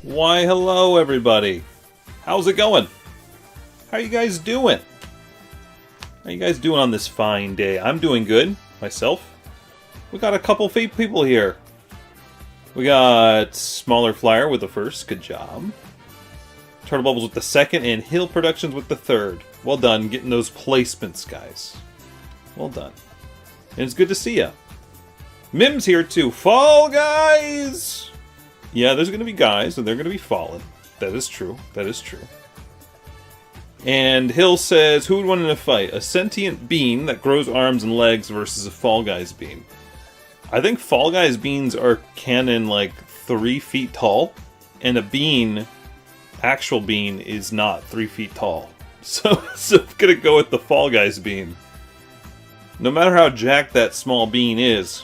Why, hello everybody. How's it going? How you guys doing? How you guys doing on this fine day? I'm doing good, myself. We got a couple fake people here. We got Smaller Flyer with the first, good job. Turtle Bubbles with the second, and Hill Productions with the third. Well done, getting those placements, guys. Well done. And it's good to see ya. Mim's here too. Fall Guys! Yeah, there's going to be guys, and they're going to be fallen. That is true. That is true. And Hill says, who would win in a fight? A sentient bean that grows arms and legs versus a Fall Guys bean. I think Fall Guys beans are canon like 3 feet tall, and a bean, actual bean, is not 3 feet tall. So I'm going to go with the Fall Guys bean. No matter how jacked that small bean is,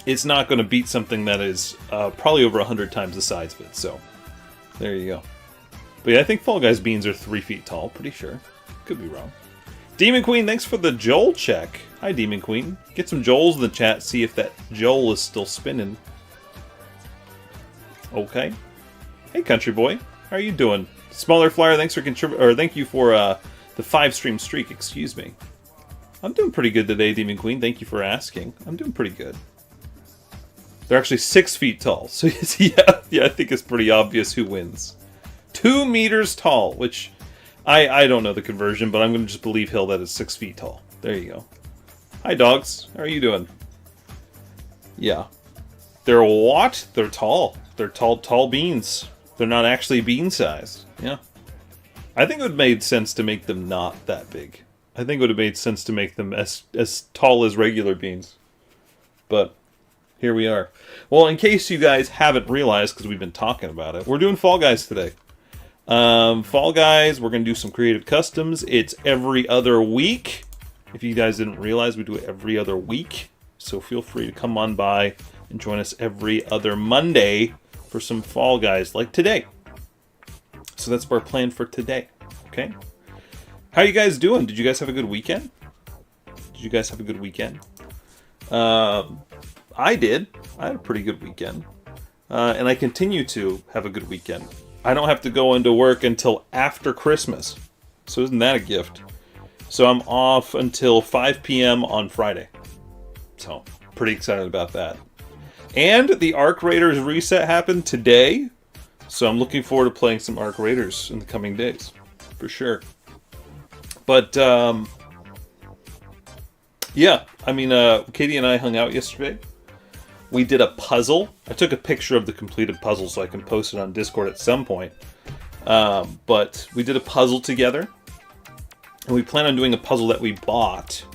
it's not going to beat something that is probably over 100 times the size of it, so there you go. But yeah, I think Fall Guys beans are 3 feet tall, pretty sure. Could be wrong. Demon Queen, thanks for the Joel check. Hi, Demon Queen. Get some Joels in the chat, see if that Joel is still spinning. Okay. Hey, Country Boy. How are you doing? Smaller Flyer, thanks for thank you for the 5-stream streak, excuse me. I'm doing pretty good today, Demon Queen. Thank you for asking. I'm doing pretty good. They're actually 6 feet tall, so yeah, I think it's pretty obvious who wins. 2 meters tall, which I don't know the conversion, but I'm going to just believe Hill that it's 6 feet tall. There you go. Hi, dogs. How are you doing? Yeah. They're what? They're tall. They're tall beans. They're not actually bean-sized. Yeah. I think it would have made sense to make them not that big. I think it would have made sense to make them as tall as regular beans. But here we are. Well, in case you guys haven't realized, because we've been talking about it, we're doing Fall Guys today. Fall Guys, we're going to do some creative customs. It's every other week. If you guys didn't realize, we do it every other week. So feel free to come on by and join us every other Monday for some Fall Guys, like today. So that's our plan for today. Okay? How you guys doing? Did you guys have a good weekend? I did. I had a pretty good weekend. And I continue to have a good weekend. I don't have to go into work until after Christmas. So isn't that a gift? So I'm off until 5 p.m. on Friday. So, pretty excited about that. And the Arc Raiders reset happened today. So I'm looking forward to playing some Arc Raiders in the coming days. For sure. But, yeah. I mean, Katie and I hung out yesterday. We did a puzzle. I took a picture of the completed puzzle so I can post it on Discord at some point. But we did a puzzle together. And we plan on doing a puzzle that we bought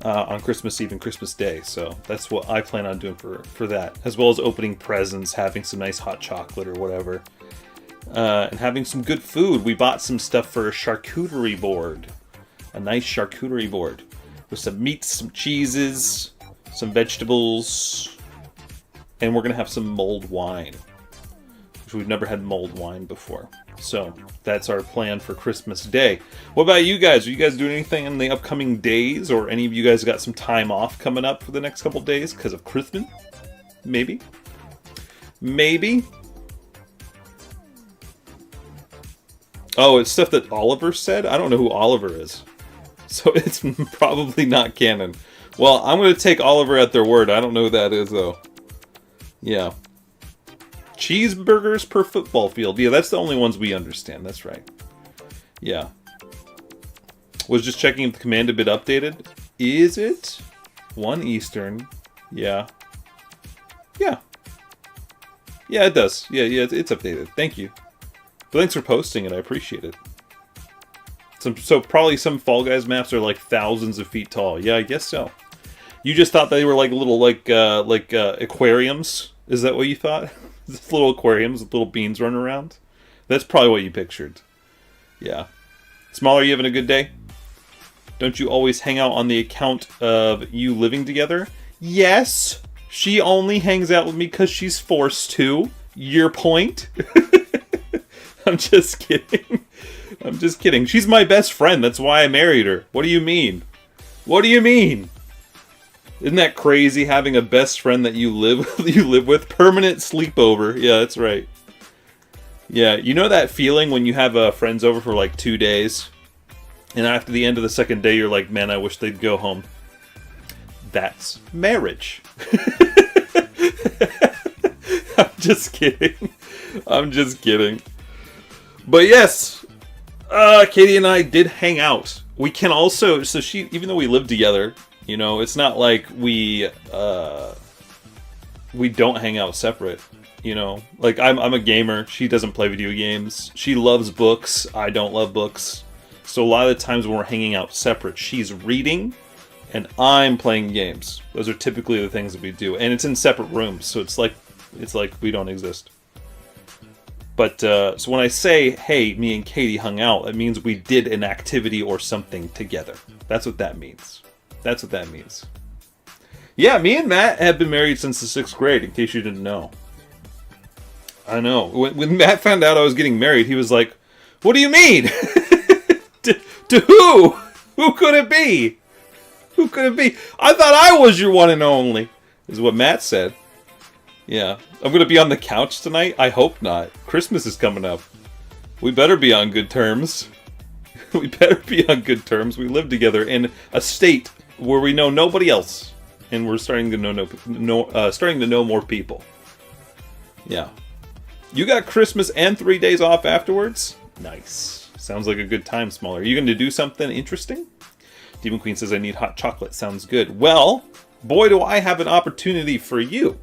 on Christmas Eve and Christmas Day. So that's what I plan on doing for that. As well as opening presents, having some nice hot chocolate or whatever. And having some good food. We bought some stuff for a charcuterie board. A nice charcuterie board. With some meats, some cheeses, some vegetables. And we're going to have some mulled wine, which we've never had mulled wine before. So that's our plan for Christmas Day. What about you guys? Are you guys doing anything in the upcoming days? Or any of you guys got some time off coming up for the next couple days because of Christmas? Maybe? Maybe? Oh, it's stuff that Oliver said? I don't know who Oliver is. So it's probably not canon. Well, I'm going to take Oliver at their word. I don't know who that is, though. Yeah. Cheeseburgers per football field. Yeah, that's the only ones we understand. That's right. Yeah. Was just checking if the command had been updated. Is it? 1 Eastern. Yeah. Yeah. Yeah, it does. Yeah, it's updated. Thank you. But thanks for posting it. I appreciate it. So probably some Fall Guys maps are like thousands of feet tall. Yeah, I guess so. You just thought they were like little aquariums? Is that what you thought? Just little aquariums with little beans running around? That's probably what you pictured. Yeah. Smaller, you having a good day? Don't you always hang out on the account of you living together? Yes. She only hangs out with me because she's forced to. Your point? I'm just kidding. I'm just kidding. She's my best friend. That's why I married her. What do you mean? What do you mean? Isn't that crazy having a best friend that you live with? Permanent sleepover. Yeah, that's right. Yeah, you know that feeling when you have friends over for like 2 days, and after the end of the second day, you're like, man, I wish they'd go home. That's marriage. I'm just kidding. I'm just kidding. But yes, Katie and I did hang out. We can also, so she, even though we live together, you know, it's not like we don't hang out separate. You know, like I'm a gamer. She doesn't play video games. She loves books. I don't love books. So a lot of the times when we're hanging out separate, she's reading and I'm playing games. Those are typically the things that we do, and it's in separate rooms. So it's like we don't exist. But so when I say, hey, me and Katie hung out, that means we did an activity or something together. That's what that means. That's what that means. Yeah, me and Matt have been married since the 6th grade, in case you didn't know. I know. When Matt found out I was getting married, he was like, what do you mean? to who? Who could it be? Who could it be? I thought I was your one and only, is what Matt said. Yeah. I'm going to be on the couch tonight? I hope not. Christmas is coming up. We better be on good terms. We better be on good terms. We live together in a state where we know nobody else. And we're starting to know more people. Yeah. You got Christmas and 3 days off afterwards? Nice. Sounds like a good time, Smaller. Are you going to do something interesting? Demon Queen says, I need hot chocolate. Sounds good. Well, boy, do I have an opportunity for you.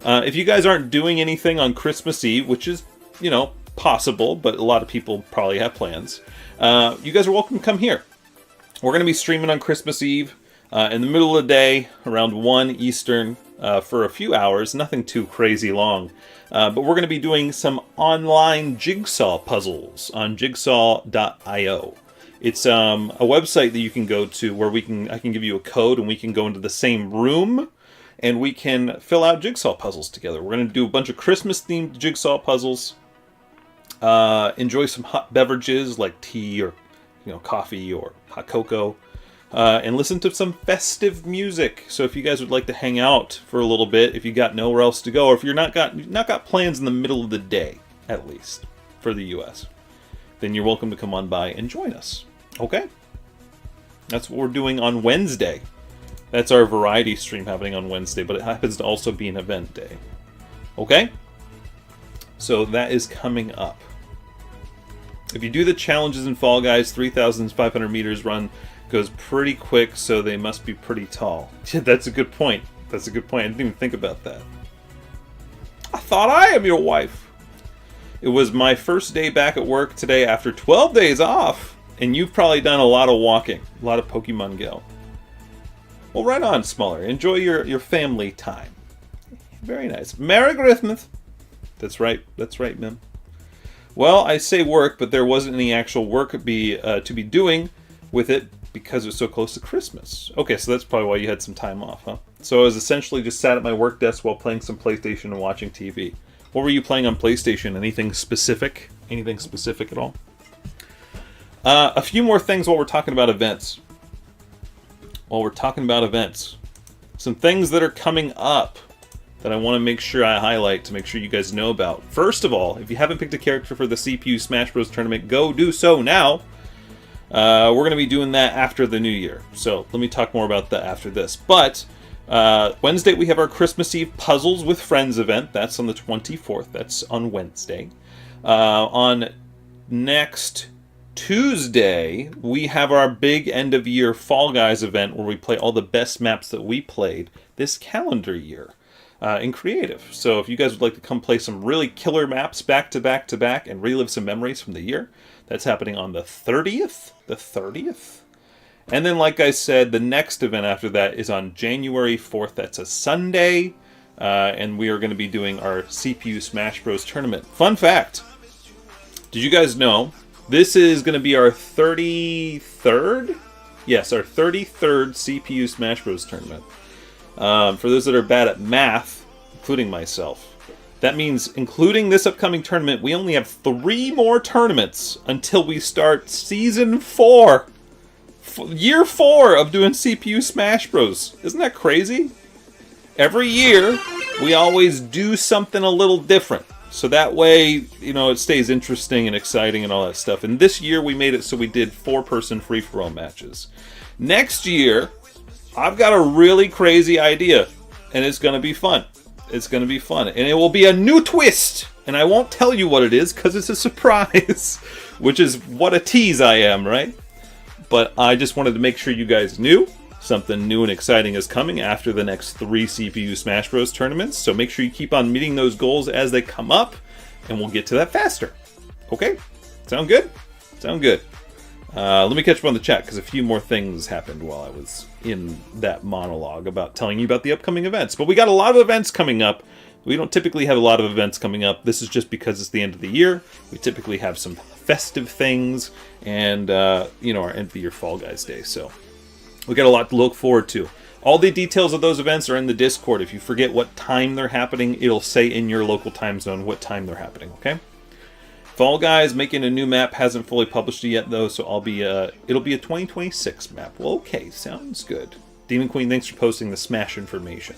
If you guys aren't doing anything on Christmas Eve, which is, you know, possible, but a lot of people probably have plans, you guys are welcome to come here. We're going to be streaming on Christmas Eve in the middle of the day, around 1 Eastern, for a few hours. Nothing too crazy long. But we're going to be doing some online jigsaw puzzles on jigsaw.io. It's a website that you can go to where I can give you a code and we can go into the same room and we can fill out jigsaw puzzles together. We're going to do a bunch of Christmas-themed jigsaw puzzles. Enjoy some hot beverages like tea or coffee or hot cocoa. And listen to some festive music. So if you guys would like to hang out for a little bit, if you got nowhere else to go, or if you're not got plans in the middle of the day, at least for the U.S., then you're welcome to come on by and join us. Okay? That's what we're doing on Wednesday. That's our variety stream happening on Wednesday, but it happens to also be an event day. Okay? So that is coming up. If you do the challenges in Fall Guys, 3,500 meters run goes pretty quick, so they must be pretty tall. That's a good point. That's a good point. I didn't even think about that. I thought I am your wife. It was my first day back at work today after 12 days off, and you've probably done a lot of walking, a lot of Pokemon Go. Well, right on, Smaller. Enjoy your family time. Very nice. Merry Christmas. That's right. That's right, Mim. Well, I say work, but there wasn't any actual work to be doing with it because it was so close to Christmas. Okay, so that's probably why you had some time off, huh? So I was essentially just sat at my work desk while playing some PlayStation and watching TV. What were you playing on PlayStation? Anything specific? Anything specific at all? A few more things while we're talking about events. Some things that are coming up that I want to make sure I highlight to make sure you guys know about. First of all, if you haven't picked a character for the CPU Smash Bros. Tournament, go do so now. We're going to be doing that after the new year. So let me talk more about that after this. But Wednesday we have our Christmas Eve Puzzles with Friends event. That's on the 24th. That's on Wednesday. On next Tuesday, we have our big end-of-year Fall Guys event where we play all the best maps that we played this calendar year in creative. So if you guys would like to come play some really killer maps back to back to back and relive some memories from the year, that's happening on the 30th. The 30th? And then, like I said, the next event after that is on January 4th. That's a Sunday. And we are going to be doing our CPU Smash Bros. Tournament. Fun fact. Did you guys know this is going to be our 33rd? Yes, our 33rd CPU Smash Bros. Tournament. For those that are bad at math, including myself, that means, including this upcoming tournament, we only have 3 more tournaments until we start Season 4. Year 4 of doing CPU Smash Bros. Isn't that crazy? Every year, we always do something a little different. So that way, you know, it stays interesting and exciting and all that stuff. And this year we made it so we did 4-person free-for-all matches. Next year, I've got a really crazy idea, and it's going to be fun. It's going to be fun. And it will be a new twist. And I won't tell you what it is because it's a surprise. Which is what a tease I am, right? But I just wanted to make sure you guys knew something new and exciting is coming after the next 3 CPU Smash Bros. Tournaments. So make sure you keep on meeting those goals as they come up. And we'll get to that faster. Okay? Sound good? Sound good. Let me catch up on the chat because a few more things happened while I was in that monologue about telling you about the upcoming events. But we got a lot of events coming up. We don't typically have a lot of events coming up. This is just because it's the end of the year. We typically have some festive things and, you know, our end of the year Fall Guys Day. So we got a lot to look forward to. All the details of those events are in the Discord. If you forget what time they're happening, it'll say in your local time zone what time they're happening, okay? Fall Guys making a new map, hasn't fully published it yet though, so it'll be a 2026 map. Well, okay, sounds good. Demon Queen, thanks for posting the Smash information.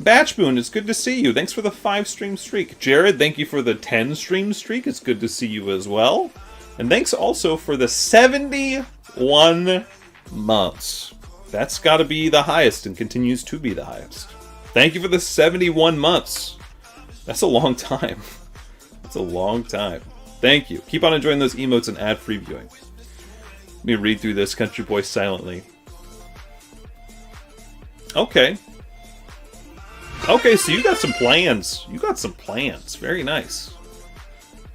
Batchboon, it's good to see you. Thanks for the 5-stream streak. Jared, thank you for the 10-stream streak. It's good to see you as well. And thanks also for the 71 months. That's got to be the highest and continues to be the highest. Thank you for the 71 months. That's a long time. That's a long time. Thank you. Keep on enjoying those emotes and ad-free viewing. Let me read through this, Country Boy, silently. Okay. Okay, so you got some plans. You got some plans. Very nice.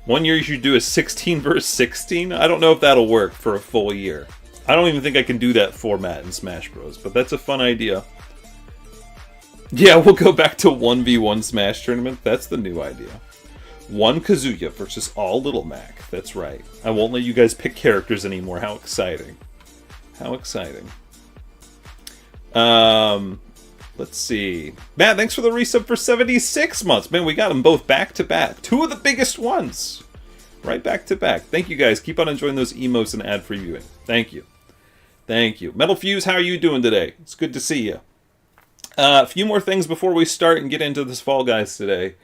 One year you should do a 16 versus 16. I don't know if that'll work for a full year. I don't even think I can do that format in Smash Bros. But that's a fun idea. Yeah, we'll go back to 1v1 Smash Tournament. That's the new idea. One Kazuya versus all Little Mac. That's right. I won't let you guys pick characters anymore. How exciting. How exciting. Let's see. Matt, thanks for the resub for 76 months. Man, we got them both back to back. 2 of the biggest ones. Right back to back. Thank you guys. Keep on enjoying those emotes and ad-free viewing. Thank you. Thank you. Metal Fuse, how are you doing today? It's good to see you. A few more things before we start and get into this Fall Guys today.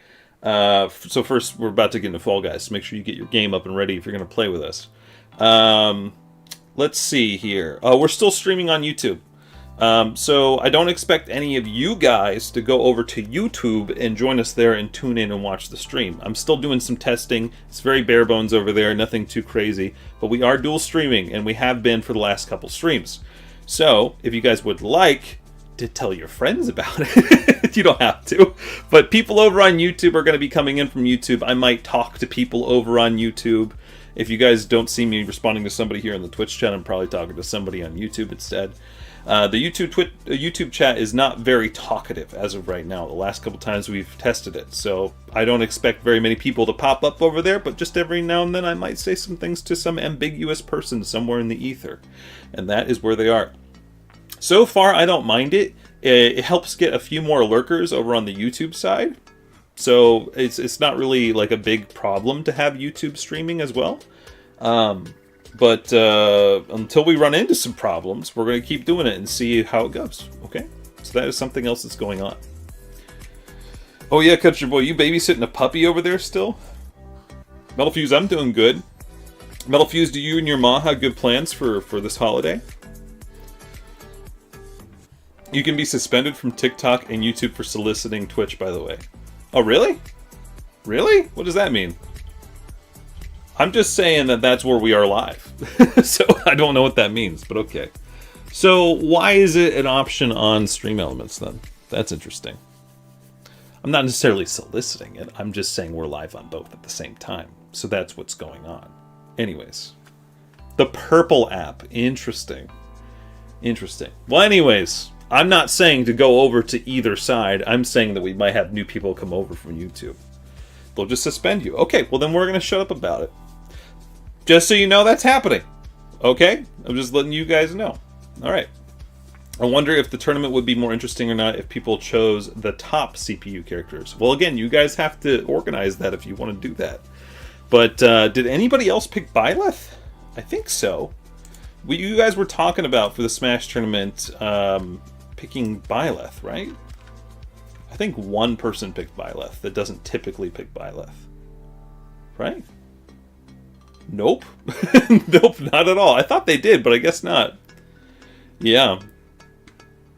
So first, we're about to get into Fall Guys, so make sure you get your game up and ready if you're going to play with us. Let's see here. We're still streaming on YouTube. So I don't expect any of you guys to go over to YouTube and join us there and tune in and watch the stream. I'm still doing some testing. It's very bare bones over there, nothing too crazy. But we are dual streaming, and we have been for the last couple streams. So if you guys would like to tell your friends about it, you don't have to. But people over on YouTube are going to be coming in from YouTube. I might talk to people over on YouTube. If you guys don't see me responding to somebody here in the Twitch chat, I'm probably talking to somebody on YouTube instead. The YouTube chat is not very talkative as of right now. The last couple times we've tested it, so I don't expect very many people to pop up over there, but just every now and then I might say some things to some ambiguous person somewhere in the ether, and that is where they are. So far, I don't mind it. It helps get a few more lurkers over on the YouTube side, so it's not really like a big problem to have YouTube streaming as well. But until we run into some problems, we're going to keep doing it and see how it goes, okay? So that is something else that's going on. Oh yeah, Country Boy, you babysitting a puppy over there still? Metal Fuse, I'm doing good. Metal Fuse, do you and your ma have good plans for this holiday? You can be suspended from TikTok and YouTube for soliciting Twitch, by the way. Oh, really? Really? What does that mean? I'm just saying that that's where we are live. So I don't know what that means, but okay. So why is it an option on Stream Elements then? That's interesting. I'm not necessarily soliciting it. I'm just saying we're live on both at the same time. So that's what's going on. Anyways. The Purple app. Interesting. Interesting. Well, anyways, I'm not saying to go over to either side. I'm saying that we might have new people come over from YouTube. They'll just suspend you. Okay, well then we're going to shut up about it. Just so you know that's happening. Okay? I'm just letting you guys know. Alright. I wonder if the tournament would be more interesting or not if people chose the top CPU characters. Well, again, you guys have to organize that if you want to do that. But did anybody else pick Byleth? I think so. You guys were talking about for the Smash tournament picking Byleth, right? I think one person picked Byleth that doesn't typically pick Byleth. right? Nope. Nope, not at all. I thought they did, but I guess not. Yeah.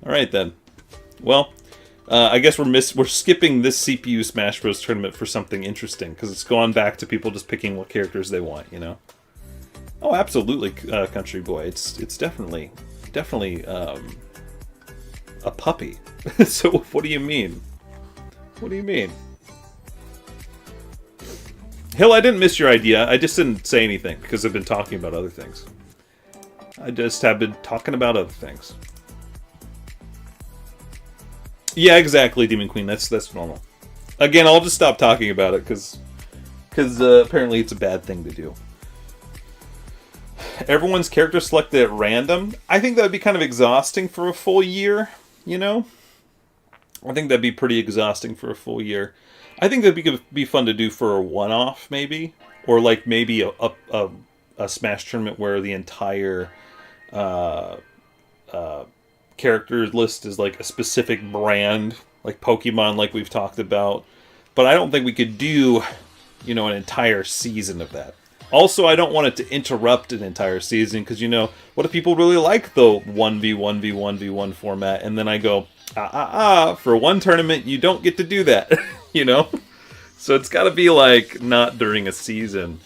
Alright then. Well, I guess we're skipping this CPU Smash Bros. Tournament for something interesting, because it's gone back to people just picking what characters they want, you know? Oh, absolutely, Country Boy. It's definitely a puppy. So what do you mean? What do you mean? Hill, I didn't miss your idea. I just didn't say anything because I've been talking about other things. I just have been talking about other things. Yeah, exactly, Demon Queen. That's normal. Again, I'll just stop talking about it because apparently it's a bad thing to do. Everyone's character selected at random. I think that would be kind of exhausting for a full year, you know? I think that'd be pretty exhausting for a full year. I think that'd be fun to do for a one-off, maybe. Or like maybe a Smash tournament where the entire character list is like a specific brand, like Pokemon, like we've talked about. But I don't think we could do, you know, an entire season of that. Also, I don't want it to interrupt an entire season, because, you know, what if people really like the 1v1v1v1 format, and then I go, for one tournament, you don't get to do that, you know? So it's got to be, like, not during a season.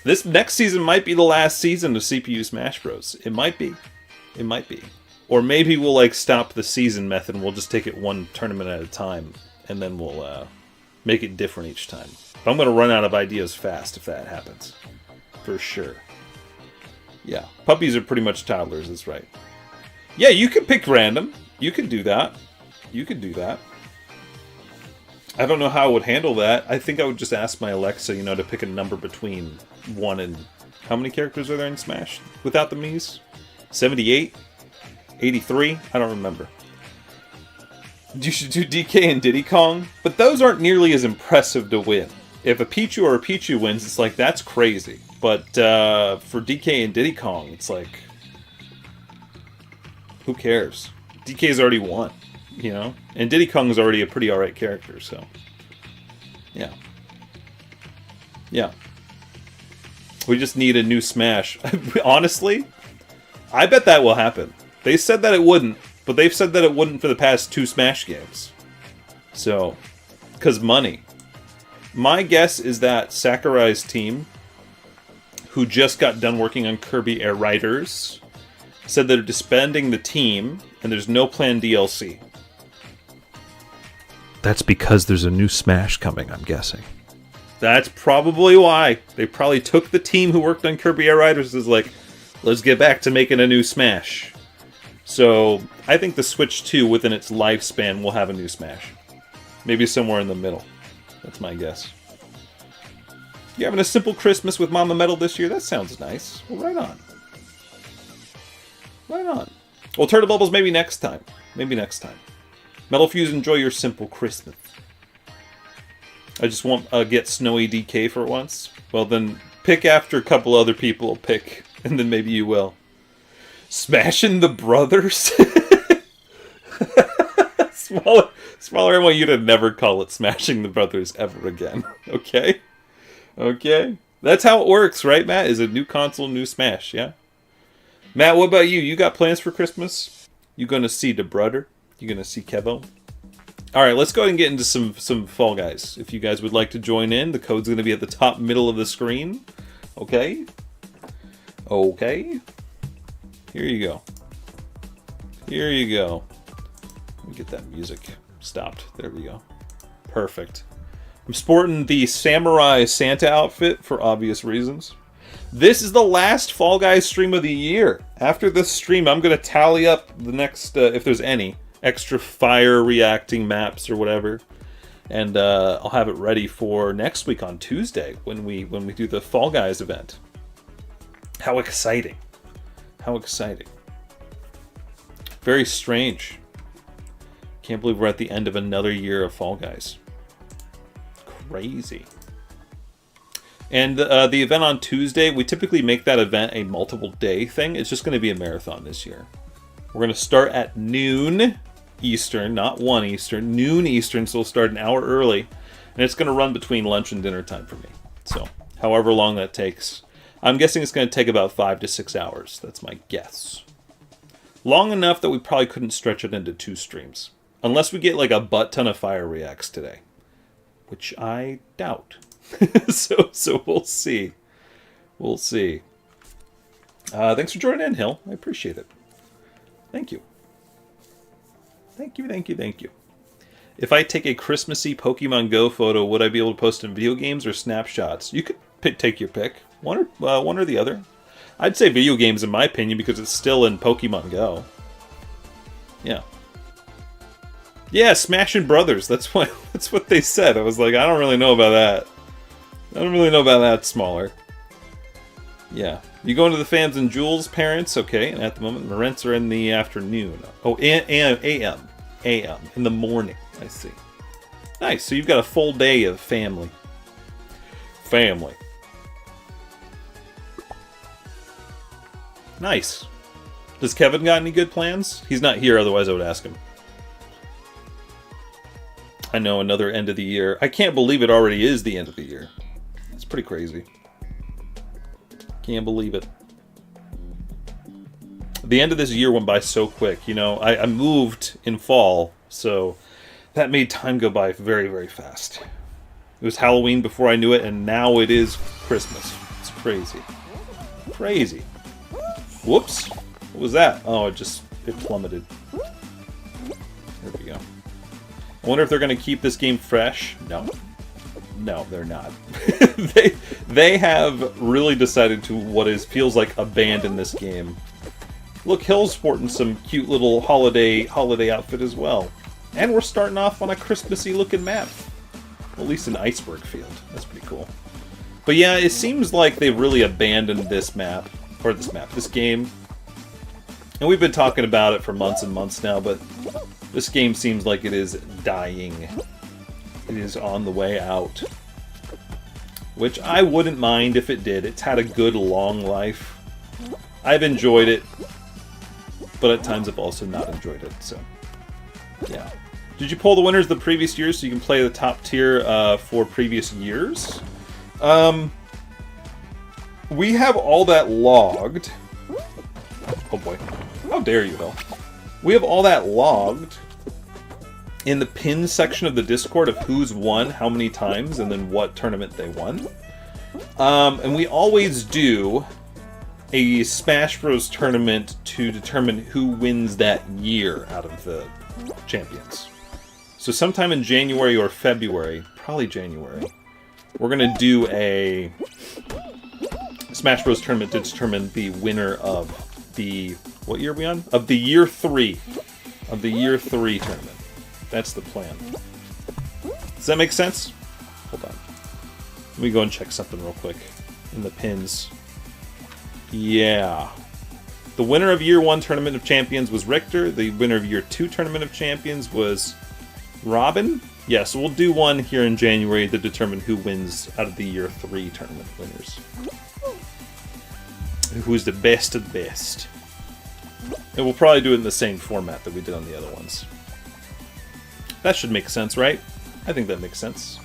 This next season might be the last season of CPU Smash Bros. It might be. It might be. Or maybe we'll, like, stop the season method, and we'll just take it one tournament at a time, and then we'll, make it different each time. But I'm going to run out of ideas fast if that happens. For sure. Yeah. Puppies are pretty much toddlers, that's right. Yeah, you can pick random. You can do that. You can do that. I don't know how I would handle that. I think I would just ask my Alexa, you know, to pick a number between 1 and... How many characters are there in Smash without the Miis? 78? 83? I don't remember. You should do DK and Diddy Kong, but those aren't nearly as impressive to win. If a Pichu or a Pichu wins, it's like, that's crazy. But for DK and Diddy Kong, it's like, who cares? DK's already won, you know? And Diddy Kong's already a pretty alright character, so. Yeah. Yeah. We just need a new Smash. Honestly, I bet that will happen. They said that it wouldn't. But they've said that it wouldn't for the past 2 Smash games. So, because money. My guess is that Sakurai's team, who just got done working on Kirby Air Riders, said they're disbanding the team, and there's no planned DLC. That's because there's a new Smash coming, I'm guessing. That's probably why. They probably took the team who worked on Kirby Air Riders and was like, let's get back to making a new Smash. So, I think the Switch 2, within its lifespan, will have a new Smash. Maybe somewhere in the middle. That's my guess. You having a simple Christmas with Mama Metal this year? That sounds nice. Well, right on. Right on. Well, Turtle Bubbles, maybe next time. Maybe next time. Metal Fuse, enjoy your simple Christmas. I just want to get Snowy DK for once. Well, then pick after a couple other people will pick, and then maybe you will. Smashing the Brothers? Smaller, I want you to never call it Smashing the Brothers ever again. Okay? Okay? That's how it works, right, Matt? Is a new console, new Smash, yeah? Matt, what about you? You got plans for Christmas? You gonna see the brother? You gonna see Kevo? Alright, let's go ahead and get into some Fall Guys. If you guys would like to join in, the code's gonna be at the top middle of the screen. Okay? Okay? Here you go. Here you go. Let me get that music stopped. There we go. Perfect. I'm sporting the Samurai Santa outfit for obvious reasons. This is the last Fall Guys stream of the year. After this stream, I'm going to tally up the next, if there's any, extra fire reacting maps or whatever. And I'll have it ready for next week on Tuesday when we do the Fall Guys event. How exciting. How exciting. Very strange. Can't believe we're at the end of another year of Fall Guys. Crazy. And the event on Tuesday, we typically make that event a multiple day thing. It's just going to be a marathon this year. We're going to start at noon Eastern, not 1 Eastern, noon Eastern, so we'll start an hour early. And it's going to run between lunch and dinner time for me. So, however long that takes. I'm guessing it's going to take about 5 to 6 hours. That's my guess. Long enough that we probably couldn't stretch it into 2 streams. Unless we get like a butt ton of Fire Reacts today. Which I doubt. so we'll see. We'll see. Thanks for joining in, Hill. I appreciate it. Thank you. Thank you. If I take a Christmassy Pokemon Go photo, would I be able to post in video games or snapshots? You could take your pick. One or the other. I'd say video games in my opinion because it's still in Pokemon Go. Yeah. Yeah, Smashing Brothers. That's what they said. I was like, I don't really know about that. I don't really know about that smaller. Yeah. You going to the Fans and Jules parents? Okay, and at the moment, the rents are in the afternoon. Oh, AM. In the morning. I see. Nice, so you've got a full day of family. Nice. Does Kevin got any good plans? He's not here, otherwise I would ask him. I know, another end of the year. I can't believe it already is the end of the year. It's pretty crazy. Can't believe it. The end of this year went by so quick. You know, I moved in fall, so that made time go by very, very fast. It was Halloween before I knew it, and now it is Christmas. It's crazy. Crazy. Whoops. What was that? Oh, it plummeted. There we go. I wonder if they're going to keep this game fresh. No, they're not. they have really decided to feels like abandon this game. Look, Hill's sporting some cute little holiday outfit as well. And we're starting off on a Christmassy looking map. At least an iceberg field. That's pretty cool. But yeah, it seems like they've really abandoned this game. And we've been talking about it for months and months now, but this game seems like it is dying. It is on the way out. Which I wouldn't mind if it did. It's had a good long life. I've enjoyed it. But at times I've also not enjoyed it, so... yeah. Did you pull the winners the previous years so you can play the top tier for previous years? We have all that logged. Oh boy. How dare you, Hill. We have all that logged in the pin section of the Discord of who's won how many times and then what tournament they won. And we always do a Smash Bros. Tournament to determine who wins that year out of the champions. So sometime in January or February, probably January, we're going to do a Smash Bros. Tournament to determine the winner of the... what year are we on? Of the year 3. Of the year 3 tournament. That's the plan. Does that make sense? Hold on. Let me go and check something real quick. In the pins. Yeah. The winner of Year 1 Tournament of Champions was Richter. The winner of Year 2 Tournament of Champions was Robin. Yeah, so we'll do one here in January to determine who wins out of the Year 3 Tournament winners. Who's the best of the best. And we'll probably do it in the same format that we did on the other ones. That should make sense, right? I think that makes sense.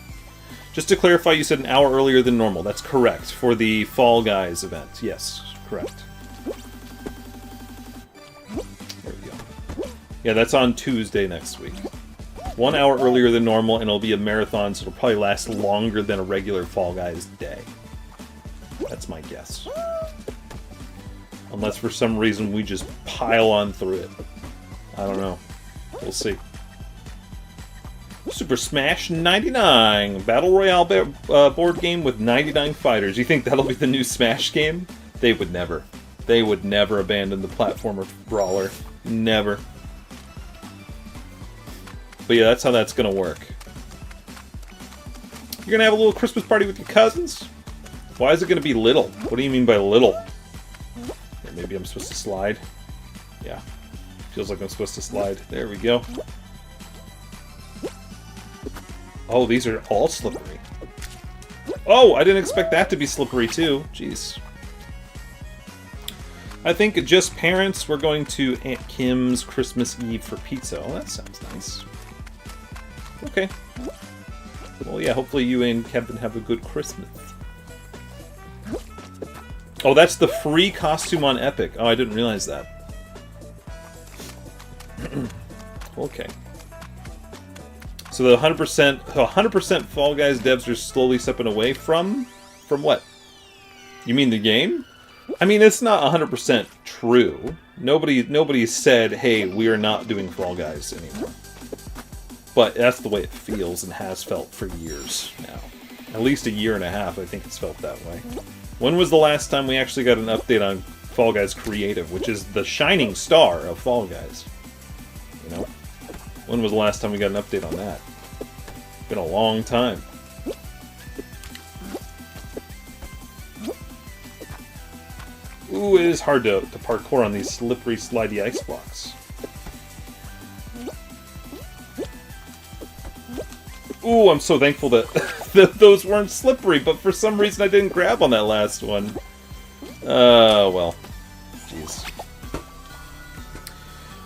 Just to clarify, you said an hour earlier than normal. That's correct. For the Fall Guys event. Yes, correct. There we go. Yeah, that's on Tuesday next week. 1 hour earlier than normal, and it'll be a marathon, so it'll probably last longer than a regular Fall Guys day. That's my guess. Unless for some reason we just pile on through it. I don't know. We'll see. Super Smash 99! Battle Royale board game with 99 fighters. You think that'll be the new Smash game? They would never. They would never abandon the platformer brawler. Never. But yeah, that's how that's gonna work. You're gonna have a little Christmas party with your cousins? Why is it gonna be little? What do you mean by little? Here, maybe I'm supposed to slide. Yeah. Feels like I'm supposed to slide. There we go. Oh, these are all slippery. Oh, I didn't expect that to be slippery too. Jeez. I think just parents, we're going to Aunt Kim's Christmas Eve for pizza. Oh, that sounds nice. Okay. Well, yeah, hopefully you and Kevin have a good Christmas. Oh, that's the free costume on Epic. Oh, I didn't realize that. Okay. So the 100% Fall Guys devs are slowly stepping away from what? You mean the game? I mean, it's not 100% true. Nobody said, "Hey, we are not doing Fall Guys anymore." But that's the way it feels and has felt for years now. At least a year and a half, I think it's felt that way. When was the last time we actually got an update on Fall Guys Creative, which is the shining star of Fall Guys? You know? When was the last time we got an update on that? Been a long time. Ooh, it is hard to parkour on these slippery, slidey ice blocks. Ooh, I'm so thankful that those weren't slippery, but for some reason I didn't grab on that last one. Well. Jeez.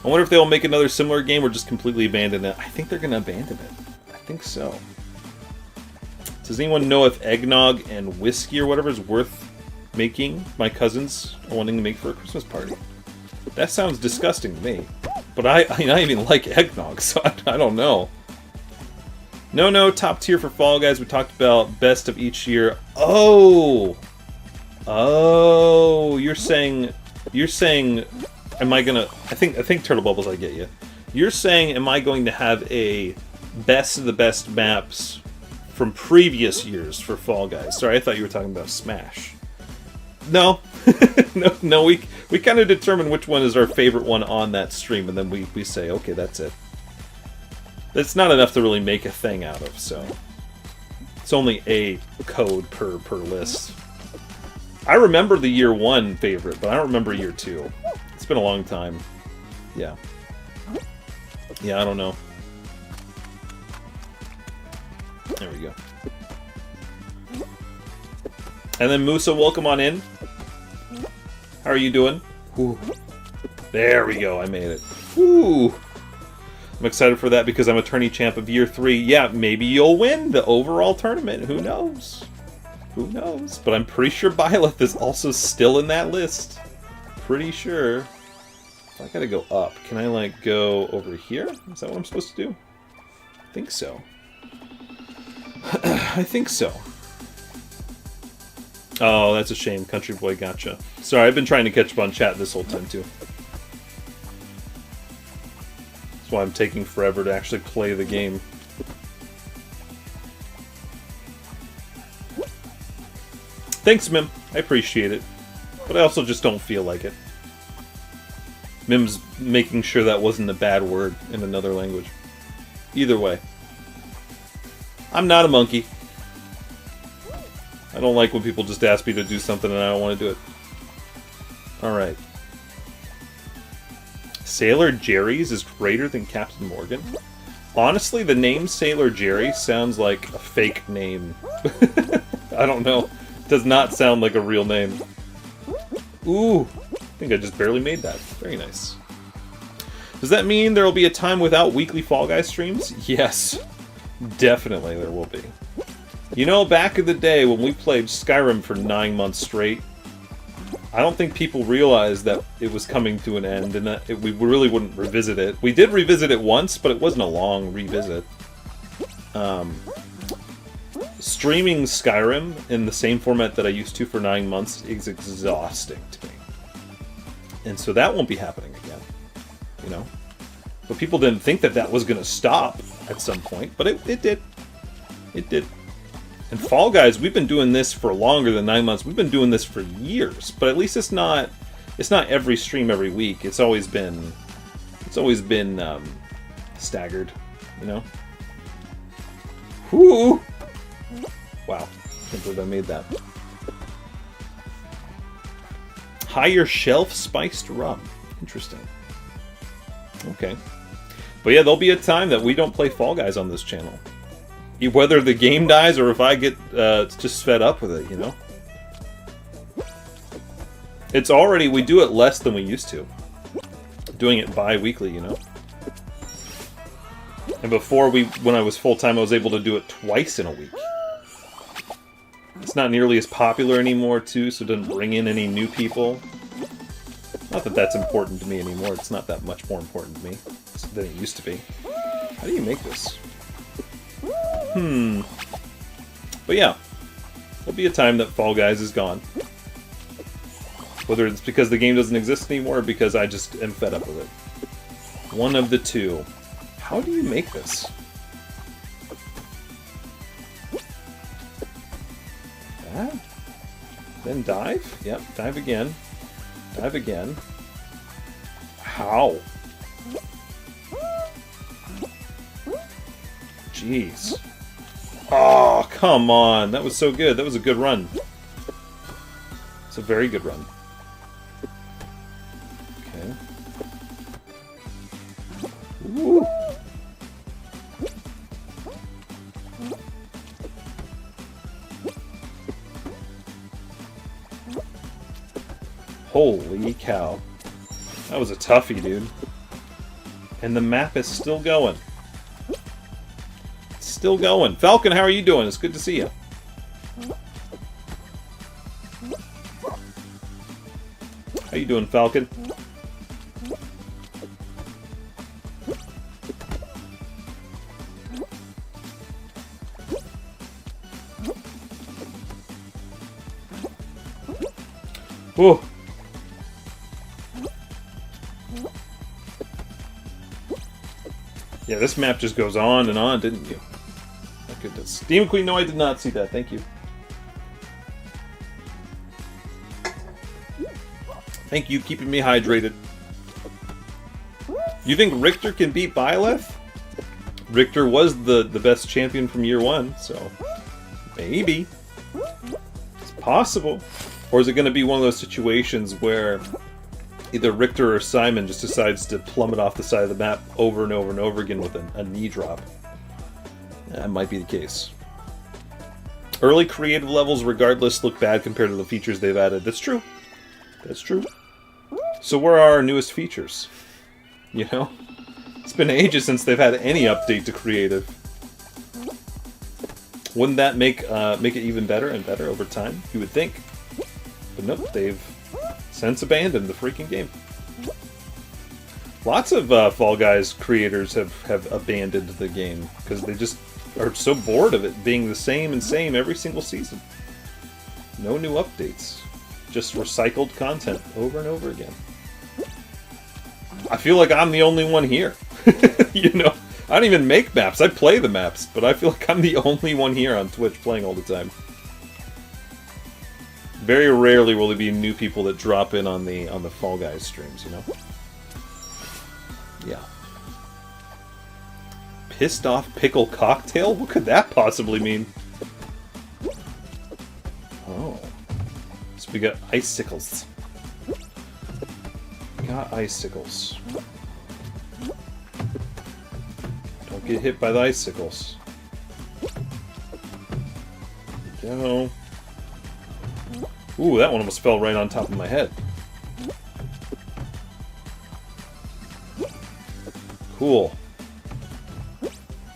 I wonder if they'll make another similar game or just completely abandon it. I think they're going to abandon it. I think so. Does anyone know if eggnog and whiskey or whatever is worth making? My cousins wanting to make for a Christmas party. That sounds disgusting to me. But I even like eggnog, so I don't know. No, top tier for Fall Guys. We talked about best of each year. Oh, you're saying, am I gonna? I think Turtle Bubbles, I get you. You're saying, am I going to have a best of the best maps from previous years for Fall Guys? Sorry, I thought you were talking about Smash. No, no. We kind of determine which one is our favorite one on that stream, and then we say, okay, that's it. That's not enough to really make a thing out of, so it's only a code per list. I remember the year 1 favorite, but I don't remember year 2. It's been a long time. Yeah. Yeah, I don't know. There we go. And then Musa, welcome on in. How are you doing? Ooh. There we go, I made it. Ooh. I'm excited for that because I'm a tourney champ of year 3. Yeah, maybe you'll win the overall tournament. Who knows? Who knows? But I'm pretty sure Byleth is also still in that list. Pretty sure. I gotta go up. Can I, like, go over here? Is that what I'm supposed to do? I think so. I think so. Oh, that's a shame. Country Boy, gotcha. Sorry, I've been trying to catch up on chat this whole time, too. That's why I'm taking forever to actually play the game. Thanks, Mim. I appreciate it. But I also just don't feel like it. Mim's making sure that wasn't a bad word in another language. Either way. I'm not a monkey. I don't like when people just ask me to do something and I don't want to do it. Alright. Sailor Jerry's is greater than Captain Morgan? Honestly, the name Sailor Jerry sounds like a fake name. I don't know. Does not sound like a real name. Ooh, I think I just barely made that. Very nice. Does that mean there will be a time without weekly Fall Guys streams? Yes, definitely there will be. You know, back in the day when we played Skyrim for 9 months straight, I don't think people realized that it was coming to an end and that we really wouldn't revisit it. We did revisit it once, but it wasn't a long revisit. Streaming Skyrim in the same format that I used to for 9 months is exhausting to me. And so that won't be happening again, you know? But people didn't think that that was going to stop at some point, but it did. It did. And Fall Guys, we've been doing this for longer than 9 months. We've been doing this for years, but at least it's not every stream every week. It's always been staggered, you know? Whoo! Wow, can't believe I made that. Higher shelf spiced rum. Interesting. Okay. But yeah, there'll be a time that we don't play Fall Guys on this channel. Whether the game dies or if I get just fed up with it, you know? It's already, we do it less than we used to. Doing it bi-weekly, you know? And before, when I was full-time, I was able to do it twice in a week. It's not nearly as popular anymore, too, so it doesn't bring in any new people. Not that that's important to me anymore. It's not that much more important to me than it used to be. How do you make this? But yeah, there'll be a time that Fall Guys is gone. Whether it's because the game doesn't exist anymore or because I just am fed up with it. One of the two. How do you make this? That? Then dive? Yep, dive again. Dive again. How? Jeez. Oh, come on. That was so good. That was a good run. It's a very good run. Okay. Woo. Holy cow. That was a toughie, dude. And the map is still going. It's still going. Falcon, how are you doing? It's good to see you. How you doing, Falcon? Whoa. Yeah, this map just goes on and on, didn't you? My goodness. Demon Queen, no, I did not see that. Thank you. Thank you, keeping me hydrated. You think Richter can beat Byleth? Richter was the best champion from year one, so maybe. It's possible. Or is it going to be one of those situations where either Richter or Simon just decides to plummet off the side of the map over and over and over again with a knee drop? That might be the case. Early creative levels, regardless, look bad compared to the features they've added. That's true. That's true. So where are our newest features? You know? It's been ages since they've had any update to creative. Wouldn't that make it even better and better over time? You would think. But nope, they've since abandoned the freaking game. Lots of Fall Guys creators have abandoned the game because they just are so bored of it being the same and same every single season. No new updates. Just recycled content over and over again. I feel like I'm the only one here. You know, I don't even make maps. I play the maps, but I feel like I'm the only one here on Twitch playing all the time. Very rarely will there be new people that drop in on the Fall Guys streams, you know? Yeah. Pissed off pickle cocktail? What could that possibly mean? Oh. So we got icicles. We got icicles. Don't get hit by the icicles. There we go. Ooh, that one almost fell right on top of my head. Cool.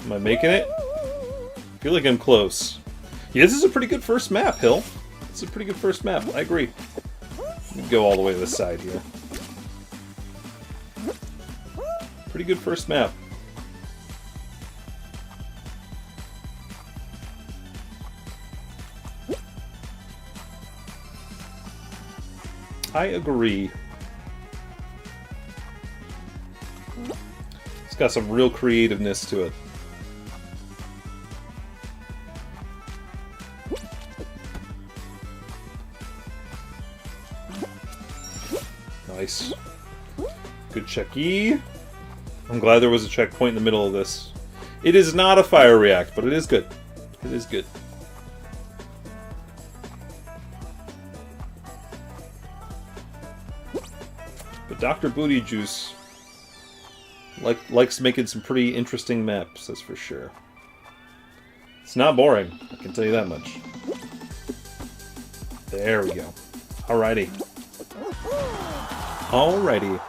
Am I making it? I feel like I'm close. Yeah, this is a pretty good first map, Hill. It's a pretty good first map. I agree. Let me go all the way to the side here. Pretty good first map. I agree. It's got some real creativeness to it. Nice. Good checky. I'm glad there was a checkpoint in the middle of this. It is not a fire react, but it is good. It is good. But Dr. Booty Juice likes making some pretty interesting maps, that's for sure. It's not boring, I can tell you that much. There we go. Alrighty. Alrighty.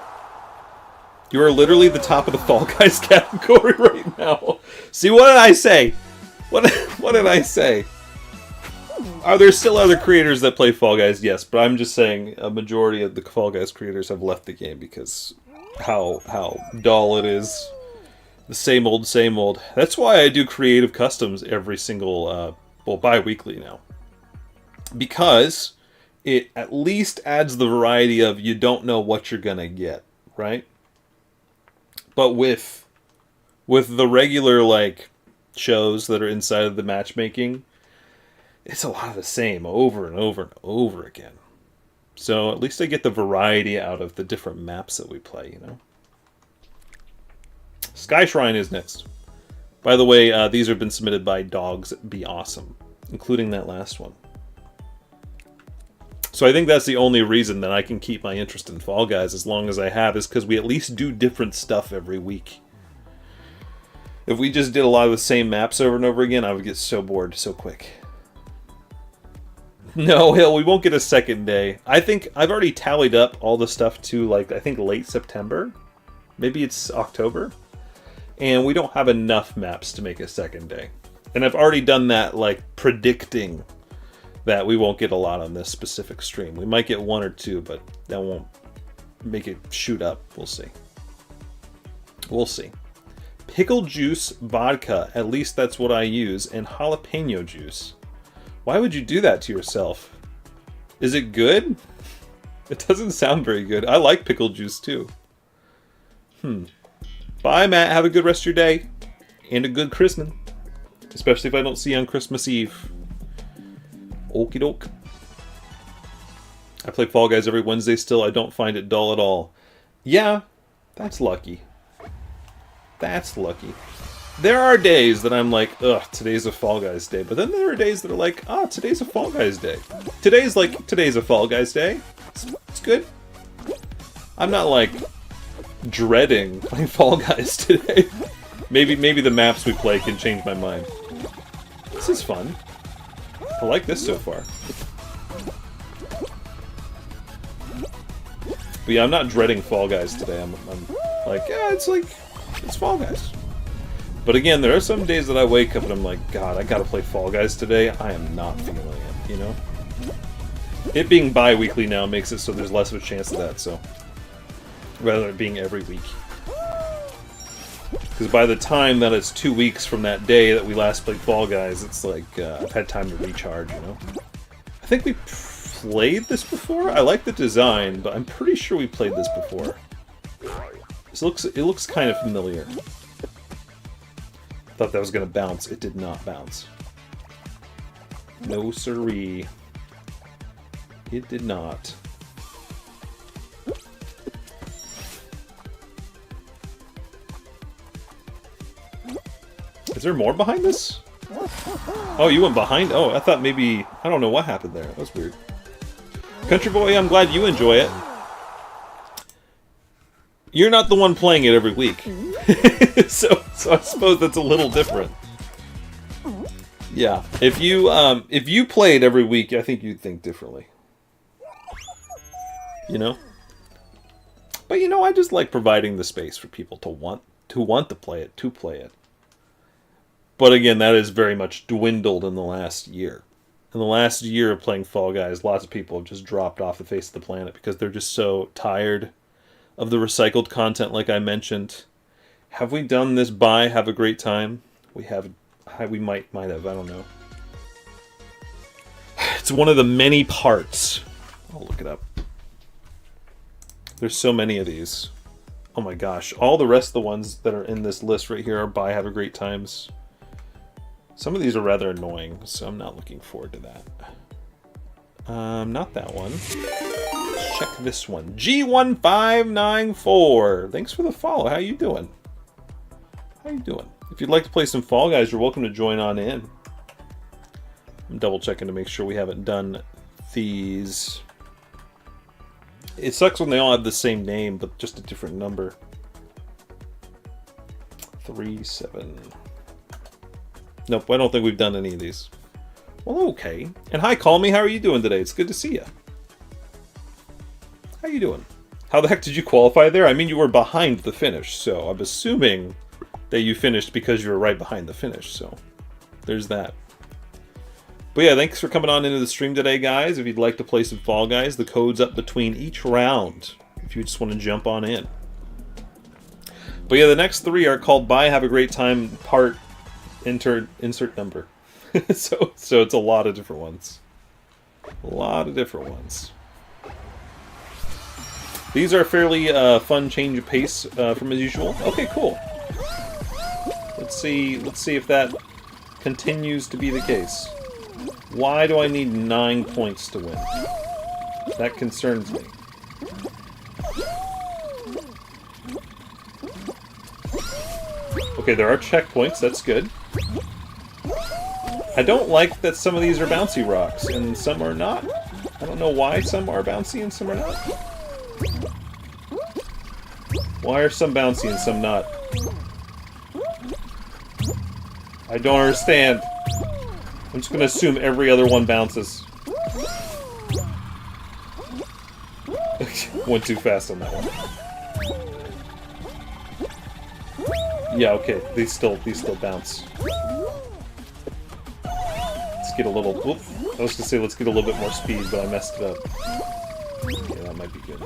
You are literally the top of the Fall Guys category right now. See, what did I say? What did I say? Are there still other creators that play Fall Guys? Yes, but I'm just saying a majority of the Fall Guys creators have left the game because how dull it is. The same old, same old. That's why I do creative customs every single, well, bi-weekly now. Because it at least adds the variety of you don't know what you're gonna get, right? But with the regular, like, shows that are inside of the matchmaking, it's a lot of the same over and over and over again. So at least I get the variety out of the different maps that we play, you know? Sky Shrine is next. By the way, these have been submitted by Dogs Be Awesome, including that last one. So I think that's the only reason that I can keep my interest in Fall Guys as long as I have, is because we at least do different stuff every week. If we just did a lot of the same maps over and over again, I would get so bored so quick. No, Hill, we won't get a second day. I think I've already tallied up all the stuff to, like, I think late September. Maybe it's October. And we don't have enough maps to make a second day. And I've already done that, like, predicting that we won't get a lot on this specific stream. We might get one or two, but that won't make it shoot up. We'll see. We'll see. Pickle juice vodka, at least that's what I use, and jalapeno juice. Why would you do that to yourself? Is it good? It doesn't sound very good. I like pickle juice too. Bye, Matt. Have a good rest of your day. And a good Christmas. Especially if I don't see you on Christmas Eve. Okie doke. I play Fall Guys every Wednesday still. I don't find it dull at all. Yeah, that's lucky. That's lucky. There are days that I'm like, ugh, today's a Fall Guys day. But then there are days that are like, ah, today's a Fall Guys day. Today's a Fall Guys day. It's good. I'm not like dreading playing Fall Guys today. Maybe the maps we play can change my mind. This is fun. I like this so far. But yeah, I'm not dreading Fall Guys today. I'm like, yeah, it's Fall Guys. But again, there are some days that I wake up and I'm like, God, I gotta play Fall Guys today. I am not feeling it, you know? It being bi-weekly now makes it so there's less of a chance of that, so... rather than it being every week. Because by the time that it's 2 weeks from that day that we last played Fall Guys, it's like, I've had time to recharge, you know? I think we played this before? I like the design, but I'm pretty sure we played this before. It looks kind of familiar. Thought that was going to bounce. It did not bounce. No siree. It did not. Is there more behind this? Oh, you went behind? Oh, I thought maybe... I don't know what happened there. That was weird. Country Boy, I'm glad you enjoy it. You're not the one playing it every week. so I suppose that's a little different. Yeah. If you play it every week, I think you'd think differently. You know? But you know, I just like providing the space for people to want to play it. But again, that is very much dwindled in the last year. In the last year of playing Fall Guys, lots of people have just dropped off the face of the planet because they're just so tired of the recycled content, like I mentioned. Have we done this by Have a Great Time? We have. We might have. I don't know. It's one of the many parts. I'll look it up. There's so many of these. Oh my gosh. All the rest of the ones that are in this list right here are by Have a Great Times. Some of these are rather annoying, so I'm not looking forward to that. Not that one. Let's check this one. G1594. Thanks for the follow. How you doing? How you doing? If you'd like to play some Fall Guys, you're welcome to join on in. I'm double checking to make sure we haven't done these. It sucks when they all have the same name, but just a different number. 37. Nope, I don't think we've done any of these. Well, okay. And hi, Call Me. How are you doing today? It's good to see you. How you doing? How the heck did you qualify there? I mean, you were behind the finish, so I'm assuming that you finished because you were right behind the finish, so there's that. But yeah, thanks for coming on into the stream today, guys. If you'd like to play some Fall Guys, the code's up between each round if you just want to jump on in. But yeah, the next three are called Bye, Have a Great Time, Part, Insert Number. so it's a lot of different ones. A lot of different ones. These are a fairly fun change of pace from as usual. Okay, cool. Let's see if that continues to be the case. Why do I need 9 points to win? That concerns me. Okay, there are checkpoints, that's good. I don't like that some of these are bouncy rocks and some are not. I don't know why some are bouncy and some are not. Why are some bouncy and some not? I don't understand. I'm just gonna assume every other one bounces. Went too fast on that one. Yeah, okay. These still bounce. Let's get a little. Whoop. I was gonna say let's get a little bit more speed, but I messed it up. Yeah, that might be good.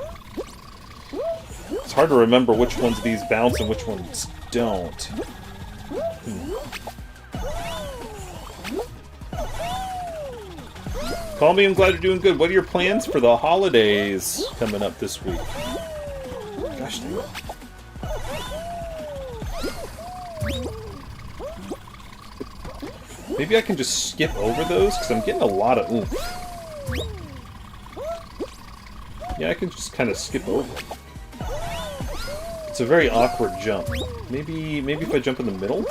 It's hard to remember which ones of these bounce and which ones don't. Call me, I'm glad you're doing good. What are your plans for the holidays coming up this week? Gosh dang it. Maybe I can just skip over those, because I'm getting a lot of oomph. Yeah, I can just kind of skip over them. It's a very awkward jump. Maybe if I jump in the middle?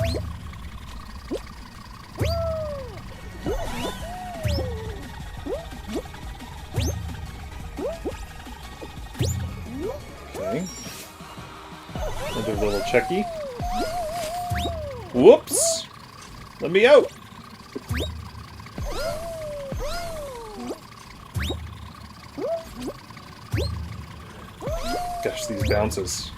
Okay. Another little checky. Whoops! Let me out! Gosh, these bounces.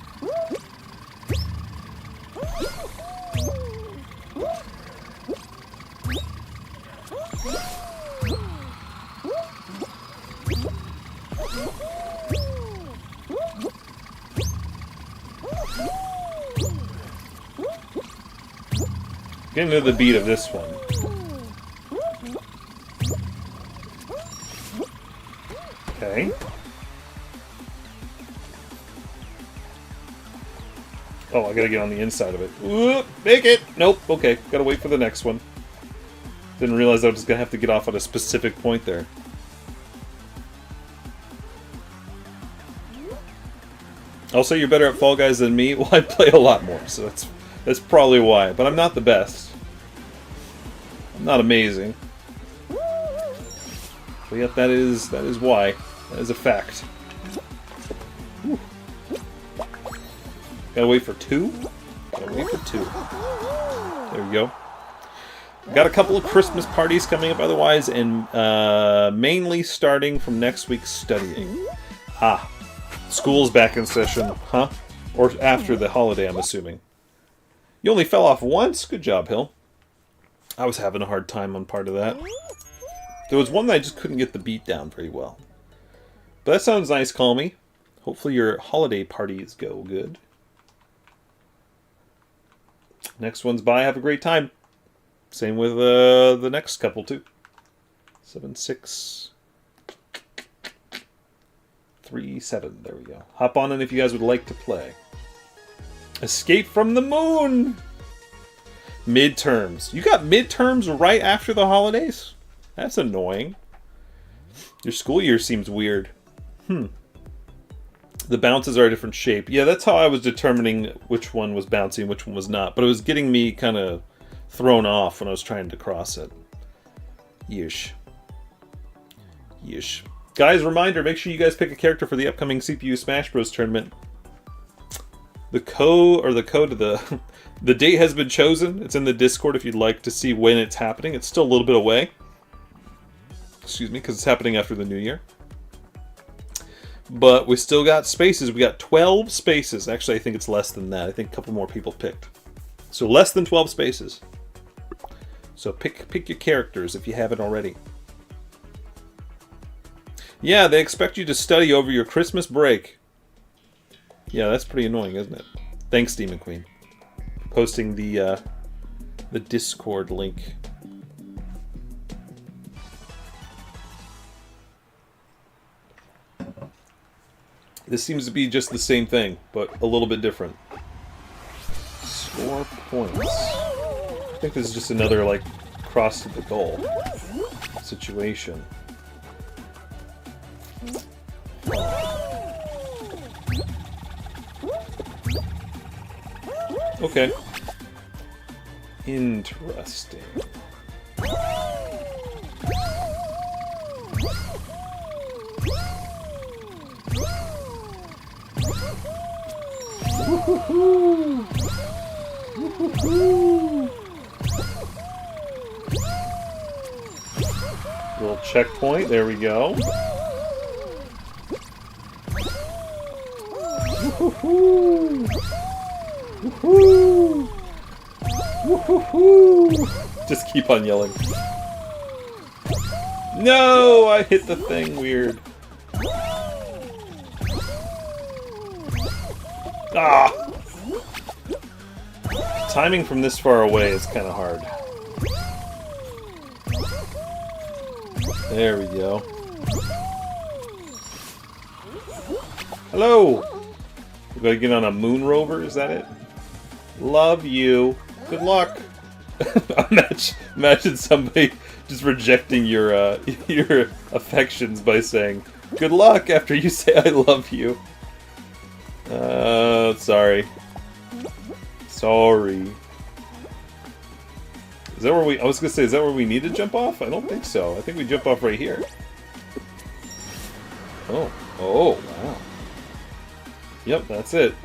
Getting into the beat of this one. Okay. Oh, I gotta get on the inside of it. Ooh, make it! Nope, okay. Gotta wait for the next one. Didn't realize I was gonna have to get off at a specific point there. I'll say you're better at Fall Guys than me. Well, I play a lot more, so that's probably why. But I'm not the best. I'm not amazing. But yet that is why. That is a fact. Whew. Gotta wait for 2? Gotta wait for 2. There we go. Got a couple of Christmas parties coming up otherwise, and mainly starting from next week's studying. Ah. School's back in session, huh? Or after the holiday, I'm assuming. You only fell off once? Good job, Hill. I was having a hard time on part of that. There was one that I just couldn't get the beat down very well. But that sounds nice, Call Me. Hopefully your holiday parties go good. Next one's Bye, have a great time. Same with the next couple, too. 7, 6... 3, 7. There we go. Hop on in if you guys would like to play. Escape from the Moon! Midterms. You got midterms right after the holidays? That's annoying. Your school year seems weird. The bounces are a different shape. Yeah, that's how I was determining which one was bouncy and which one was not. But it was getting me kind of thrown off when I was trying to cross it. Yeesh. Yeesh. Guys, reminder, make sure you guys pick a character for the upcoming CPU Smash Bros. Tournament. The code to the date has been chosen. It's in the Discord if you'd like to see when it's happening. It's still a little bit away. Excuse me, because it's happening after the New Year. But we still got spaces. We got 12 spaces. Actually, I think it's less than that. I think a couple more people picked. So less than 12 spaces. So pick your characters if you haven't already. Yeah, they expect you to study over your Christmas break. Yeah, that's pretty annoying, isn't it? Thanks, Demon Queen. Posting the Discord link. This seems to be just the same thing, but a little bit different. Score points. I think this is just another, like, cross to the goal situation. Okay. Interesting. Woo-hoo-hoo! Woo-hoo-hoo! Little checkpoint, there we go. Woo-hoo-hoo! Woo-hoo! Woo-hoo-hoo! Just keep on yelling. No! I hit the thing weird. Ah! Timing from this far away is kind of hard. There we go. Hello! We gotta get on a moon rover, is that it? Love you. Good luck. Imagine somebody just rejecting your your affections by saying good luck after you say I love you. Sorry. Sorry. Is that where we... I was gonna say, is that where we need to jump off? I don't think so. I think we jump off right here. Oh. Oh, wow. Yep, that's it.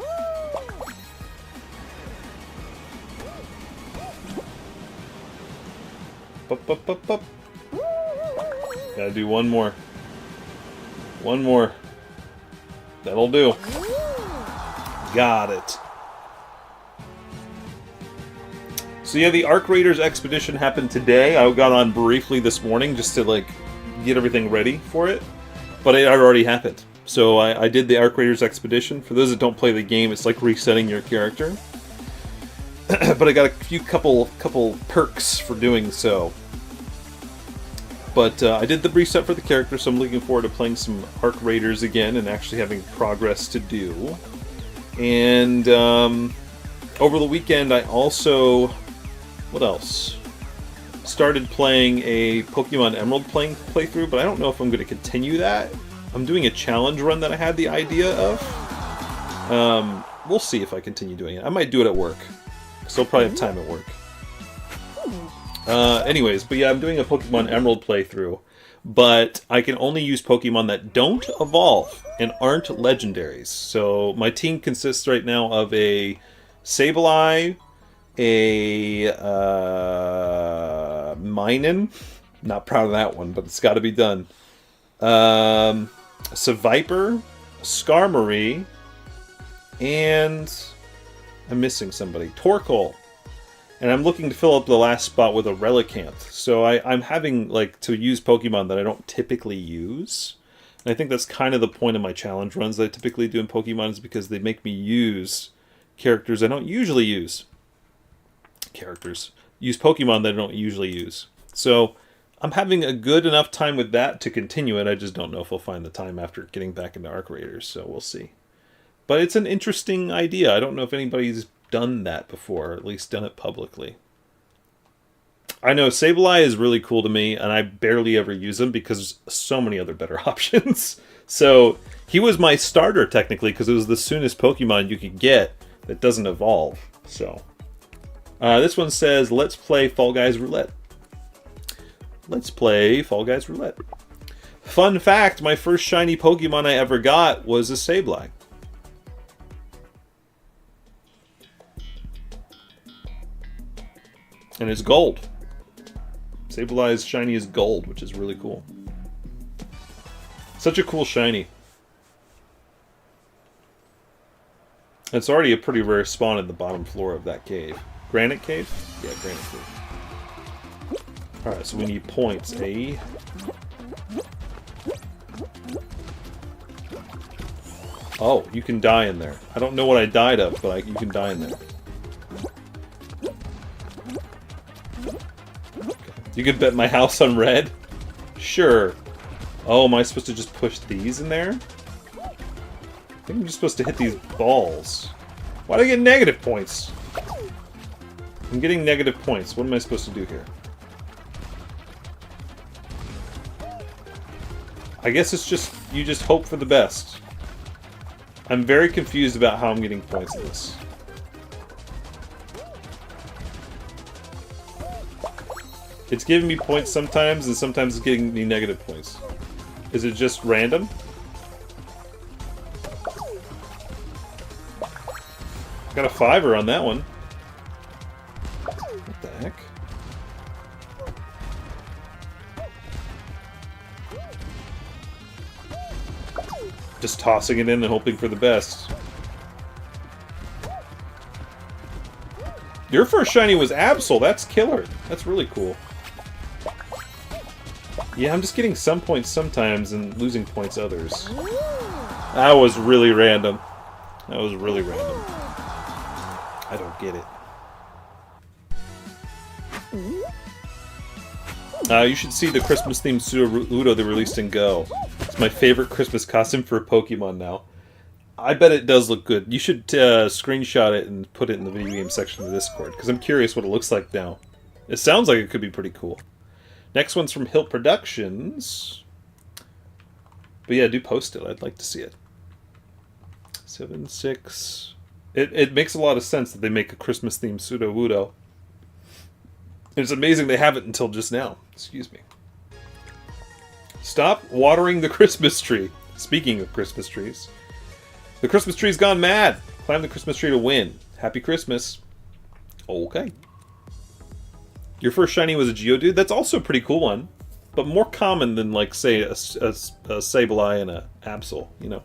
Bup, bup, bup, bup. Gotta do one more. One more. That'll do. Got it. So yeah, the Arc Raiders expedition happened today. I got on briefly this morning just to like get everything ready for it, but it had already happened. So I did the Arc Raiders expedition. For those that don't play the game, it's like resetting your character. But I got a couple perks for doing so. But I did the reset for the character, so I'm looking forward to playing some Arc Raiders again and actually having progress to do. And over the weekend, I also... What else? Started playing a Pokemon Emerald playthrough, but I don't know if I'm going to continue that. I'm doing a challenge run that I had the idea of. We'll see if I continue doing it. I might do it at work. So I'll probably have time at work. Anyways, but yeah, I'm doing a Pokemon Emerald playthrough. But I can only use Pokemon that don't evolve and aren't legendaries. So my team consists right now of a Sableye, a Minun. Not proud of that one, but it's got to be done. Seviper, Skarmory, and I'm missing somebody. Torkoal. And I'm looking to fill up the last spot with a Relicanth. So I'm having like to use Pokemon that I don't typically use. And I think that's kind of the point of my challenge runs that I typically do in Pokemon, is because they make me use characters I don't usually use. Use Pokemon that I don't usually use. So I'm having a good enough time with that to continue it. I just don't know if I'll find the time after getting back into Arc Raiders, so we'll see. But it's an interesting idea. I don't know if anybody's done that before, or at least done it publicly. I know Sableye is really cool to me, and I barely ever use him because there's so many other better options. So he was my starter technically because it was the soonest Pokemon you could get that doesn't evolve. So this one says, let's play Fall Guys Roulette. Let's play Fall Guys Roulette. Fun fact, my first shiny Pokemon I ever got was a Sableye. And it's gold. Sableye's shiny is gold, which is really cool. Such a cool shiny. It's already a pretty rare spawn in the bottom floor of that cave. Granite cave? Yeah, granite cave. Alright, so we need points, eh? Oh, you can die in there. I don't know what I died of, but you can die in there. Okay. You could bet my house on red? Sure. Oh, am I supposed to just push these in there? I think I'm just supposed to hit these balls. Why do I get negative points? I'm getting negative points. What am I supposed to do here? I guess it's just, you just hope for the best. I'm very confused about how I'm getting points in this. It's giving me points sometimes, and sometimes it's giving me negative points. Is it just random? Got a 5er on that one. What the heck? Just tossing it in and hoping for the best. Your first shiny was Absol. That's killer. That's really cool. Yeah, I'm just getting some points sometimes and losing points others. That was really random. That was really random. I don't get it. You should see the Christmas-themed Sudowoodo they released in Go. It's my favorite Christmas costume for a Pokemon now. I bet it does look good. You should screenshot it and put it in the video game section of the Discord, because I'm curious what it looks like now. It sounds like it could be pretty cool. Next one's from Hill Productions. But yeah, do post it. I'd like to see it. 7-6... It makes a lot of sense that they make a Christmas-themed Sudowoodo. It's amazing they haven't until just now. Excuse me. Stop watering the Christmas tree. Speaking of Christmas trees. The Christmas tree's gone mad. Climb the Christmas tree to win. Happy Christmas. Okay. Your first shiny was a Geodude? That's also a pretty cool one. But more common than, like, say, a Sableye and a Absol, you know?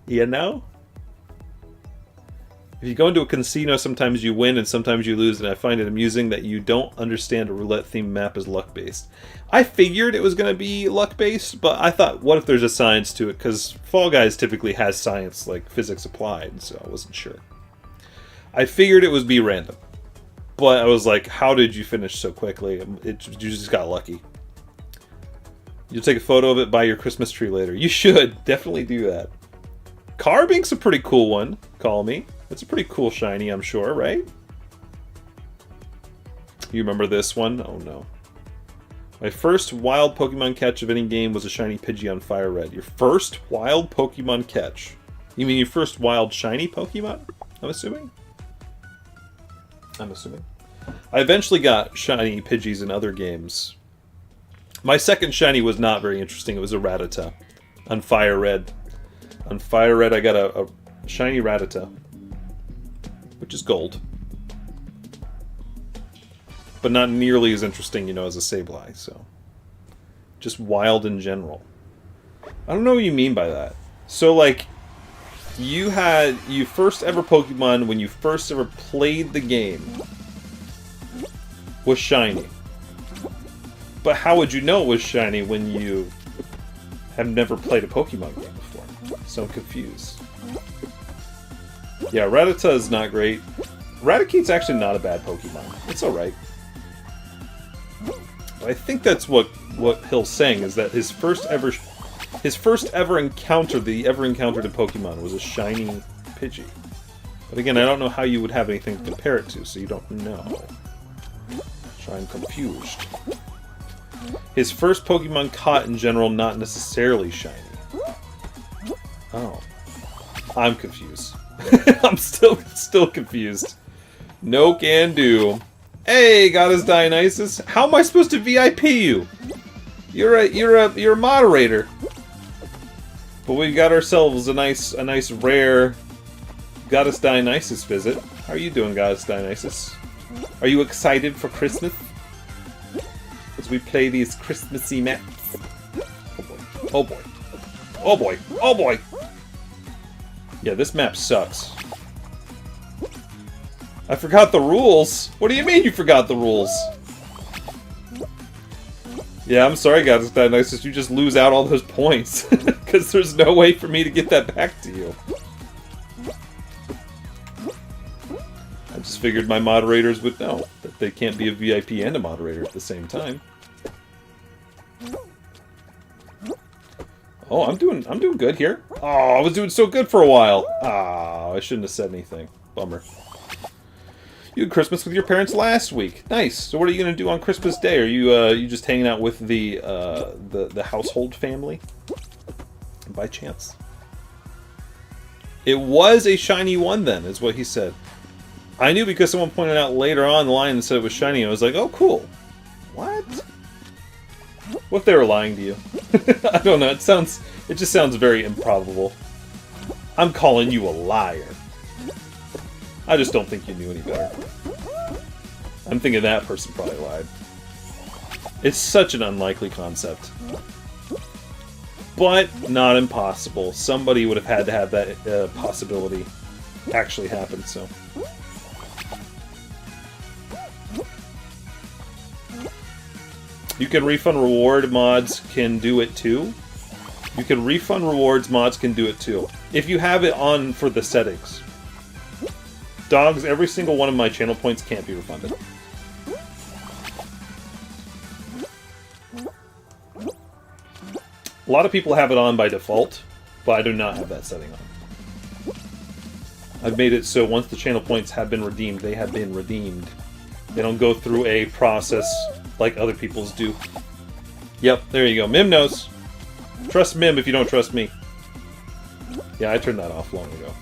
You know? If you go into a casino, sometimes you win and sometimes you lose, and I find it amusing that you don't understand a roulette-themed map is luck-based. I figured it was going to be luck-based, but I thought, what if there's a science to it? Because Fall Guys typically has science, like physics applied, so I wasn't sure. I figured it would be random. But I was like, how did you finish so quickly? You just got lucky. You'll take a photo of it by your Christmas tree later. You should. Definitely do that. Carbink's a pretty cool one, call me. It's a pretty cool shiny, I'm sure, right? You remember this one? Oh no. My first wild Pokemon catch of any game was a shiny Pidgey on Fire Red. Your first wild Pokemon catch? You mean your first wild shiny Pokemon? I'm assuming? I'm assuming. I eventually got shiny Pidgeys in other games. My second shiny was not very interesting. It was a Rattata on Fire Red. On Fire Red I got a shiny Rattata, which is gold. But not nearly as interesting, you know, as a Sableye, so. Just wild in general. I don't know what you mean by that. So, like, you had your first ever Pokemon when you first ever played the game was shiny. But how would you know it was shiny when you have never played a Pokemon game before? So I'm confused. Yeah, Rattata is not great. Raticute's actually not a bad Pokemon. It's alright. I think that's what Hill's saying, is that his first ever encounter that he ever encountered a Pokemon was a shiny Pidgey. But again, I don't know how you would have anything to compare it to, so you don't know. So I'm confused. His first Pokemon caught in general, not necessarily shiny. Oh. I'm confused. I'm still confused. No can do. Hey, Goddess Dionysus. How am I supposed to VIP you? You're a moderator. But we got ourselves a nice rare Goddess Dionysus visit. How are you doing, Goddess Dionysus? Are you excited for Christmas? As we play these Christmassy maps. Oh boy. Oh boy. Oh boy. Oh boy. Yeah, this map sucks. I forgot the rules! What do you mean you forgot the rules? Yeah, I'm sorry, guys. Dionysus, you just lose out all those points. Because there's no way for me to get that back to you. I just figured my moderators would know that they can't be a VIP and a moderator at the same time. Oh, I'm doing good here. Oh, I was doing so good for a while. Ah, I shouldn't have said anything. Bummer. You had Christmas with your parents last week. Nice. So what are you going to do on Christmas Day? Are you just hanging out with the household family? By chance. It was a shiny one then, is what he said. I knew because someone pointed out later on in the line and said it was shiny. I was like, oh, cool. What? What if they were lying to you? I don't know. It just sounds very improbable. I'm calling you a liar. I just don't think you knew any better. I'm thinking that person probably lied. It's such an unlikely concept. But not impossible. Somebody would have had to have that possibility actually happen, so... You can refund reward mods can do it too. You can refund rewards mods can do it too. If you have it on for the settings. Dogs, every single one of my channel points can't be refunded. A lot of people have it on by default, but I do not have that setting on. I've made it so once the channel points have been redeemed, they have been redeemed. They don't go through a process like other people's do. Yep, there you go. Mim knows. Trust Mim if you don't trust me. Yeah, I turned that off long ago.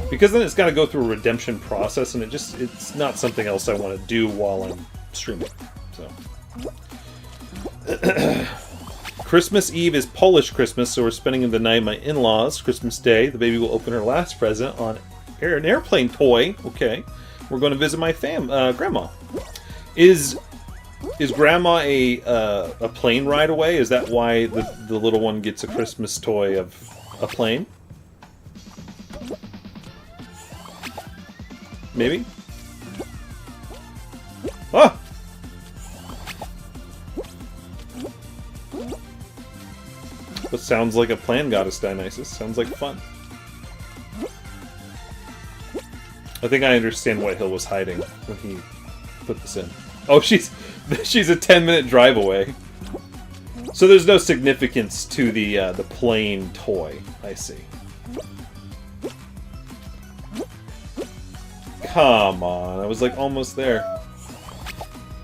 Because then it's got to go through a redemption process, and it's not something else I want to do while I'm streaming. So, Christmas Eve is Polish Christmas, so we're spending the night at my in-laws. Christmas Day, the baby will open her last present on an airplane toy. Okay, we're going to visit my grandma. Is grandma a plane ride away? Is that why the little one gets a Christmas toy of a plane? Maybe? Ah! What sounds like a plan, Goddess Dionysus. Sounds like fun. I think I understand what Hill was hiding when he put this in. Oh, she's a 10-minute drive away. So there's no significance to the plane toy. I see. Come on, I was like almost there.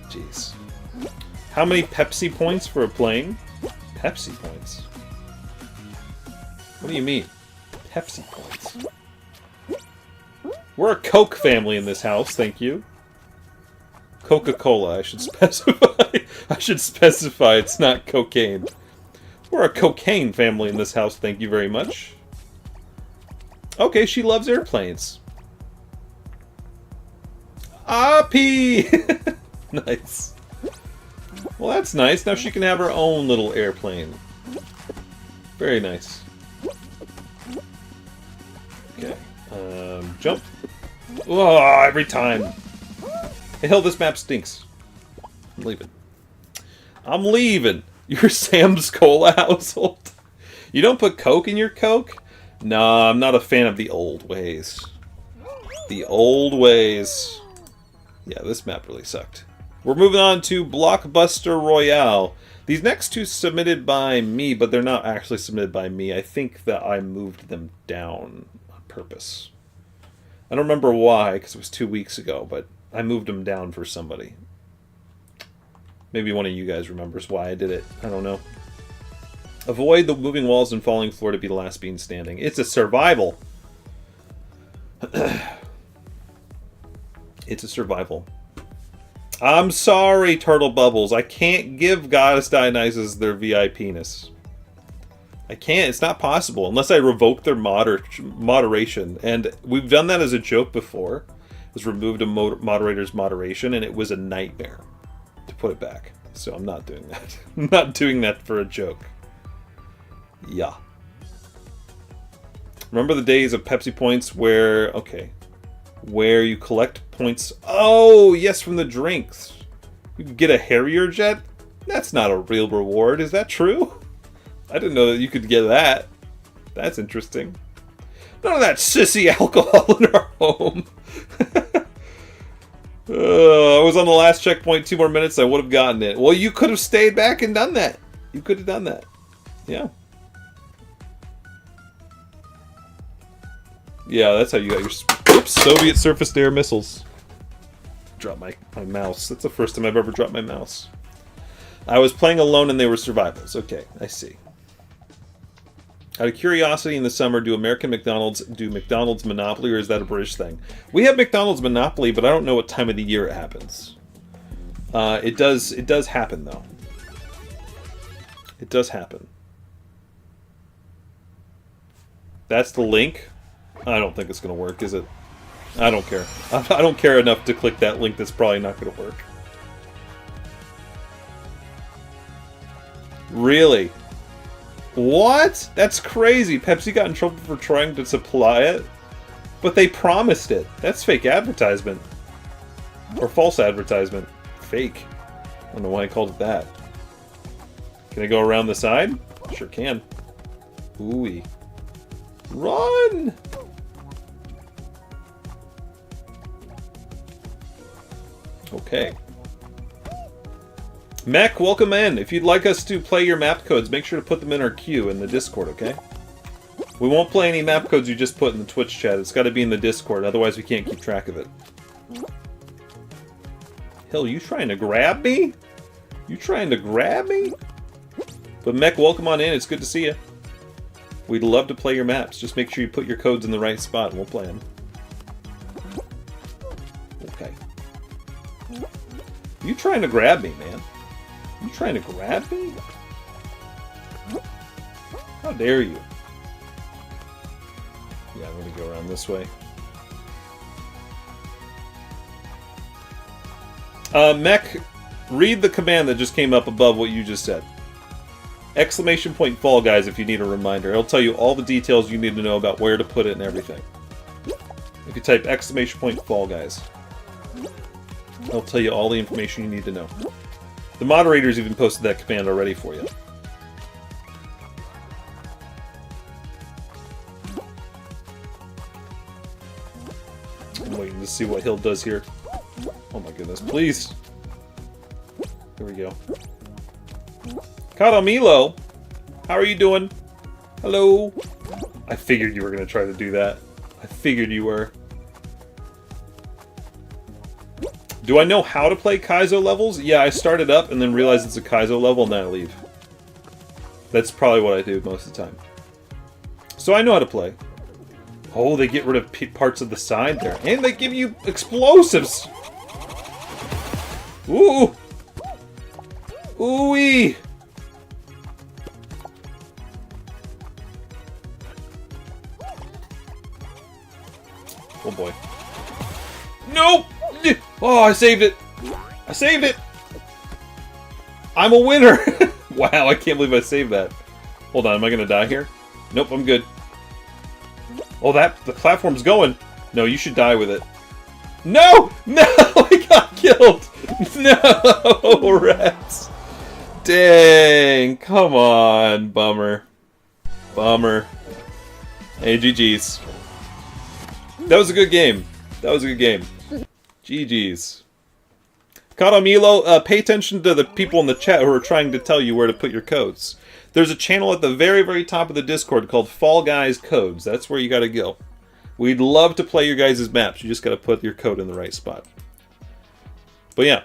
Jeez. How many Pepsi points for a plane? Pepsi points? What do you mean? Pepsi points? We're a Coke family in this house, thank you. Coca-Cola, I should specify. I should specify it's not cocaine. We're a cocaine family in this house, thank you very much. Okay, she loves airplanes. Appy! Nice. Well, that's nice. Now she can have her own little airplane. Very nice. Okay. Jump. Oh, every time. Hey, hell, this map stinks. I'm leaving. I'm leaving. You're Sam's Cola household. You don't put Coke in your Coke? Nah, I'm not a fan of the old ways. The old ways. Yeah, this map really sucked. We're moving on to Blockbuster Royale. These next two submitted by me, but they're not actually submitted by me. I think that I moved them down on purpose. I don't remember why, because it was 2 weeks ago, but I moved them down for somebody. Maybe one of you guys remembers why I did it. I don't know. Avoid the moving walls and falling floor to be the last being standing. It's a survival. It's a survival. I'm sorry, Turtle Bubbles. I can't give Goddess Dionysus their VIP-ness. I can't. It's not possible unless I revoke their moderation. And we've done that as a joke before. It was removed a moderator's moderation, and it was a nightmare to put it back. So I'm not doing that. I'm not doing that for a joke. Yeah. Remember the days of Pepsi points where, okay, where you collect points. Oh, yes, from the drinks. You can get a Harrier jet? That's not a real reward. Is that true? I didn't know that you could get that. That's interesting. None of that sissy alcohol in our home. I was on the last checkpoint 2 more minutes. I would have gotten it. Well, you could have stayed back and done that. You could have done that. Yeah. Yeah, that's how you got your... Oops, Soviet surface-to-air missiles. Drop my mouse. That's the first time I've ever dropped my mouse. I was playing alone and they were survivals. Okay, I see. Out of curiosity, in the summer, do American McDonald's do McDonald's Monopoly, or is that a British thing? We have McDonald's Monopoly, but I don't know what time of the year it happens. It does happen, though. It does happen. That's the link? I don't think it's going to work, is it? I don't care. I don't care enough to click that link that's probably not going to work. Really? What? That's crazy. Pepsi got in trouble for trying to supply it. But they promised it. That's fake advertisement. Or false advertisement. Fake. I don't know why I called it that. Can I go around the side? Sure can. Ooh-wee. Run! Okay. Mech, welcome in. If you'd like us to play your map codes, make sure to put them in our queue in the Discord, okay? We won't play any map codes you just put in the Twitch chat. It's got to be in the Discord, otherwise we can't keep track of it. Hell, you trying to grab me? You trying to grab me? But Mech, welcome on in. It's good to see you. We'd love to play your maps. Just make sure you put your codes in the right spot and we'll play them. Okay. You trying to grab me, man? You trying to grab me? How dare you? Yeah, I'm gonna go around this way. Mech, read the command that just came up above what you just said. Exclamation point Fall Guys if you need a reminder. It'll tell you all the details you need to know about where to put it and everything. If you type exclamation point Fall Guys, it'll tell you all the information you need to know. The moderators even posted that command already for you. I'm waiting to see what Hill does here. Oh my goodness, please! Here we go. Katamilo! How are you doing? Hello? I figured you were going to try to do that. I figured you were. Do I know how to play Kaizo levels? Yeah, I start it up and then realize it's a Kaizo level and then I leave. That's probably what I do most of the time. So I know how to play. Oh, they get rid of parts of the side there. And they give you explosives! Ooh! Ooh-wee! Oh boy. Nope! Oh, I saved it! I saved it! I'm a winner! Wow, I can't believe I saved that. Hold on, am I gonna die here? Nope, I'm good. Oh, the platform's going! No, you should die with it. No! No! I got killed! No! Rats! Dang! Come on, bummer. Bummer. Hey, GG's. That was a good game. That was a good game. GG's. Katamilo, pay attention to the people in the chat who are trying to tell you where to put your codes. There's a channel at the very, very top of the Discord called Fall Guys Codes. That's where you gotta go. We'd love to play your guys' maps. You just gotta put your code in the right spot. But yeah,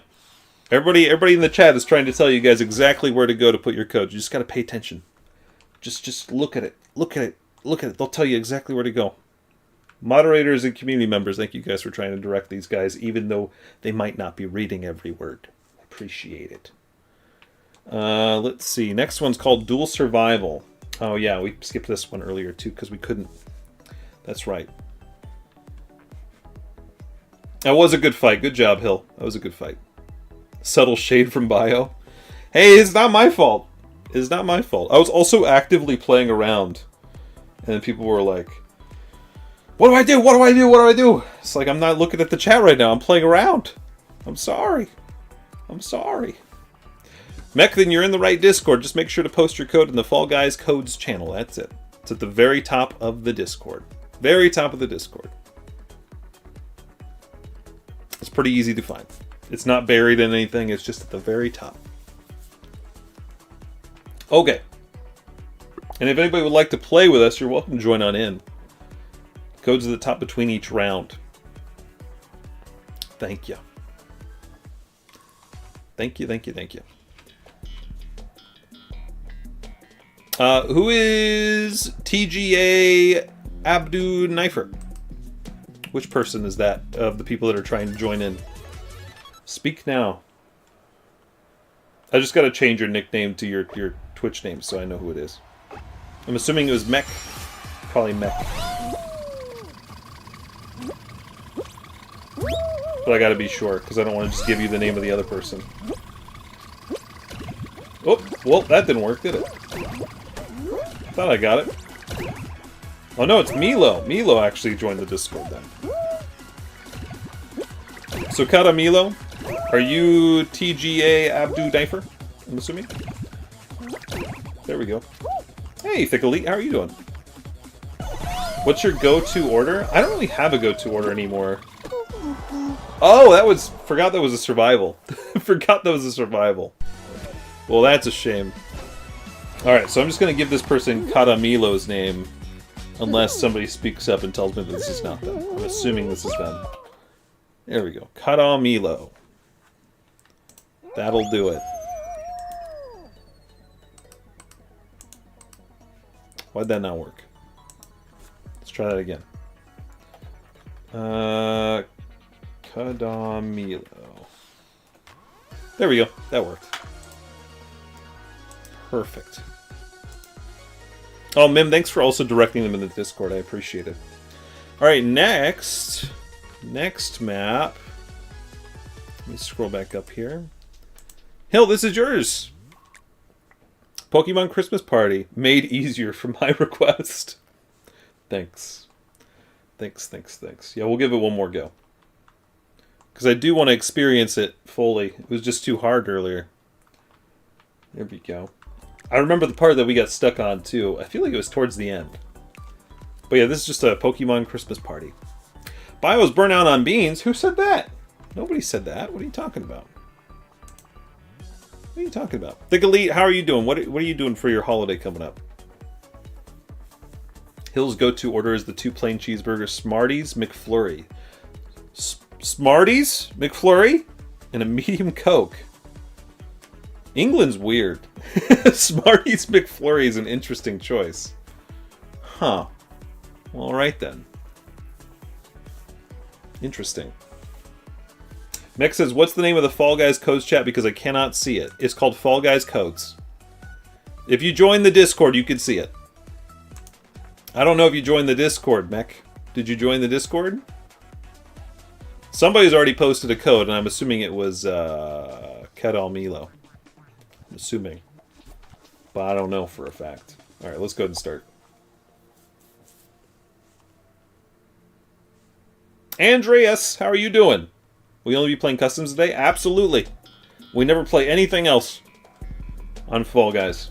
everybody in the chat is trying to tell you guys exactly where to go to put your codes. You just gotta pay attention. Just look at it. Look at it. Look at it. They'll tell you exactly where to go. Moderators and community members, thank you guys for trying to direct these guys, even though they might not be reading every word. Appreciate it. Let's see. Next one's called Dual Survival. Oh yeah, we skipped this one earlier too because we couldn't. That's right. That was a good fight. Good job, Hill. That was a good fight. Subtle shade from Bio. Hey, it's not my fault. It's not my fault. I was also actively playing around. And people were like, What do I do? What do I do? What do I do? It's like I'm not looking at the chat right now. I'm playing around. I'm sorry. I'm sorry. Mech, then you're in the right Discord. Just make sure to post your code in the Fall Guys Codes channel. That's it. It's at the very top of the Discord. Very top of the Discord. It's pretty easy to find. It's not buried in anything. It's just at the very top. Okay. And if anybody would like to play with us, you're welcome to join on in. Codes at the top between each round. Thank you. Thank you, thank you, thank you. Who is TGA Abdu Knifer? Which person is that of the people that are trying to join in? Speak now. I just got to change your nickname to your Twitch name so I know who it is. I'm assuming it was Mech. Probably Mech. But I gotta be sure, because I don't want to just give you the name of the other person. Oh, well, that didn't work, did it? Thought I got it. Oh no, it's Milo. Milo actually joined the Discord then. So Kata Milo, are you TGA Abdu Knifer? I'm assuming? There we go. Hey, Thick Elite, how are you doing? What's your go-to order? I don't really have a go-to order anymore. Oh, that was... Forgot that was a survival. Forgot that was a survival. Well, that's a shame. Alright, so I'm just going to give this person Kata Milo's name. Unless somebody speaks up and tells me that this is not them. I'm assuming this is them. There we go. Kata Milo. That'll do it. Why'd that not work? Let's try that again. Kadamilo. There we go. That worked. Perfect. Oh, Mim, thanks for also directing them in the Discord. I appreciate it. Alright, next. Next map. Let me scroll back up here. Hill, this is yours. Pokemon Christmas Party. Made easier for my request. Thanks. Thanks, thanks, thanks. Yeah, we'll give it one more go. Because I do want to experience it fully. It was just too hard earlier. There we go. I remember the part that we got stuck on, too. I feel like it was towards the end. But yeah, this is just a Pokemon Christmas Party. Bio's burnout on beans? Who said that? Nobody said that. What are you talking about? What are you talking about? Thick Elite, how are you doing? What are you doing for your holiday coming up? Hill's go-to order is the 2 plain cheeseburgers, Smarties, McFlurry. Smarties, McFlurry, and a medium Coke. England's weird. Smarties McFlurry is an interesting choice. Huh. Well, alright then. Interesting. Mech says, what's the name of the Fall Guys Codes chat? Because I cannot see it. It's called Fall Guys Codes. If you join the Discord, you can see it. I don't know if you joined the Discord, Mech. Did you join the Discord? Somebody's already posted a code, and I'm assuming it was Kedal Milo. I'm assuming. But I don't know for a fact. Alright, let's go ahead and start. Andreas, how are you doing? Will you only be playing customs today? Absolutely. We never play anything else on Fall Guys.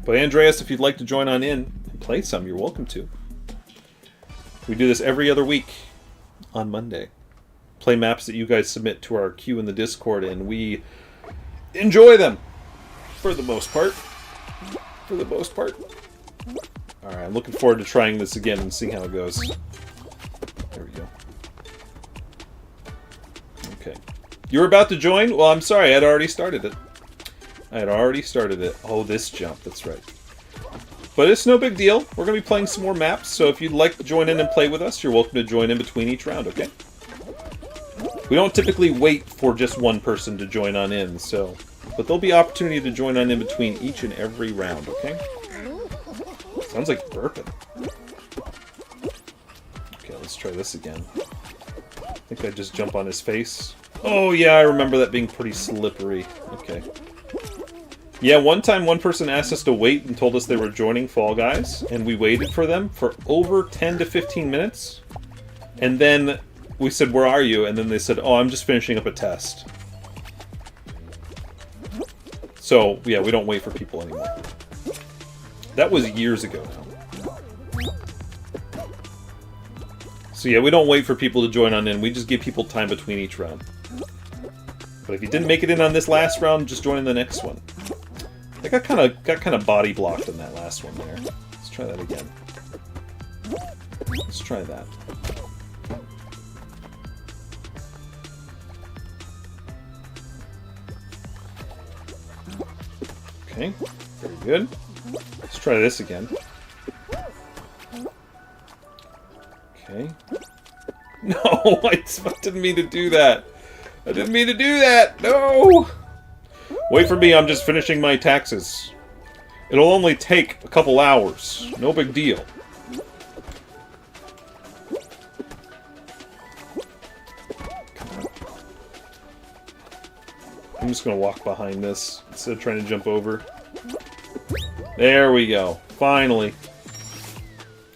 But Andreas, if you'd like to join on in and play some, you're welcome to. We do this every other week on Monday. Play maps that you guys submit to our queue in the Discord, and we enjoy them for the most part. For the most part. Alright, I'm looking forward to trying this again and seeing how it goes. There we go. Okay. You were about to join? Well, I'm sorry, I had already started it. Oh, this jump, that's right. But it's no big deal. We're going to be playing some more maps, so if you'd like to join in and play with us, you're welcome to join in between each round, okay? We don't typically wait for just one person to join on in, so... But there'll be opportunity to join on in between each and every round, okay? Sounds like burping. Okay, let's try this again. I think I just jump on his face. Oh yeah, I remember that being pretty slippery. Okay. Yeah, one time one person asked us to wait and told us they were joining Fall Guys, and we waited for them for over 10 to 15 minutes. And then we said, "Where are you?" And then they said, "Oh, I'm just finishing up a test." So, yeah, we don't wait for people anymore. That was years ago now. So yeah, we don't wait for people to join on in. We just give people time between each round. But if you didn't make it in on this last round, just join in the next one. I got kind of body blocked in that last one there. Let's try that again. Let's try that. Okay, very good. Let's try this again. Okay. No, I didn't mean to do that. I didn't mean to do that. No! Wait for me, I'm just finishing my taxes. It'll only take a couple hours. No big deal. I'm just gonna walk behind this instead of trying to jump over. There we go. Finally.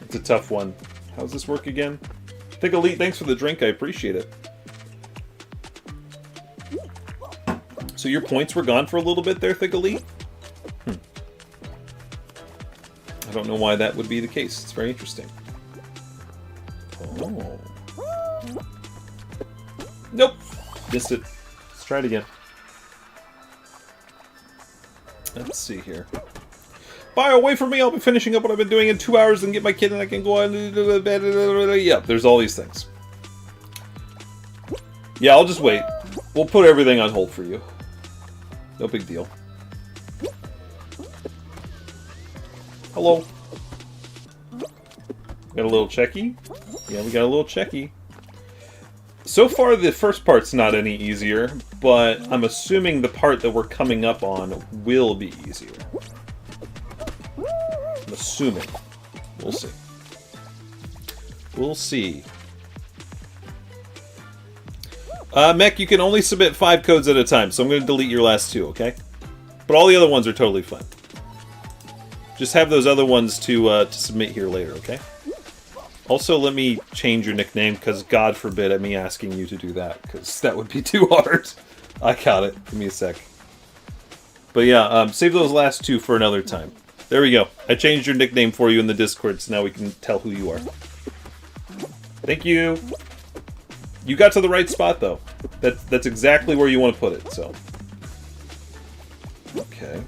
It's a tough one. How does this work again? Thick Elite, thanks for the drink. I appreciate it. So your points were gone for a little bit there, Thick Elite? I don't know why that would be the case. It's very interesting. Oh. Nope. Missed it. Let's try it again. Let's see here. Bye, away from me. I'll be finishing up what I've been doing in 2 hours and get my kid and I can go on. Yeah, there's all these things. Yeah, I'll just wait. We'll put everything on hold for you. No big deal. Hello. Got a little checky? Yeah, we got a little checky. So far, the first part's not any easier, but I'm assuming the part that we're coming up on will be easier. I'm assuming. We'll see. We'll see. Mech, you can only submit 5 codes at a time, so I'm going to delete your last 2, okay? But all the other ones are totally fine. Just have those other ones to submit here later, okay? Also, let me change your nickname, because God forbid me asking you to do that, because that would be too hard. I got it. Give me a sec. But yeah, save those last 2 for another time. There we go. I changed your nickname for you in the Discord, so now we can tell who you are. Thank you. You got to the right spot, though. That's exactly where you want to put it, so. Okay.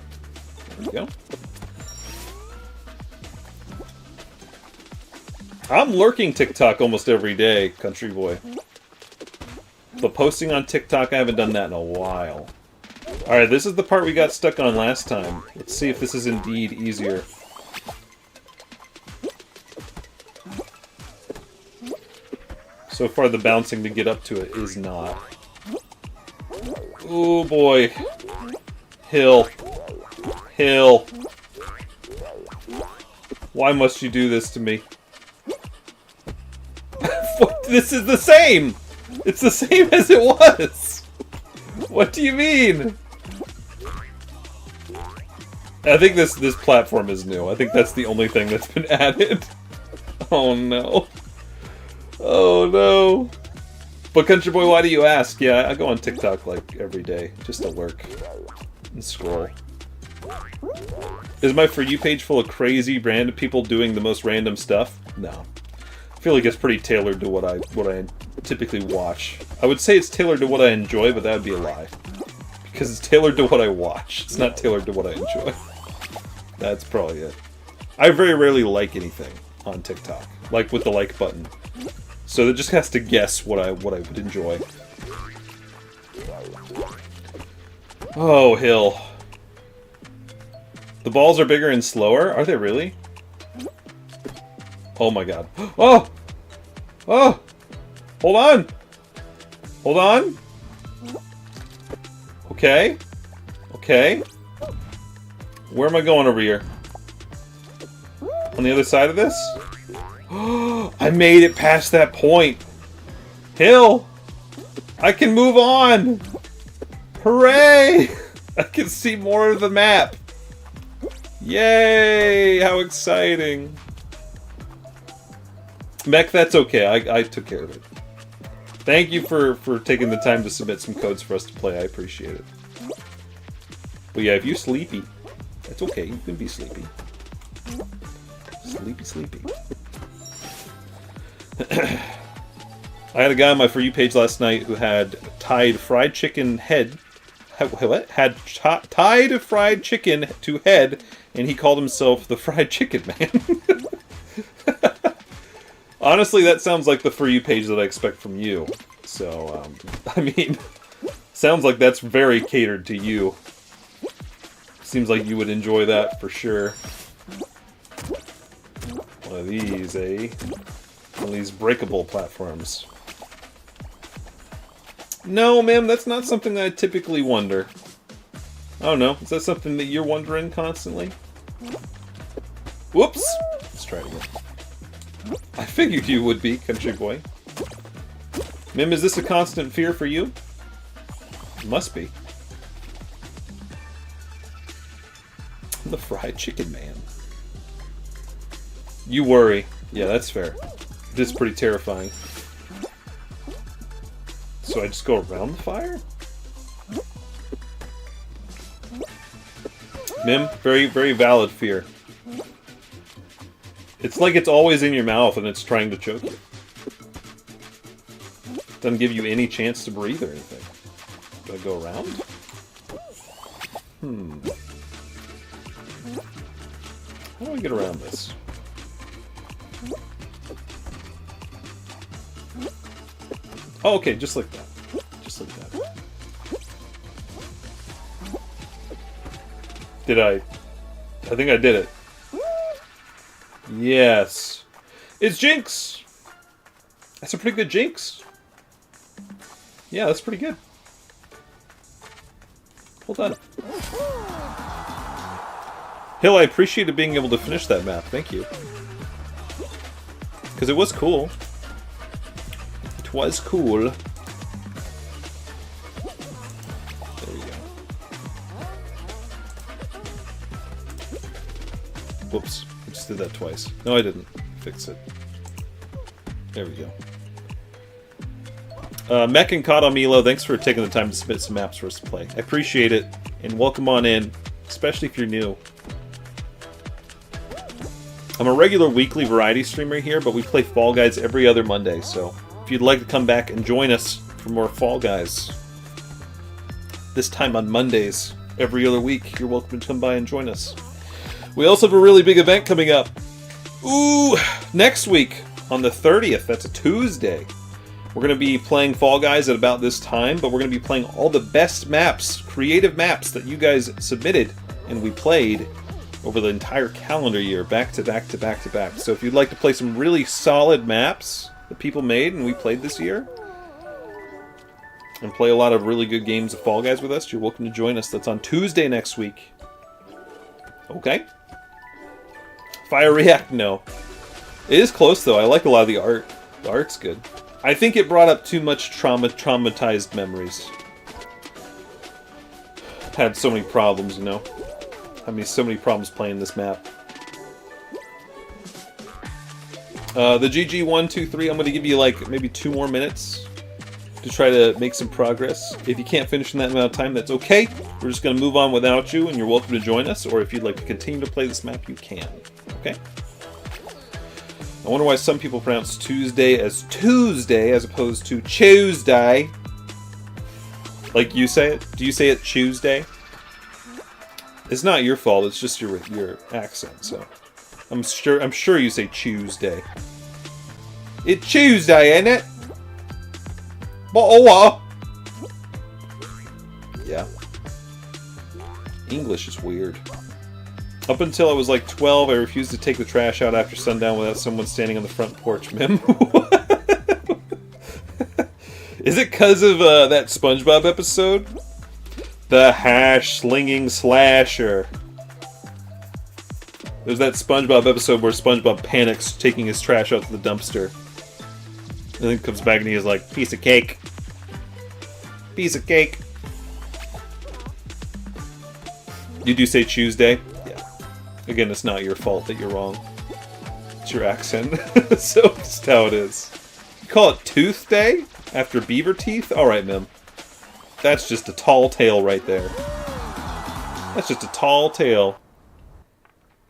There we go. I'm lurking TikTok almost every day, country boy. But posting on TikTok, I haven't done that in a while. Alright, this is the part we got stuck on last time. Let's see if this is indeed easier. So far, the bouncing to get up to it is not. Oh boy. Hill. Hill. Why must you do this to me? This is the same! It's the same as it was! What do you mean? I think this platform is new. I think that's the only thing that's been added. Oh no. Oh no. But Country Boy, why do you ask? Yeah, I go on TikTok like every day, just to lurk and scroll. Is my For You page full of crazy random people doing the most random stuff? No. I feel like it's pretty tailored to what I typically watch. I would say it's tailored to what I enjoy, but that would be a lie. Because it's tailored to what I watch. It's not tailored to what I enjoy. That's probably it. I very rarely like anything on TikTok, like with the like button. So it just has to guess what I would enjoy. Oh, Hill. The balls are bigger and slower? Are they really? Oh my god. Oh! Oh! Hold on! Hold on! Okay. Okay. Where am I going over here? On the other side of this? I made it past that point! Hill! I can move on! Hooray! I can see more of the map. Yay! How exciting. Mech, that's okay. I took care of it. Thank you for taking the time to submit some codes for us to play. I appreciate it. But yeah, if you're sleepy, that's okay. You can be sleepy. Sleepy, sleepy. I had a guy on my For You page last night who had tied fried chicken head... What? Had tied fried chicken to head, and he called himself the Fried Chicken Man. Honestly, that sounds like the For You page that I expect from you. So, I mean, sounds like that's very catered to you. Seems like you would enjoy that for sure. One of these, eh? One of these breakable platforms. No, ma'am, that's not something that I typically wonder. Oh no, is that something that you're wondering constantly? Whoops! Let's try it again. I figured you would be, country boy. Mim, is this a constant fear for you? It must be. The Fried Chicken Man. You worry. Yeah, that's fair. This is pretty terrifying. So I just go around the fire? Mim, very, very valid fear. It's like it's always in your mouth and it's trying to choke you. Doesn't give you any chance to breathe or anything. Do I go around? How do I get around this? Oh, okay, just like that. Just like that. Did I? I think I did it. Yes. It's Jinx! That's a pretty good Jinx. Yeah, that's pretty good. Well done. Hill, I appreciated being able to finish that map. Thank you. Because it was cool. It was cool. There we go. Whoops. I just did that twice. No, I didn't. Fix it. There we go. Mech and Kadamilo, thanks for taking the time to submit some maps for us to play. I appreciate it. And welcome on in, especially if you're new. I'm a regular weekly variety streamer here, but we play Fall Guys every other Monday, so if you'd like to come back and join us for more Fall Guys, this time on Mondays, every other week, you're welcome to come by and join us. We also have a really big event coming up. Ooh, next week on the 30th, that's a Tuesday. We're going to be playing Fall Guys at about this time, but we're going to be playing all the best maps, creative maps that you guys submitted and we played over the entire calendar year, back to back to back to back. So if you'd like to play some really solid maps that people made and we played this year, and play a lot of really good games of Fall Guys with us, you're welcome to join us. That's on Tuesday next week. Okay? Fire React, no. It is close, though. I like a lot of the art. The art's good. I think it brought up too much traumatized memories. Had so many problems, you know? So many problems playing this map. The GG123, I'm going to give you like maybe 2 more minutes to try to make some progress. If you can't finish in that amount of time, that's okay. We're just going to move on without you, and you're welcome to join us. Or if you'd like to continue to play this map, you can. Okay? I wonder why some people pronounce Tuesday as Tuesday as opposed to Tuesday. Like you say it? Do you say it Tuesday? It's not your fault, it's just your accent, so I'm sure you say Tuesday. It's Tuesday, ain't it? What? Yeah. English is weird. Up until I was like 12, I refused to take the trash out after sundown without someone standing on the front porch. Mim? Is it because of that SpongeBob episode? The hash-slinging slasher. There's that SpongeBob episode where SpongeBob panics taking his trash out to the dumpster. And then comes back and he's like, piece of cake. Piece of cake. You do say Tuesday? Yeah. Again, it's not your fault that you're wrong. It's your accent. So it's how it is. You call it Tooth Day? After beaver teeth? Alright, Mim. That's just a tall tale right there. That's just a tall tale.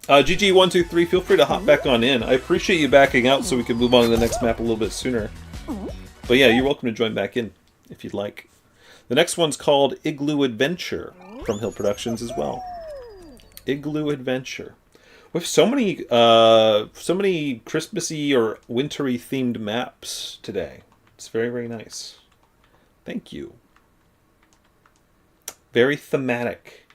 GG123, feel free to hop back on in. I appreciate you backing out so we can move on to the next map a little bit sooner. But yeah, you're welcome to join back in if you'd like. The next one's called Igloo Adventure from Hill Productions as well. Igloo Adventure. We have so many Christmassy or wintry themed maps today. It's very, very nice. Thank you. Very thematic.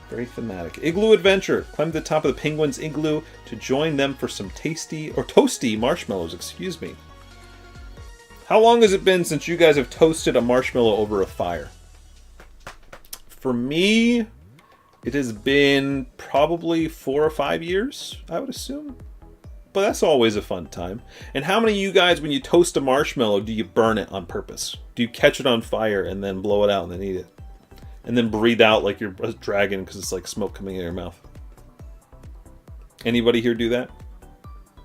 Very thematic. Igloo Adventure. Climb to the top of the penguin's igloo to join them for some toasty marshmallows, excuse me. How long has it been since you guys have toasted a marshmallow over a fire? For me, it has been probably 4 or 5 years, I would assume. But that's always a fun time. And how many of you guys, when you toast a marshmallow, do you burn it on purpose? Do you catch it on fire and then blow it out and then eat it? And then breathe out like you're a dragon because it's like smoke coming in your mouth. Anybody here do that?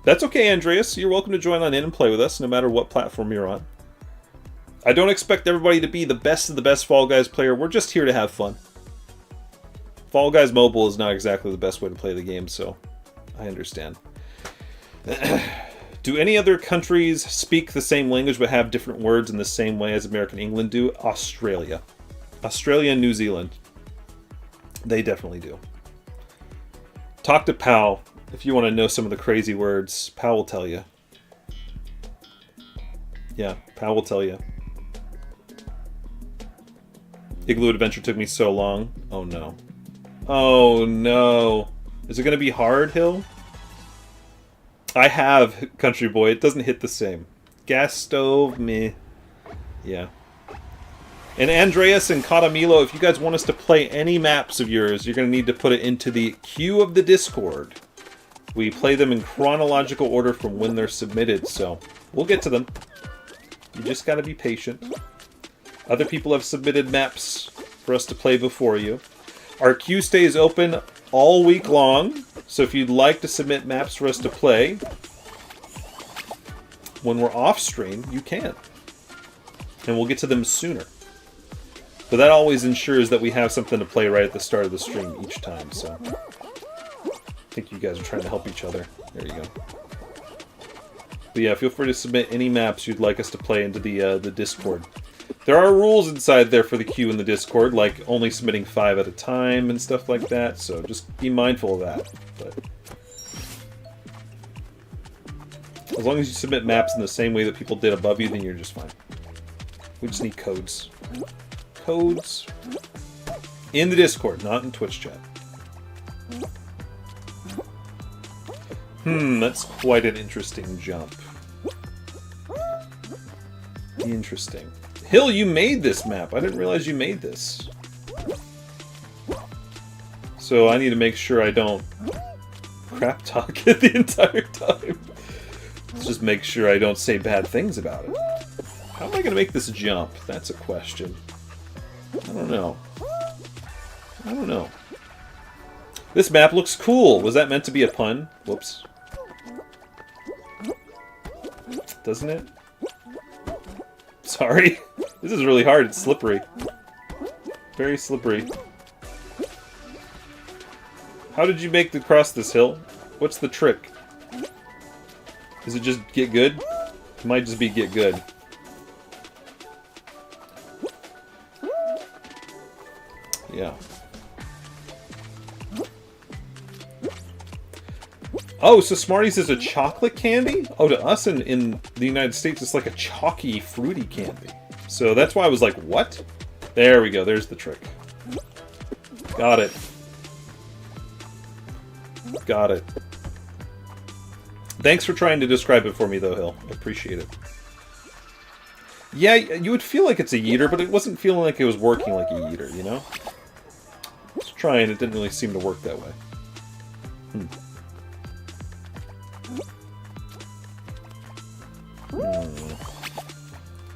That's okay, Andreas. You're welcome to join on in and play with us, no matter what platform you're on. I don't expect everybody to be the best of the best Fall Guys player. We're just here to have fun. Fall Guys Mobile is not exactly the best way to play the game, so I understand. Do any other countries speak the same language but have different words in the same way as American England do? Australia. Australia and New Zealand. They definitely do. Talk to Pal if you want to know some of the crazy words. Pal will tell you. Yeah, Pal will tell you. Igloo Adventure took me so long. Oh no. Oh no. Is it going to be hard, Hill? I have Country Boy. It doesn't hit the same. Gas stove, meh. Yeah. And Andreas and Katamilo, if you guys want us to play any maps of yours, you're going to need to put it into the queue of the Discord. We play them in chronological order from when they're submitted, so we'll get to them. You just got to be patient. Other people have submitted maps for us to play before you. Our queue stays open all week long, so if you'd like to submit maps for us to play when we're off stream, you can. And we'll get to them sooner. But that always ensures that we have something to play right at the start of the stream each time, so I think you guys are trying to help each other. There you go. But yeah, feel free to submit any maps you'd like us to play into the Discord. There are rules inside there for the queue in the Discord, like only submitting 5 at a time and stuff like that, so just be mindful of that. But as long as you submit maps in the same way that people did above you, then you're just fine. We just need codes. Codes in the Discord, not in Twitch chat. That's quite an interesting jump. Interesting. Hill, you made this map. I didn't realize you made this. So I need to make sure I don't crap talk it the entire time. Let's just make sure I don't say bad things about it. How am I going to make this jump? That's a question. I don't know. I don't know. This map looks cool. Was that meant to be a pun? Whoops. Doesn't it? Sorry. This is really hard. It's slippery. Very slippery. How did you make the cross this hill? What's the trick? Is it just get good? It might just be get good. Yeah. Oh, so Smarties is a chocolate candy? Oh, to us in the United States, it's like a chalky, fruity candy. So that's why I was like, what? There we go. There's the trick. Got it. Got it. Thanks for trying to describe it for me, though, Hill. I appreciate it. Yeah, you would feel like it's a yeeter, but it wasn't feeling like it was working like a yeeter, you know? I was trying, it didn't really seem to work that way.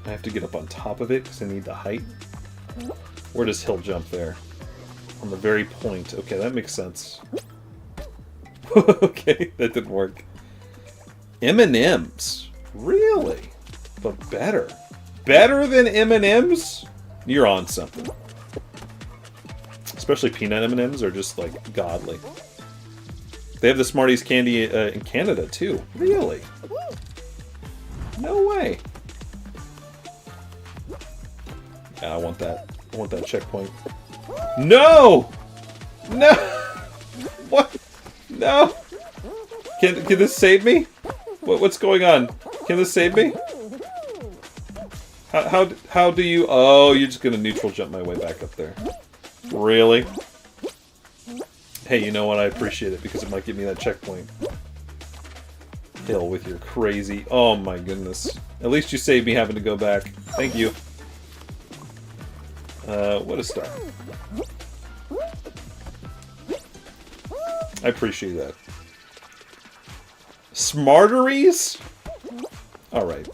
I have to get up on top of it because I need the height. Where does Hill jump there? On the very point. Okay, that makes sense. Okay, that didn't work. M&M's. Really? But better. Better than M&M's? You're on something. Especially peanut M&M's are just, like, godly. They have the Smarties candy in Canada, too. Really? No way. Yeah, I want that. I want that checkpoint. No! No! What? No! Can this save me? What's going on? Can this save me? How do you... Oh, you're just gonna neutral jump my way back up there. Really? Hey, you know what? I appreciate it because it might give me that checkpoint. Hell with your crazy... Oh my goodness. At least you saved me having to go back. Thank you. What a star. I appreciate that. Smarteries? Alright.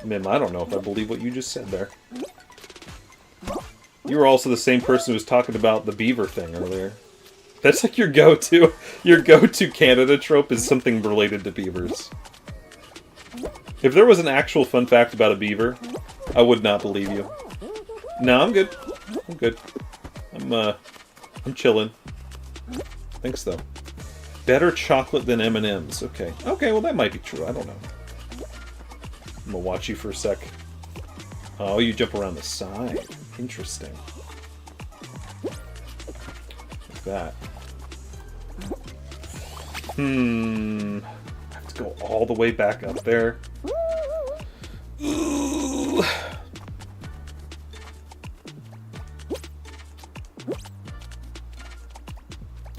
Mim, I don't know if I believe what you just said there. You were also the same person who was talking about the beaver thing earlier. That's like your go-to. Your go-to Canada trope is something related to beavers. If there was an actual fun fact about a beaver, I would not believe you. No, I'm good. I'm good. I'm chilling. Thanks, though. Better chocolate than M&M's. Okay. Okay, well, that might be true. I don't know. I'm gonna watch you for a sec. Oh, you jump around the side. Interesting. Like that. I have to go all the way back up there. Ooh.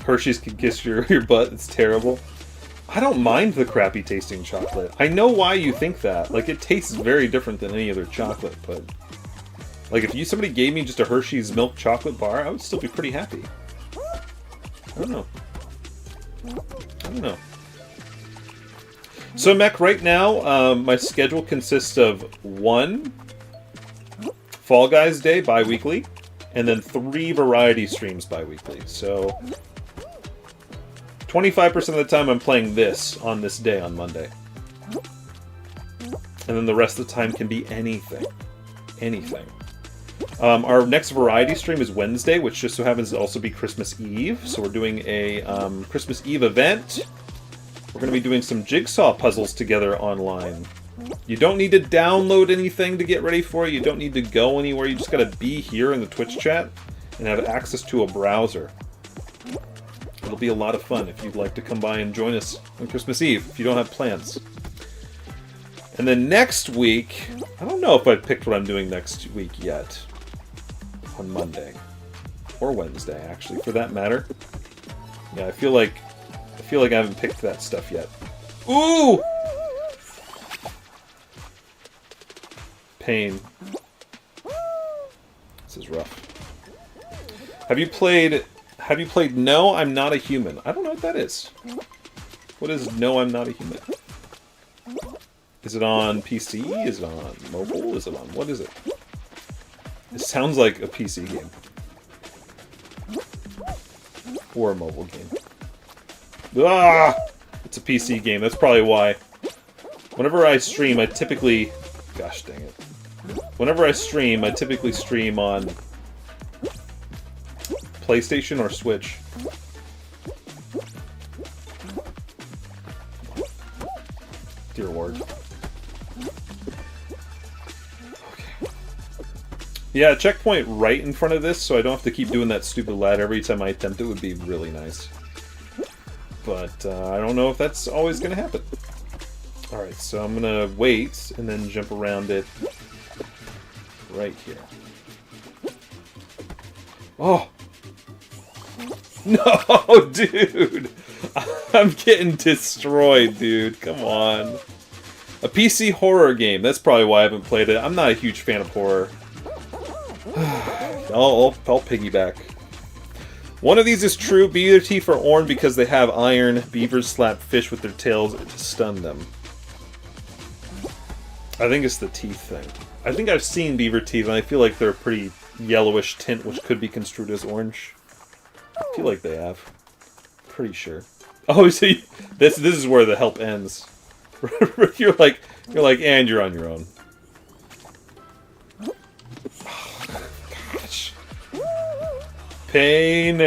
Hershey's can kiss your butt. It's terrible. I don't mind the crappy tasting chocolate. I know why you think that. Like, it tastes very different than any other chocolate, but... Like, if somebody gave me just a Hershey's milk chocolate bar, I would still be pretty happy. I don't know. I don't know. So, Mech, right now, my schedule consists of 1 Fall Guys Day bi-weekly, and then 3 variety streams bi-weekly. So... 25% of the time I'm playing this on this day on Monday. And then the rest of the time can be anything. Anything. Our next variety stream is Wednesday, which just so happens to also be Christmas Eve. So we're doing a Christmas Eve event. We're going to be doing some jigsaw puzzles together online. You don't need to download anything to get ready for it. You don't need to go anywhere. You just got to be here in the Twitch chat and have access to a browser. It'll be a lot of fun if you'd like to come by and join us on Christmas Eve, if you don't have plans. And then next week, I don't know if I've picked what I'm doing next week yet. On Monday. Or Wednesday, actually, for that matter. Yeah, I feel like I haven't picked that stuff yet. Ooh! Pain. This is rough. Have you played No, I'm Not a Human? I don't know what that is. What is No, I'm Not a Human? Is it on PC? Is it on mobile? Is it on... What is it? It sounds like a PC game. Or a mobile game. Ah! It's a PC game. That's probably why. Whenever I stream, I typically... Gosh dang it. Whenever I stream, I typically stream on... PlayStation or Switch. Dear Lord. Okay. Yeah, checkpoint right in front of this, so I don't have to keep doing that stupid ladder every time I attempt it would be really nice. But I don't know if that's always going to happen. Alright, so I'm going to wait and then jump around it right here. Oh! No, dude! I'm getting destroyed, dude. Come on. A PC horror game. That's probably why I haven't played it. I'm not a huge fan of horror. I'll piggyback. One of these is true. Beaver teeth are orange because they have iron. Beavers slap fish with their tails to stun them. I think it's the teeth thing. I think I've seen beaver teeth, and I feel like they're pretty yellowish tint, which could be construed as orange. I feel like they have. Pretty sure. Oh, see, this is where the help ends. you're like, and you're on your own. Oh, gosh. Pain.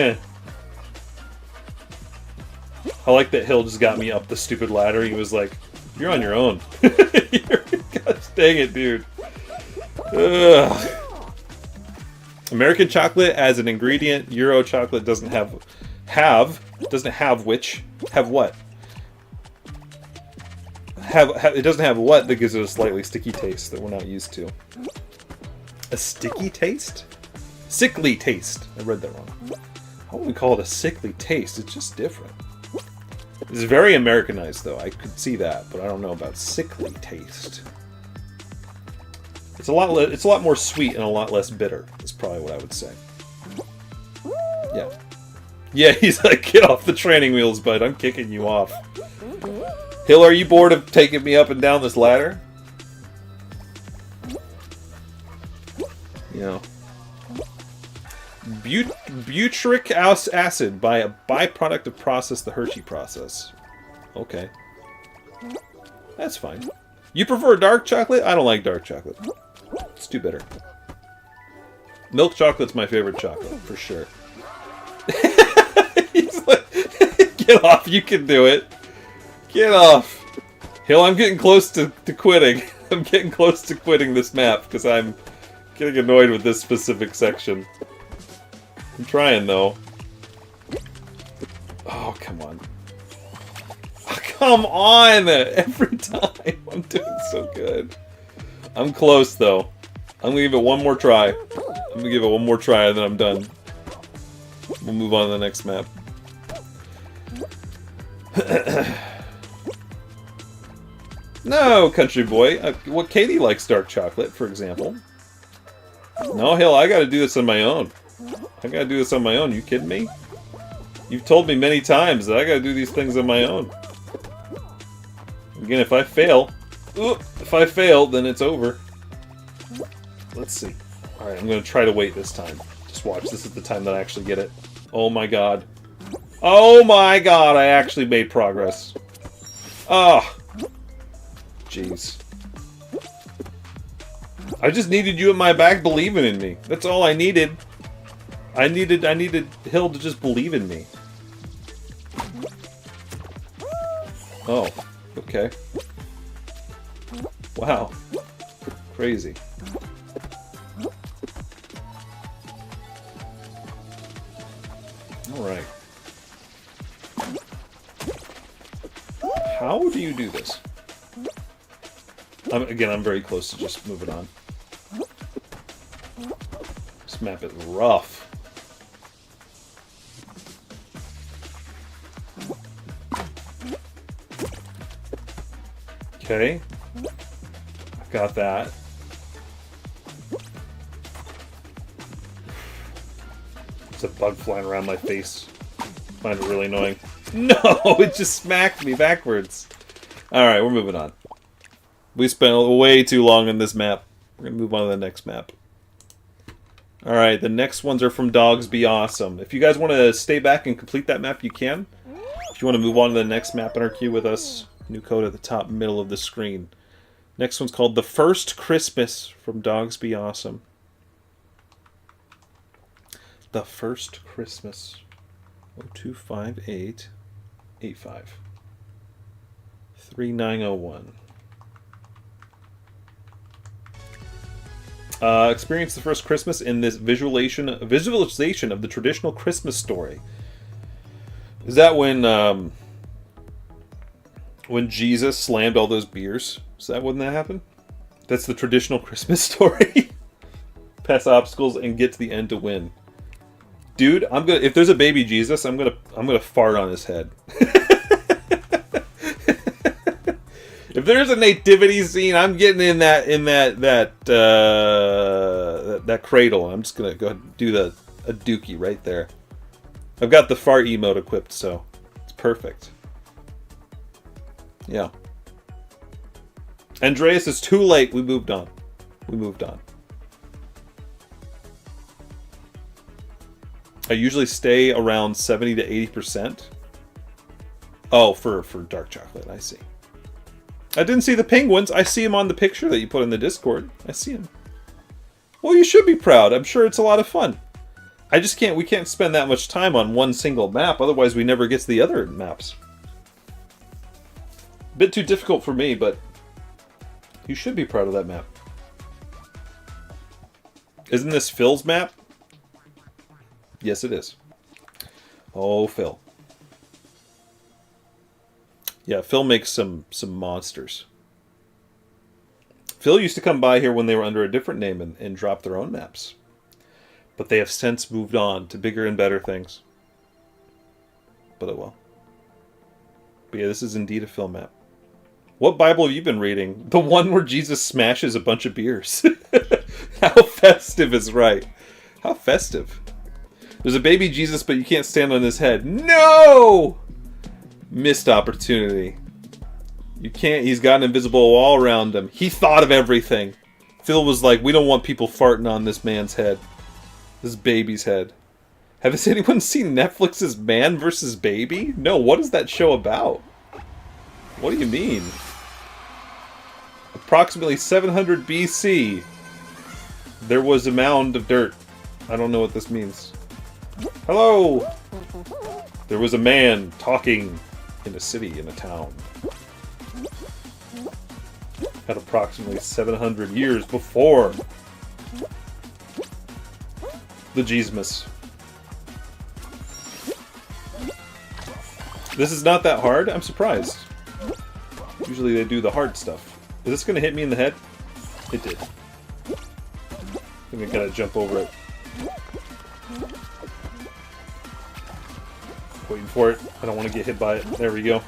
I like that Hill just got me up the stupid ladder. He was like, "You're on your own." Gosh dang it, dude. Ugh. American chocolate as an ingredient. Euro chocolate doesn't have what? It doesn't have it doesn't have what that gives it a slightly sticky taste that we're not used to. A sticky taste? Sickly taste. I read that wrong. How would we call it a sickly taste? It's just different. It's very Americanized, though. I could see that, but I don't know about sickly taste. It's a lot more sweet and a lot less bitter. Is probably what I would say. Yeah. Yeah, he's like, get off the training wheels, bud. I'm kicking you off. Hill, are you bored of taking me up and down this ladder? You know. Butyric acid by a byproduct of process, the Hershey process. Okay. That's fine. You prefer dark chocolate? I don't like dark chocolate. It's too bitter. Milk chocolate's my favorite chocolate, for sure. He's like, get off, you can do it. Get off. Hill, I'm getting close to quitting. I'm getting close to quitting this map, because I'm getting annoyed with this specific section. I'm trying, though. Oh, come on. Oh, come on! Every time. I'm doing so good. I'm close, though. I'm gonna give it one more try. I'm gonna give it one more try, and then I'm done. We'll move on to the next map. No, country boy. Well, Katie likes dark chocolate, for example. No, Hill, I gotta do this on my own. I gotta do this on my own. You kidding me? You've told me many times that I gotta do these things on my own. Again, if I fail... then it's over. Let's see. Alright, I'm gonna try to wait this time. Just watch. This is the time that I actually get it. Oh my god. Oh my god, I actually made progress. Ah. Oh. Jeez. I just needed you at my back believing in me. That's all I needed. I needed Hill to just believe in me. Oh, okay. Wow. Crazy. Alright. How do you do this? Again, I'm very close to just moving on. This map is rough. Okay. I've got that. There's a bug flying around my face. I find it really annoying. No! It just smacked me backwards. Alright, we're moving on. We spent way too long on this map. We're going to move on to the next map. Alright, the next ones are from Dogs Be Awesome. If you guys want to stay back and complete that map, you can. If you want to move on to the next map in our queue with us, new code at the top middle of the screen. Next one's called The First Christmas from Dogs Be Awesome. The First Christmas. 0258 85 3901. Experience the first Christmas in this visualization of the traditional Christmas story. Is that when Jesus slammed all those beers? Is that when that happened? That's the traditional Christmas story. Pass obstacles and get to the end to win. Dude, I'm gonna. If there's a baby Jesus, I'm gonna fart on his head. If there's a nativity scene, I'm getting in that cradle. I'm just gonna go ahead and do a dookie right there. I've got the fart emote equipped, so it's perfect. Yeah. Andreas, it's too late. We moved on. We moved on. I usually stay around 70 to 80%. Oh, for dark chocolate, I see. I didn't see the penguins. I see him on the picture that you put in the Discord. I see him. Well, you should be proud. I'm sure it's a lot of fun. I just can't, we can't spend that much time on one single map, otherwise we never get to the other maps. Bit too difficult for me, but you should be proud of that map. Isn't this Phil's map? Yes, it is. Oh, Phil. Yeah, Phil makes some monsters. Phil used to come by here when they were under a different name and drop their own maps. But they have since moved on to bigger and better things. But oh well. But yeah, this is indeed a Phil map. What Bible have you been reading? The one where Jesus smashes a bunch of beers. How festive is right. How festive. There's a baby Jesus, but you can't stand on his head. No! Missed opportunity. You can't. He's got an invisible wall around him. He thought of everything. Phil was like, we don't want people farting on this man's head. This baby's head. Has anyone seen Netflix's Man vs. Baby? No, what is that show about? What do you mean? Approximately 700 BC, there was a mound of dirt. I don't know what this means. Hello! There was a man talking in a city, in a town. At approximately 700 years before the Jesus. This is not that hard? I'm surprised. Usually they do the hard stuff. Is this going to hit me in the head? It did. I think I gotta jump over it. Waiting for it. I don't want to get hit by it. There we go.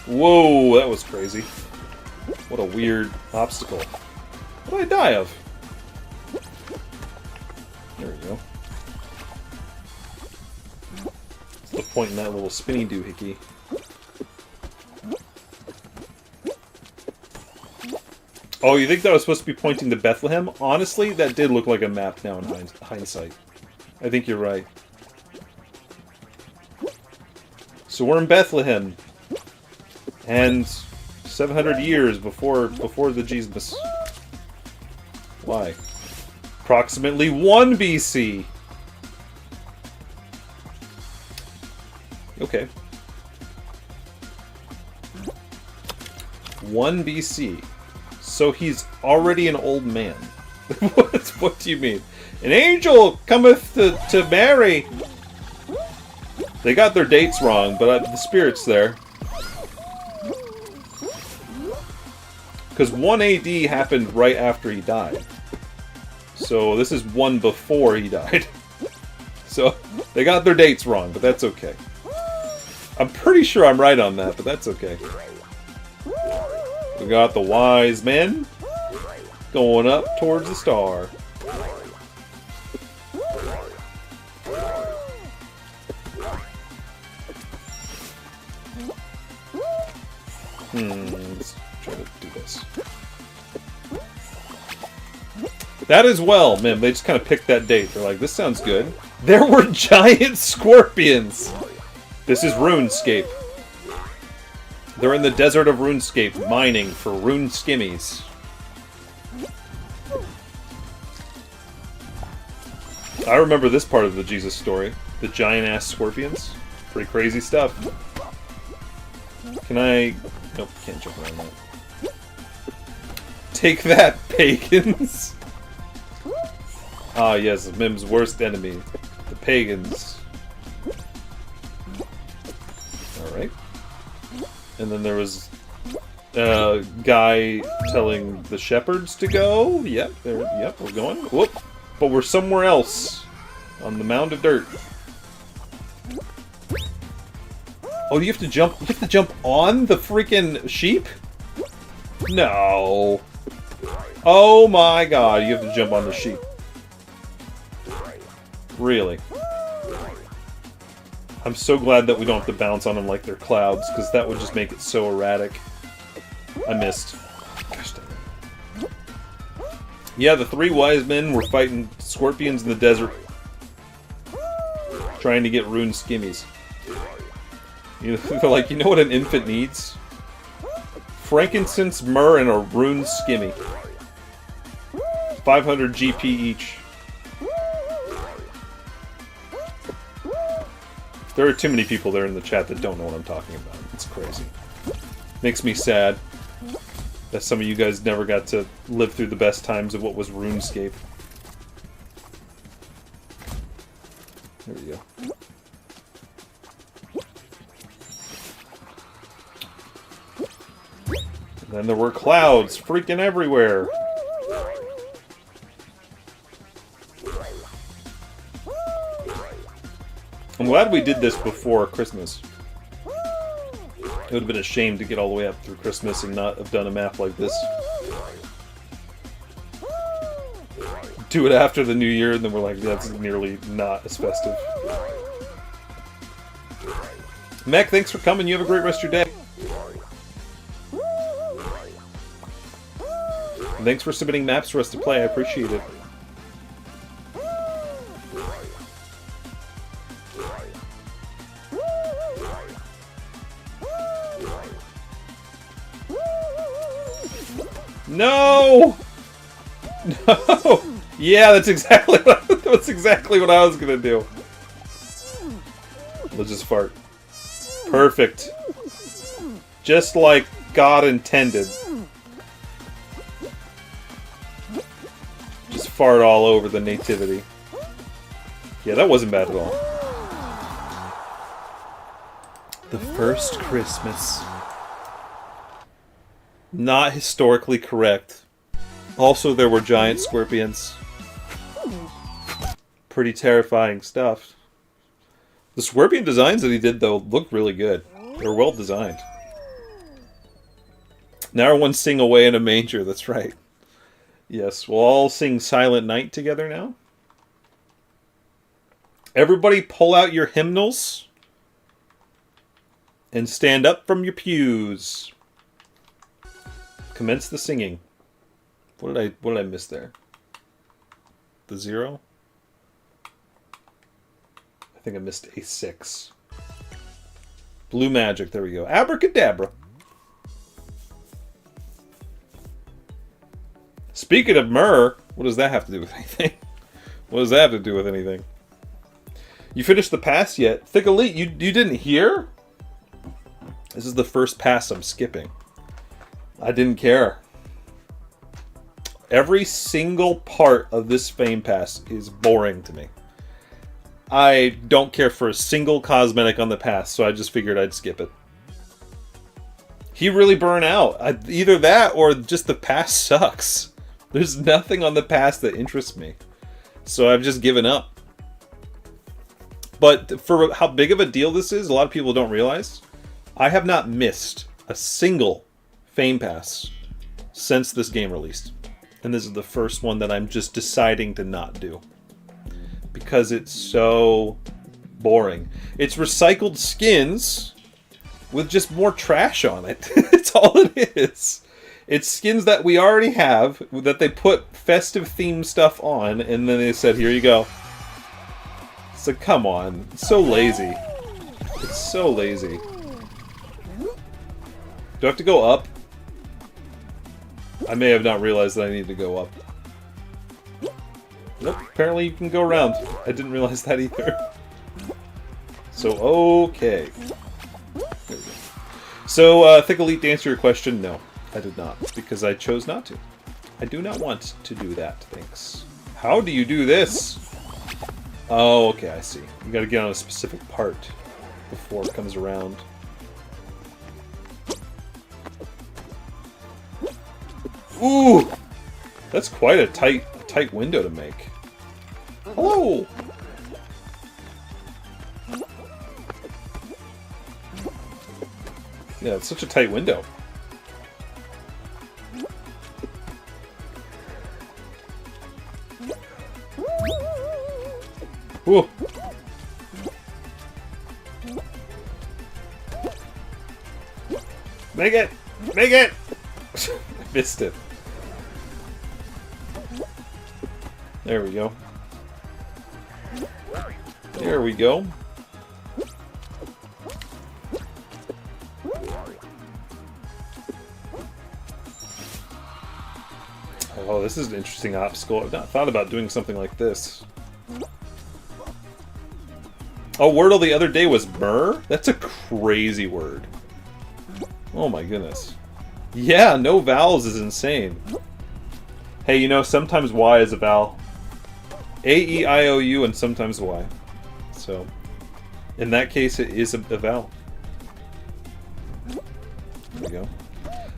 Whoa, that was crazy. What a weird obstacle. What did I die of? There we go. What's the point in that little spinny doohickey? Oh, you think that was supposed to be pointing to Bethlehem? Honestly, that did look like a map now in hindsight. I think you're right. So we're in Bethlehem. And 700 years before the Jesus. Why? Approximately 1 BC. Okay. 1 BC. So he's already an old man. What do you mean? An angel cometh to Mary. They got their dates wrong, but the spirit's there. Because 1 AD happened right after he died. So this is 1 before he died. So they got their dates wrong, but that's okay. I'm pretty sure I'm right on that, but that's okay. We got the wise men going up towards the star. Let's try to do this. That as well, man. They just kind of picked that date. They're like, this sounds good. There were giant scorpions! This is RuneScape. They're in the desert of RuneScape, mining for rune skimmies. I remember this part of the Jesus story. The giant-ass scorpions. Pretty crazy stuff. Can I... Nope, can't jump around that. Take that, pagans! Ah, yes, Mim's worst enemy. The pagans. Alright. And then there was a guy telling the shepherds to go. Yep, yep, we're going. Whoop! But we're somewhere else. On the mound of dirt. Oh, you have to jump. You have to jump on the freaking sheep? No. Oh my god, you have to jump on the sheep. Really? I'm so glad that we don't have to bounce on them like they're clouds, because that would just make it so erratic. I missed. Gosh dang it. Yeah, the three wise men were fighting scorpions in the desert. Trying to get rune skimmies. They're like, you know what an infant needs? Frankincense, myrrh, and a rune skimmy. 500 GP each. There are too many people there in the chat that don't know what I'm talking about. It's crazy. Makes me sad that some of you guys never got to live through the best times of what was RuneScape. There we go. And then there were clouds freaking everywhere. I'm glad we did this before Christmas. It would have been a shame to get all the way up through Christmas and not have done a map like this. Do it after the New Year, and then we're like, that's nearly not as festive. Mech, thanks for coming. You have a great rest of your day. And thanks for submitting maps for us to play. I appreciate it. No! No! Yeah, that's exactly what I was gonna do. Let's just fart. Perfect. Just like God intended. Just fart all over the nativity. Yeah, that wasn't bad at all. The first Christmas. Not historically correct. Also, there were giant scorpions. Pretty terrifying stuff. The scorpion designs that he did, though, looked really good. They're well designed. Now everyone sing away in a manger, that's right. Yes, we'll all sing Silent Night together now. Everybody pull out your hymnals. And stand up from your pews. Commence the singing. What did I miss there? The 0? I think I missed a 6. Blue magic, there we go. Abracadabra. Speaking of myrrh, what does that have to do with anything? What does that have to do with anything? You finished the pass yet? Thick Elite, you didn't hear? This is the first pass I'm skipping. I didn't care. Every single part of this Fame Pass is boring to me. I don't care for a single cosmetic on the pass, so I just figured I'd skip it. He really burned out. Either that or just the pass sucks. There's nothing on the pass that interests me. So I've just given up. But for how big of a deal this is, a lot of people don't realize. I have not missed a single Fame Pass since this game released. And this is the first one that I'm just deciding to not do. Because it's so boring. It's recycled skins with just more trash on it. It's all it is. It's skins that we already have, that they put festive themed stuff on, and then they said, here you go. So come on. It's so lazy. It's so lazy. Do I have to go up? I may have not realized that I need to go up. Nope, apparently you can go around. I didn't realize that either. So, okay. There we go. So, Thick Elite, to answer your question, no, I did not. Because I chose not to. I do not want to do that, thanks. How do you do this? Oh, okay, I see. You gotta get on a specific part before it comes around. Ooh! That's quite a tight window to make. Hello! Yeah, it's such a tight window. Ooh! Make it! Make it! I missed it. There we go. There we go. Oh, this is an interesting obstacle. I've not thought about doing something like this. Oh, Wordle the other day was Myrrh? That's a crazy word. Oh my goodness. Yeah, no vowels is insane. Hey, you know, sometimes Y is a vowel. A-E-I-O-U and sometimes Y. So, in that case, it is a vowel. There we go.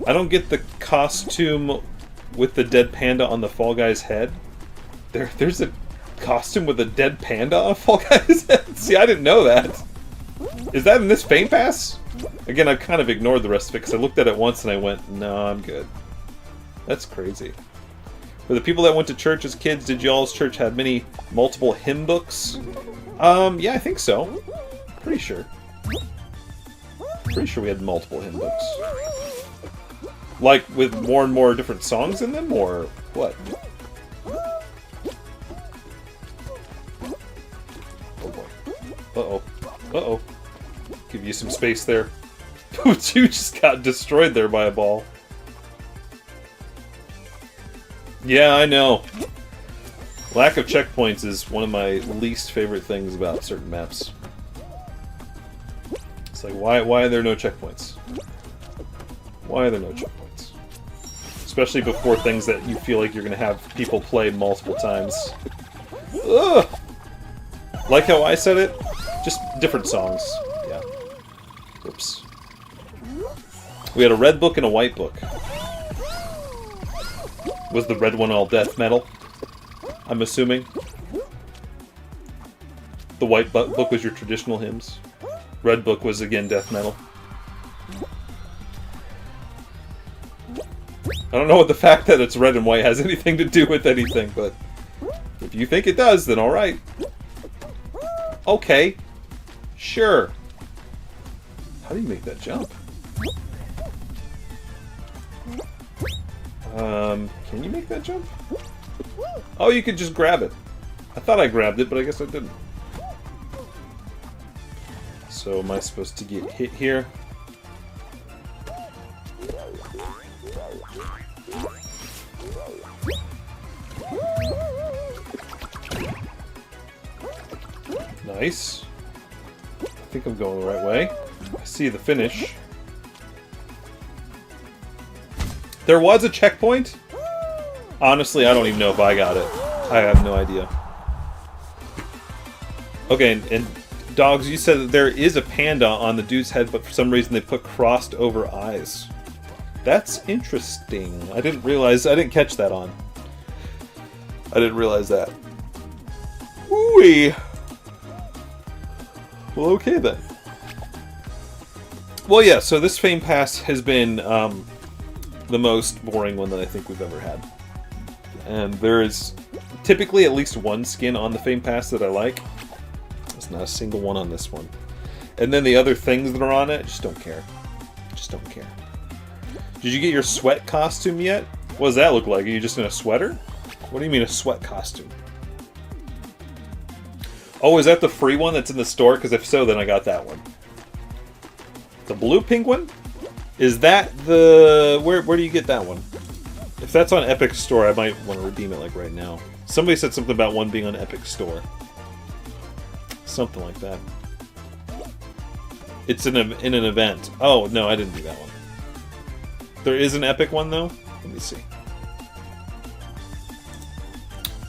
I don't get the costume with the dead panda on the Fall Guy's head. There's a costume with a dead panda on Fall Guy's head? See, I didn't know that. Is that in this Fame Pass? Again, I've kind of ignored the rest of it because I looked at it once and I went, no, I'm good. That's crazy. For the people that went to church as kids, did y'all's church have multiple hymn books? Yeah, I think so. Pretty sure. Pretty sure we had multiple hymn books. Like, with more and more different songs in them, or what? Oh boy. Uh-oh. Uh-oh. Give you some space there. You just got destroyed there by a ball. Yeah, I know. Lack of checkpoints is one of my least favorite things about certain maps. It's like, why are there no checkpoints? Why are there no checkpoints? Especially before things that you feel like you're going to have people play multiple times. Ugh! Like how I said it? Just different songs. Yeah. Oops. We had a red book and a white book. Was the red one all death metal? I'm assuming. The white book was your traditional hymns. Red book was, again, death metal. I don't know what the fact that it's red and white has anything to do with anything, but if you think it does, then alright. Okay. Sure. How do you make that jump? Can you make that jump? Oh, you could just grab it. I thought I grabbed it, but I guess I didn't. So am I supposed to get hit here? Nice. I think I'm going the right way. I see the finish. There was a checkpoint? Honestly, I don't even know if I got it. I have no idea. Okay, and Dogs, you said that there is a panda on the dude's head, but for some reason they put crossed over eyes. That's interesting. I didn't catch that on. I didn't realize that. Ooh-wee. Well, okay then. Well, yeah, so this Fame Pass has been the most boring one that I think we've ever had. And there is typically at least one skin on the Fame Pass that I like. There's not a single one on this one. And then the other things that are on it, just don't care. Just don't care. Did you get your sweat costume yet? What does that look like? Are you just in a sweater? What do you mean a sweat costume? Oh, is that the free one that's in the store? Because if so, then I got that one. The blue pink one? Is that the... Where do you get that one? If that's on Epic Store, I might want to redeem it like right now. Somebody said something about one being on Epic Store. Something like that. It's in an event. Oh, no, I didn't do that one. There is an Epic one, though? Let me see.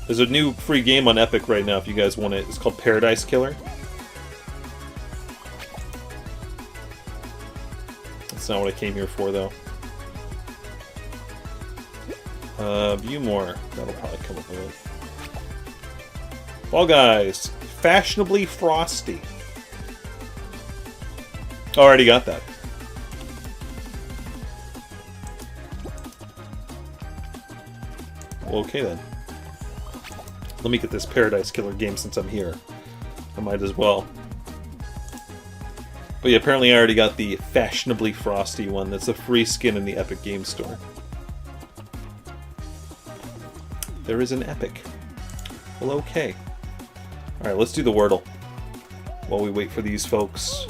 There's a new free game on Epic right now if you guys want it. It's called Paradise Killer. That's not what I came here for, though. View more. That'll probably come up with it. Fall Guys. Fashionably Frosty. Already got that. Well, okay then. Let me get this Paradise Killer game since I'm here. I might as well. But yeah, apparently I already got the Fashionably Frosty one. That's a free skin in the Epic Games Store. There is an Epic. Well, okay. Alright, let's do the Wordle. While we wait for these folks.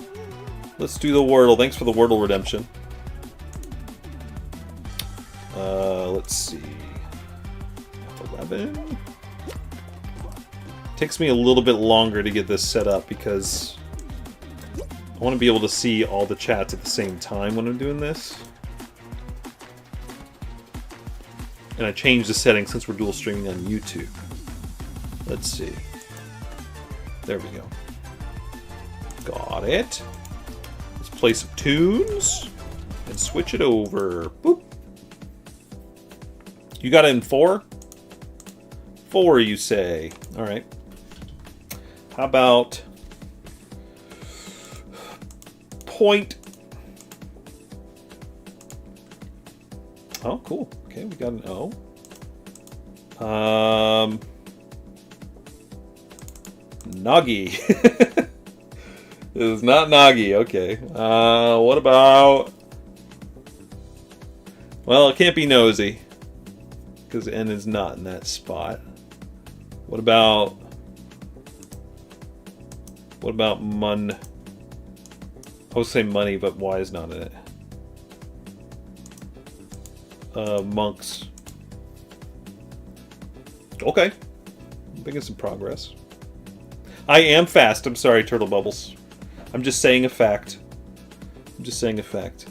Let's do the Wordle. Thanks for the Wordle redemption. Let's see. F11. Takes me a little bit longer to get this set up because I want to be able to see all the chats at the same time when I'm doing this. And I changed the settings since we're dual streaming on YouTube. Let's see. There we go. Got it. Let's play some tunes and switch it over. Boop. You got it in 4? 4, you say. Alright. How about... point... Oh, cool. Okay, we got an O. Noggy. It is not Noggy. Okay. What about... Well, it can't be Nosy. Because N is not in that spot. What about... What about Mun... I would say money, but Y is not in it. Monks. Okay. I'm making some progress. I am fast. I'm sorry, Turtle Bubbles. I'm just saying a fact. I'm just saying a fact.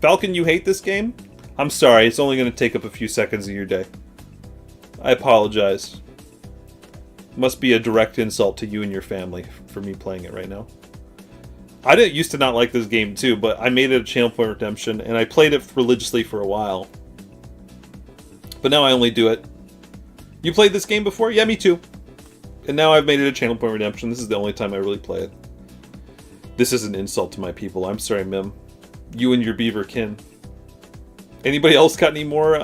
Falcon, you hate this game? I'm sorry, it's only going to take up a few seconds of your day. I apologize. Must be a direct insult to you and your family for me playing it right now. I didn't used to not like this game too, but I made it a channel point redemption, and I played it religiously for a while. But now I only do it. You played this game before? Yeah, me too. And now I've made it a channel point redemption. This is the only time I really play it. This is an insult to my people. I'm sorry, Mim. You and your beaver kin. Anybody else got any more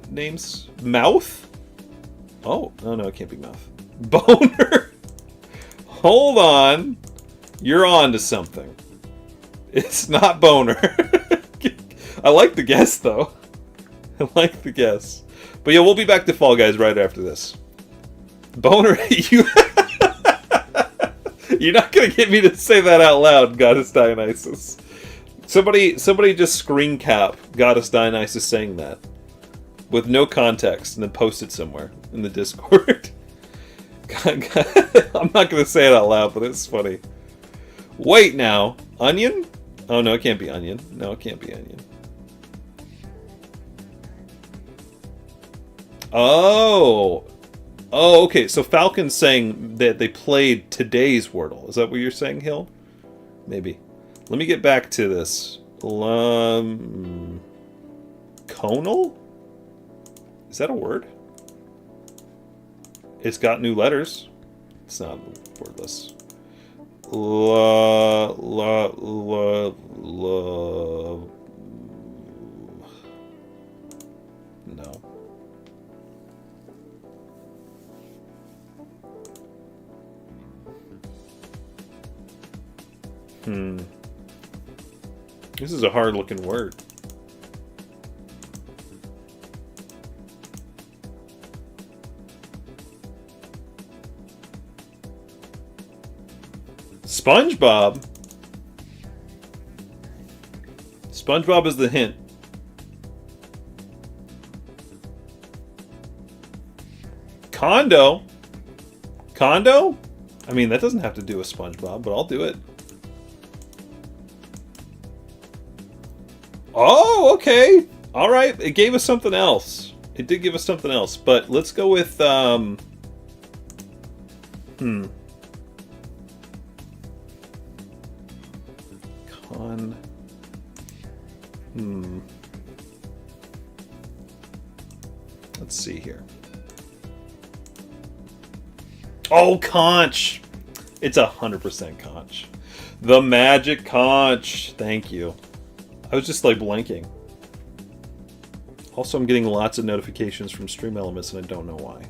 names? Mouth? Oh, no, it can't be Mouth. Boner? Hold on. You're on to something. It's not Boner. I like the guess, though. I like the guess. But yeah, we'll be back to Fall Guys right after this. Boner, you... You're not going to get me to say that out loud, Goddess Dionysus. Somebody just screen cap Goddess Dionysus saying that. With no context, and then post it somewhere in the Discord. I'm not going to say it out loud, but it's funny. Wait now. Onion? Oh, no, it can't be onion. No, it can't be onion. Oh. Oh, okay. So Falcon's saying that they played today's Wordle. Is that what you're saying, Hill? Maybe. Let me get back to this. Conal? Is that a word? It's got new letters. It's not wordless. No. This is a hard-looking word. SpongeBob? SpongeBob is the hint. Condo? Condo? I mean, that doesn't have to do with SpongeBob, but I'll do it. Oh, okay. All right. It gave us something else. It did give us something else, but let's go with Let's see here. Oh, conch. It's 100% conch. The magic conch. Thank you. I was just like blanking. Also, I'm getting lots of notifications from Stream Elements and I don't know why.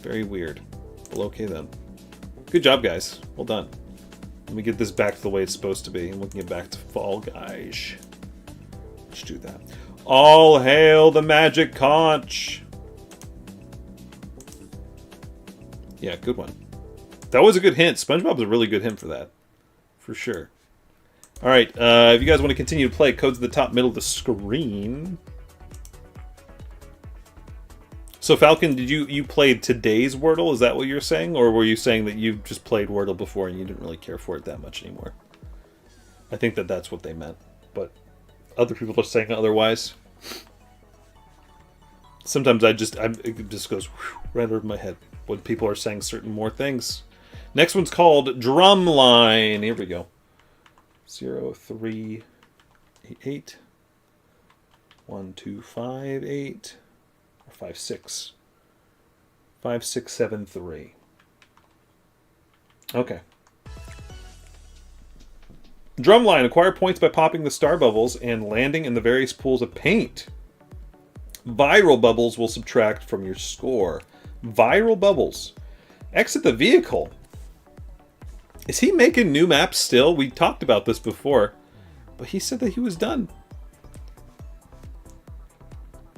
Very weird. Well, okay then. Good job, guys. Well done. Let me get this back to the way it's supposed to be and we can get back to Fall Guys. Let's do that. All hail the magic conch. Yeah, good one. That was a good hint. SpongeBob's a really good hint for that. For sure. Alright, if you guys want to continue to play, code's at the top middle of the screen. So Falcon, did you played today's Wordle? Is that what you're saying? Or were you saying that you've just played Wordle before and you didn't really care for it that much anymore? I think that that's what they meant. But other people are saying otherwise. Sometimes it just goes right over my head when people are saying certain more things. Next one's called Drumline. Here we go. 0388 1258 or 56 5673. Okay. Drumline. Acquire points by popping the star bubbles and landing in the various pools of paint. Viral bubbles will subtract from your score. Viral bubbles. Exit the vehicle. Is he making new maps still? We talked about this before, but he said that he was done.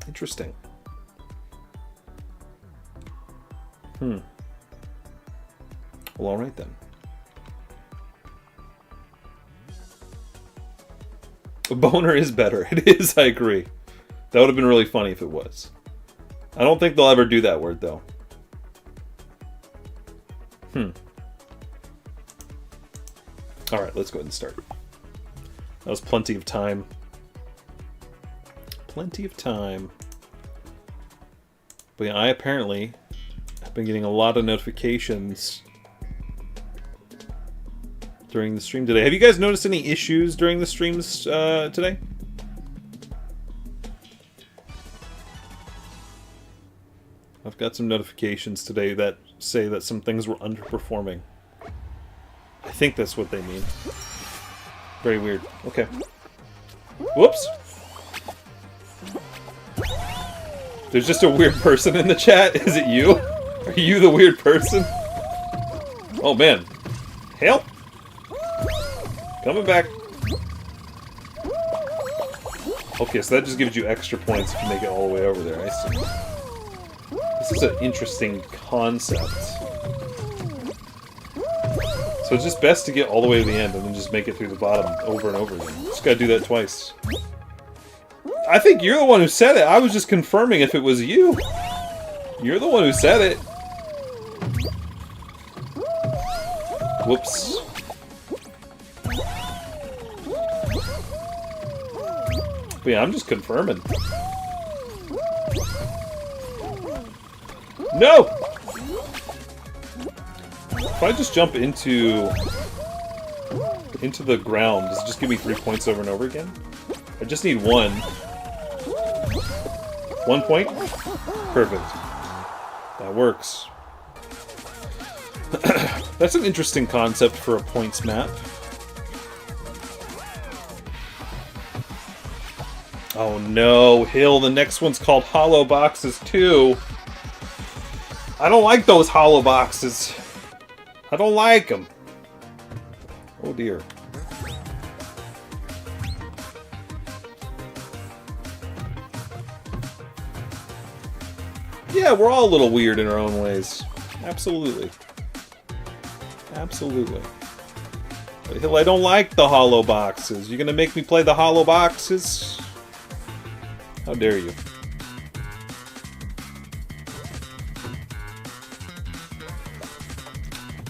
Interesting. Well, alright then. A boner is better. It is, I agree. That would have been really funny if it was. I don't think they'll ever do that word, though. Alright, let's go ahead and start. That was plenty of time. Plenty of time. But yeah, I apparently have been getting a lot of notifications during the stream today. Have you guys noticed any issues during the streams today? I've got some notifications today that say that some things were underperforming. I think that's what they mean. Very weird. Okay. Whoops! There's just a weird person in the chat. Is it you? Are you the weird person? Oh man. Help! Coming back. Okay, so that just gives you extra points if you make it all the way over there. I see. This is an interesting concept. So it's just best to get all the way to the end and then just make it through the bottom over and over again. Just gotta do that twice. I think you're the one who said it. I was just confirming if it was you. You're the one who said it. Whoops. But yeah, I'm just confirming. No! If I just jump into the ground, does it just give me 3 points over and over again? I just need 1. 1 point? Perfect. That works. That's an interesting concept for a points map. Oh no, Hill, the next one's called Hollow Boxes 2. I don't like those hollow boxes. I don't like them. Oh dear. Yeah, we're all a little weird in our own ways. Absolutely. Absolutely. But Hill, I don't like the hollow boxes. You're gonna make me play the hollow boxes? How dare you?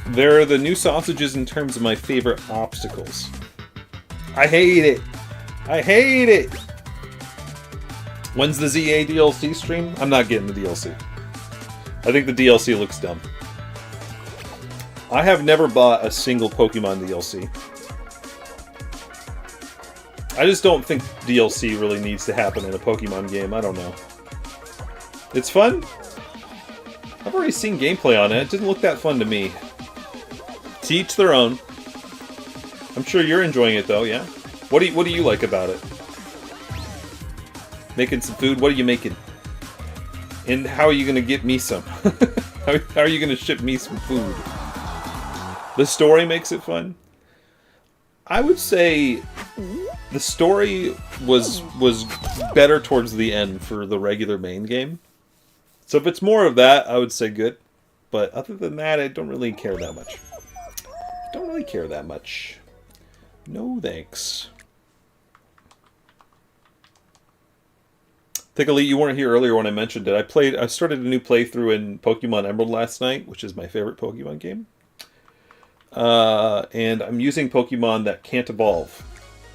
They're the new sausages in terms of my favorite obstacles. I hate it. I hate it. When's the ZA DLC stream? I'm not getting the DLC. I think the DLC looks dumb. I have never bought a single Pokemon DLC. I just don't think DLC really needs to happen in a Pokemon game. I don't know. It's fun. I've already seen gameplay on it. It didn't look that fun to me. To each their own. I'm sure you're enjoying it though, yeah? What do you like about it? Making some food? What are you making? And how are you gonna get me some? how are you gonna ship me some food? The story makes it fun? I would say the story was better towards the end for the regular main game. So if it's more of that, I would say good. but other than that, I don't really care that much. Don't really care that much. No thanks. Thick Elite, you weren't here earlier when I mentioned it. I started a new playthrough in Pokemon Emerald last night, which is my favorite Pokemon game. And I'm using Pokemon that can't evolve.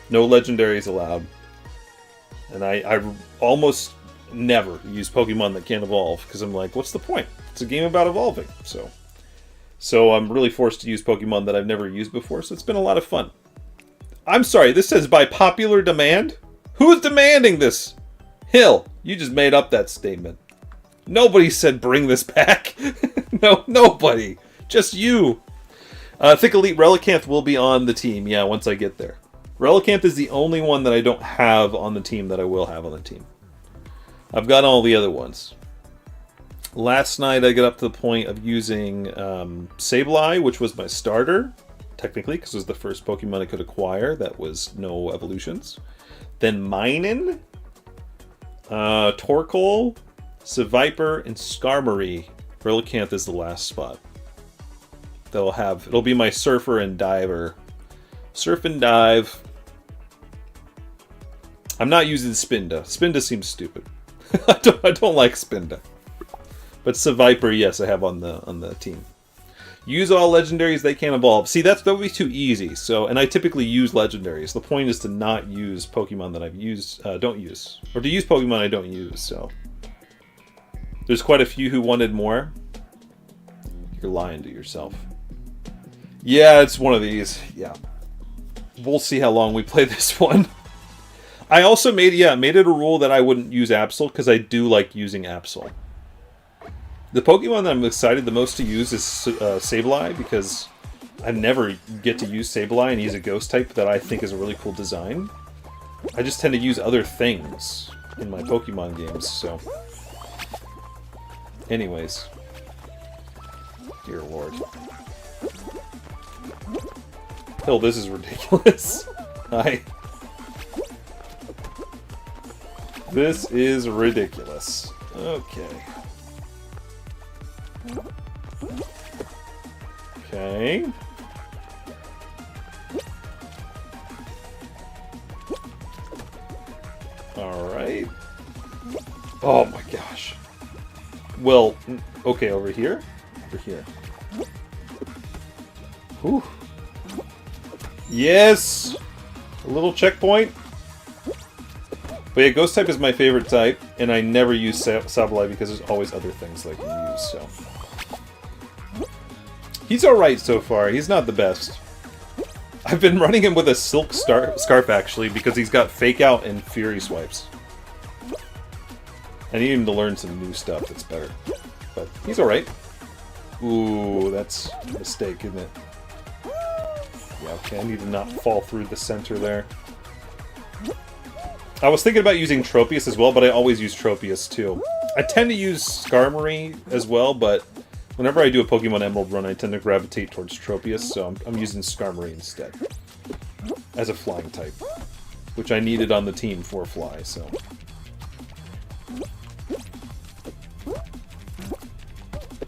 No legendaries allowed. And I almost never use Pokemon that can't evolve, because I'm like, what's the point? It's a game about evolving. So I'm really forced to use Pokemon that I've never used before, so it's been a lot of fun. I'm sorry, this says by popular demand? Who's demanding this? Hill, you just made up that statement. Nobody said bring this back. No, nobody. Just you. Thick Elite, Relicanth will be on the team, yeah, once I get there. Relicanth is the only one that I don't have on the team that I will have on the team. I've got all the other ones. Last night I got up to the point of using Sableye, which was my starter, technically, because it was the first Pokemon I could acquire that was no evolutions. Then Minun, Torkoal, Seviper, and Skarmory. Relicanth is the last spot. It'll be my Surfer and Diver. Surf and Dive. I'm not using Spinda. Spinda seems stupid. I don't like Spinda. But Seviper, yes, I have on the team. Use all legendaries that can't evolve. See, that would be too easy. And I typically use legendaries. The point is to not use Pokemon that don't use, or to use Pokemon I don't use. So there's quite a few who wanted more. You're lying to yourself. Yeah, it's one of these. Yeah, we'll see how long we play this one. I also made it a rule that I wouldn't use Absol, because I do like using Absol. The Pokemon that I'm excited the most to use is Sableye, because I never get to use Sableye, and he's a ghost type that I think is a really cool design. I just tend to use other things in my Pokemon games, so... Anyways. Dear Lord. Hill, this is ridiculous. This is ridiculous. Okay. Okay. Alright. Oh my gosh. Well, okay, over here? Over here. Whew. Yes! A little checkpoint. But yeah, Ghost type is my favorite type, and I never use Sableye because there's always other things that I can use, so... He's alright so far. He's not the best. I've been running him with a Silk Scarf, actually, because he's got Fake Out and Fury Swipes. I need him to learn some new stuff that's better. But he's alright. Ooh, that's a mistake, isn't it? Yeah, okay, I need to not fall through the center there. I was thinking about using Tropius as well, but I always use Tropius too. I tend to use Skarmory as well, but whenever I do a Pokemon Emerald run, I tend to gravitate towards Tropius, so I'm using Skarmory instead. As a flying type. Which I needed on the team for Fly, so...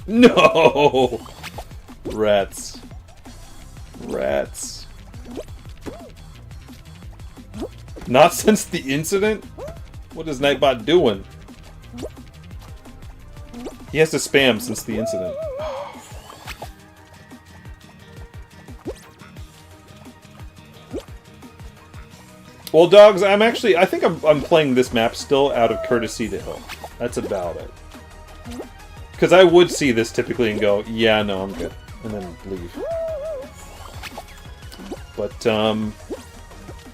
No! Rats. Rats. Not since the incident? What is Nightbot doing? He has to spam since the incident. Well, dogs, I think I'm playing this map still out of courtesy to Hill. That's about it. Because I would see this typically and go, yeah, no, I'm good. And then leave. But,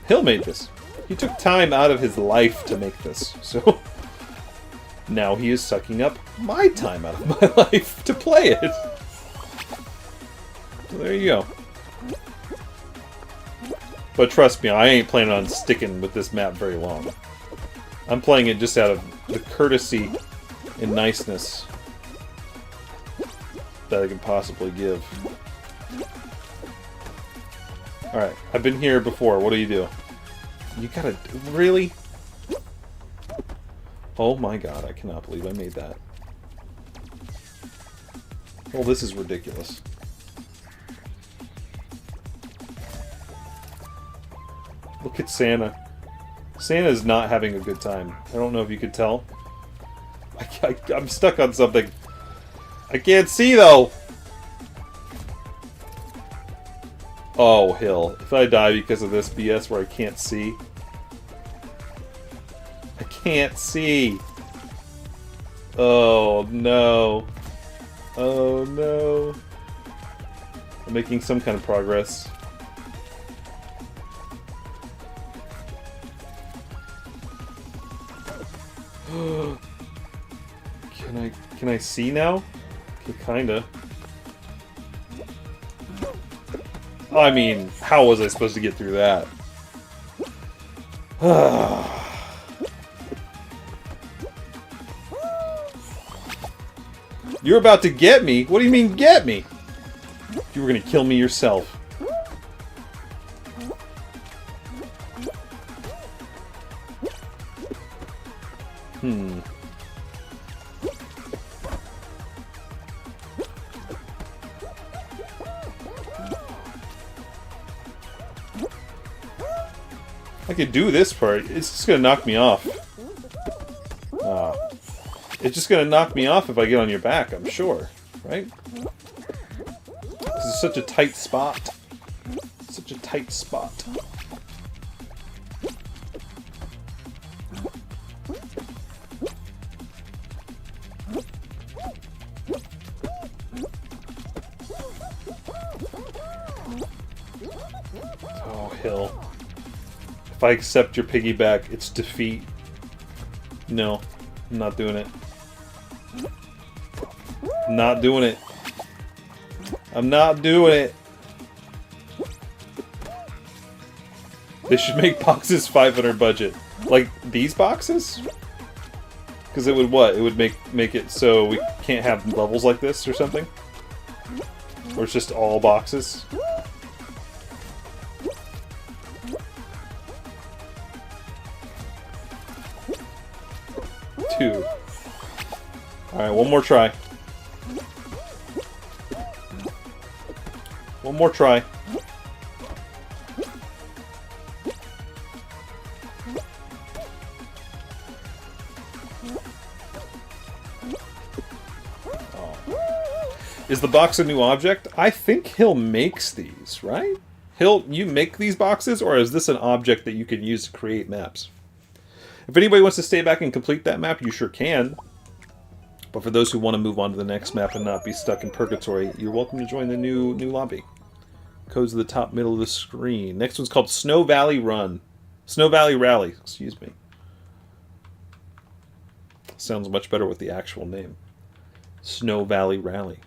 Hill made this. He took time out of his life to make this, so... Now he is sucking up my time out of my life to play it. So there you go. But trust me, I ain't planning on sticking with this map very long. I'm playing it just out of the courtesy and niceness that I can possibly give. Alright, I've been here before. What do you do? You gotta... Really? Oh my god, I cannot believe I made that. Well, this is ridiculous. Look at Santa. Santa's not having a good time. I don't know if you could tell. I'm stuck on something. I can't see, though! Oh, Hill. If I die because of this BS where I can't see... I can't see! Oh, no. Oh, no. I'm making some kind of progress. Can I see now? Okay, kinda. I mean, how was I supposed to get through that? You're about to get me? What do you mean, get me? You were gonna kill me yourself. I could do this part. It's just gonna knock me off. It's just gonna knock me off if I get on your back, I'm sure. Right? This is such a tight spot. Such a tight spot. Oh, Hill. If I accept your piggyback, it's defeat. No, I'm not doing it. I'm not doing it. I'm not doing it. They should make boxes 500 budget. Like, these boxes? Because it would what? It would make it so we can't have levels like this or something? Or it's just all boxes? Two. Alright, one more try. One more try. Is the box a new object? I think Hill makes these, right? Hill, you make these boxes, or is this an object that you can use to create maps? If anybody wants to stay back and complete that map, you sure can. But for those who want to move on to the next map and not be stuck in purgatory, you're welcome to join the new lobby. Codes at the top middle of the screen. Next one's called Snow Valley Run. Snow Valley Rally, excuse me. Sounds much better with the actual name. Snow Valley Rally.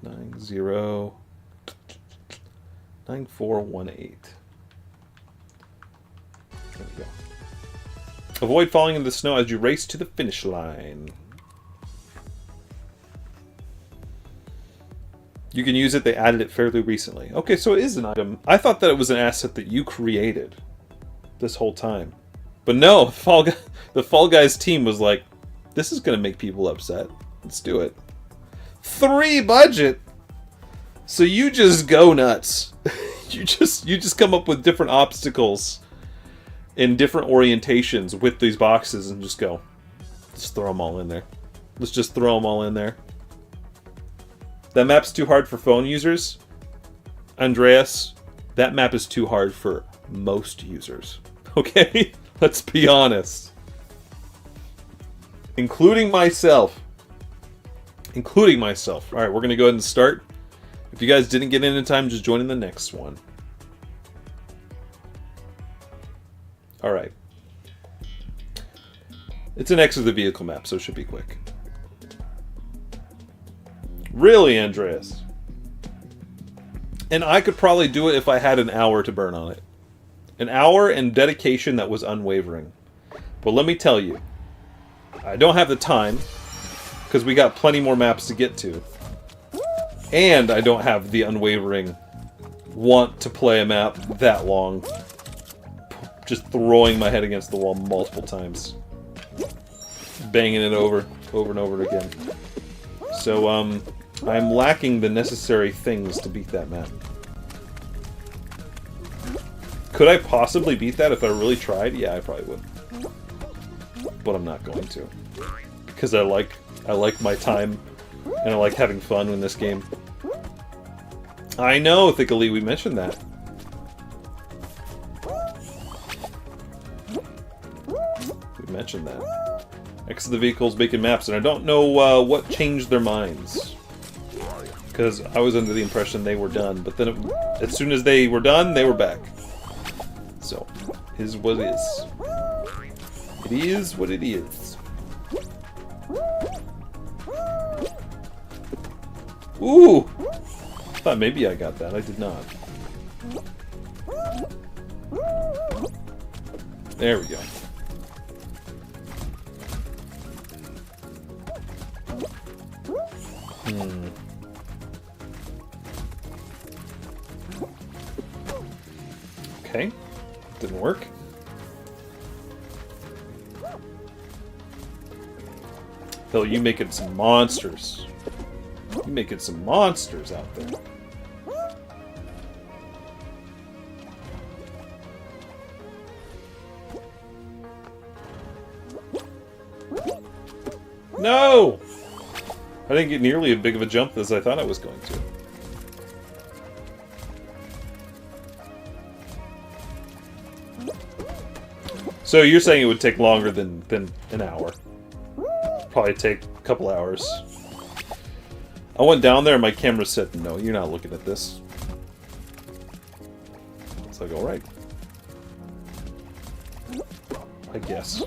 9418. There we go. Avoid falling into the snow as you race to the finish line. You can use it. They added it fairly recently. Okay, so it is an item. I thought that it was an asset that you created this whole time. But no, the Fall Guys team was like, this is going to make people upset. Let's do it. 3 budget? So you just go nuts. you just come up with different obstacles in different orientations with these boxes and just go, let's throw them all in there. Let's just throw them all in there. That map's too hard for phone users. Andreas, that map is too hard for most users. Okay? Let's be honest. Including myself. Including myself. Alright, we're going to go ahead and start. If you guys didn't get in time, just join in the next one. Alright. It's an exit the vehicle map, so it should be quick. Really, Andreas? And I could probably do it if I had an hour to burn on it. An hour and dedication that was unwavering. But let me tell you, I don't have the time, because we got plenty more maps to get to. And I don't have the unwavering want to play a map that long. Just throwing my head against the wall multiple times. Banging it over and over again. So, I'm lacking the necessary things to beat that map. Could I possibly beat that if I really tried? Yeah, I probably would. But I'm not going to. Because I like my time, and I like having fun in this game. I know, Thickily, we mentioned that. We mentioned that. X of the vehicles making maps, and I don't know what changed their minds. Because I was under the impression they were done, but then as soon as they were done, they were back. So, is what it is. It is what it is. Ooh! I thought maybe I got that. I did not. There we go. Okay. Didn't work. Phil, you making some monsters. You making some monsters out there. No! I didn't get nearly as big of a jump as I thought I was going to. So you're saying it would take longer than an hour. Probably take a couple hours. I went down there and my camera said, no, you're not looking at this. It's like, alright. I guess.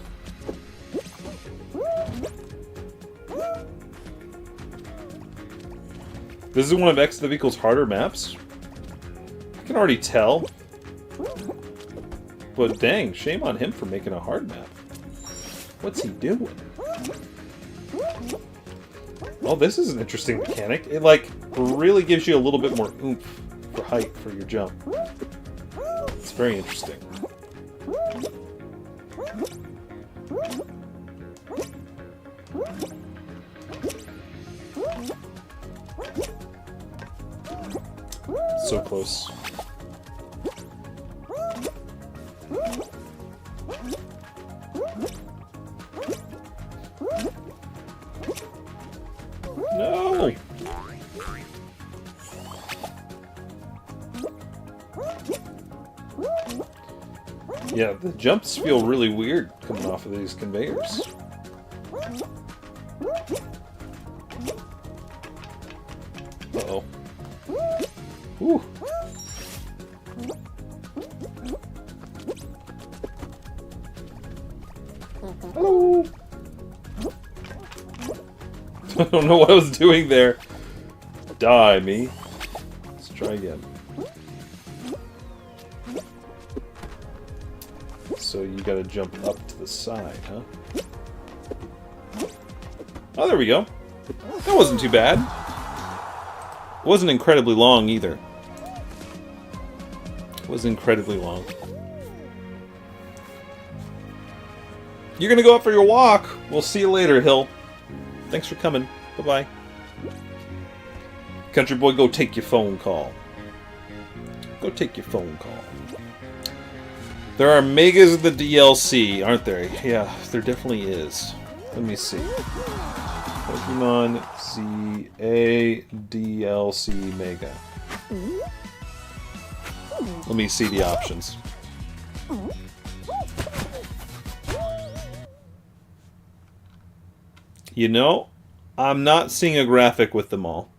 This is one of X the Vehicle's harder maps. I can already tell. But dang, shame on him for making a hard map. What's he doing? Oh, this is an interesting mechanic. It, like, really gives you a little bit more oomph for height for your jump. It's very interesting. So close. No! Yeah, the jumps feel really weird coming off of these conveyors. Uh-oh. Ooh. Hello! I don't know what I was doing there. Die, me. Let's try again. So you gotta jump up to the side, huh? Oh, there we go. That wasn't too bad. It wasn't incredibly long, either. It was incredibly long. You're gonna go out for your walk. We'll see you later, Hill. Thanks for coming. Bye-bye. Country boy, go take your phone call. Go take your phone call. There are megas of the DLC, aren't there? Yeah, there definitely is. Let me see. Pokemon ZA DLC Mega. Let me see the options. You know, I'm not seeing a graphic with them all.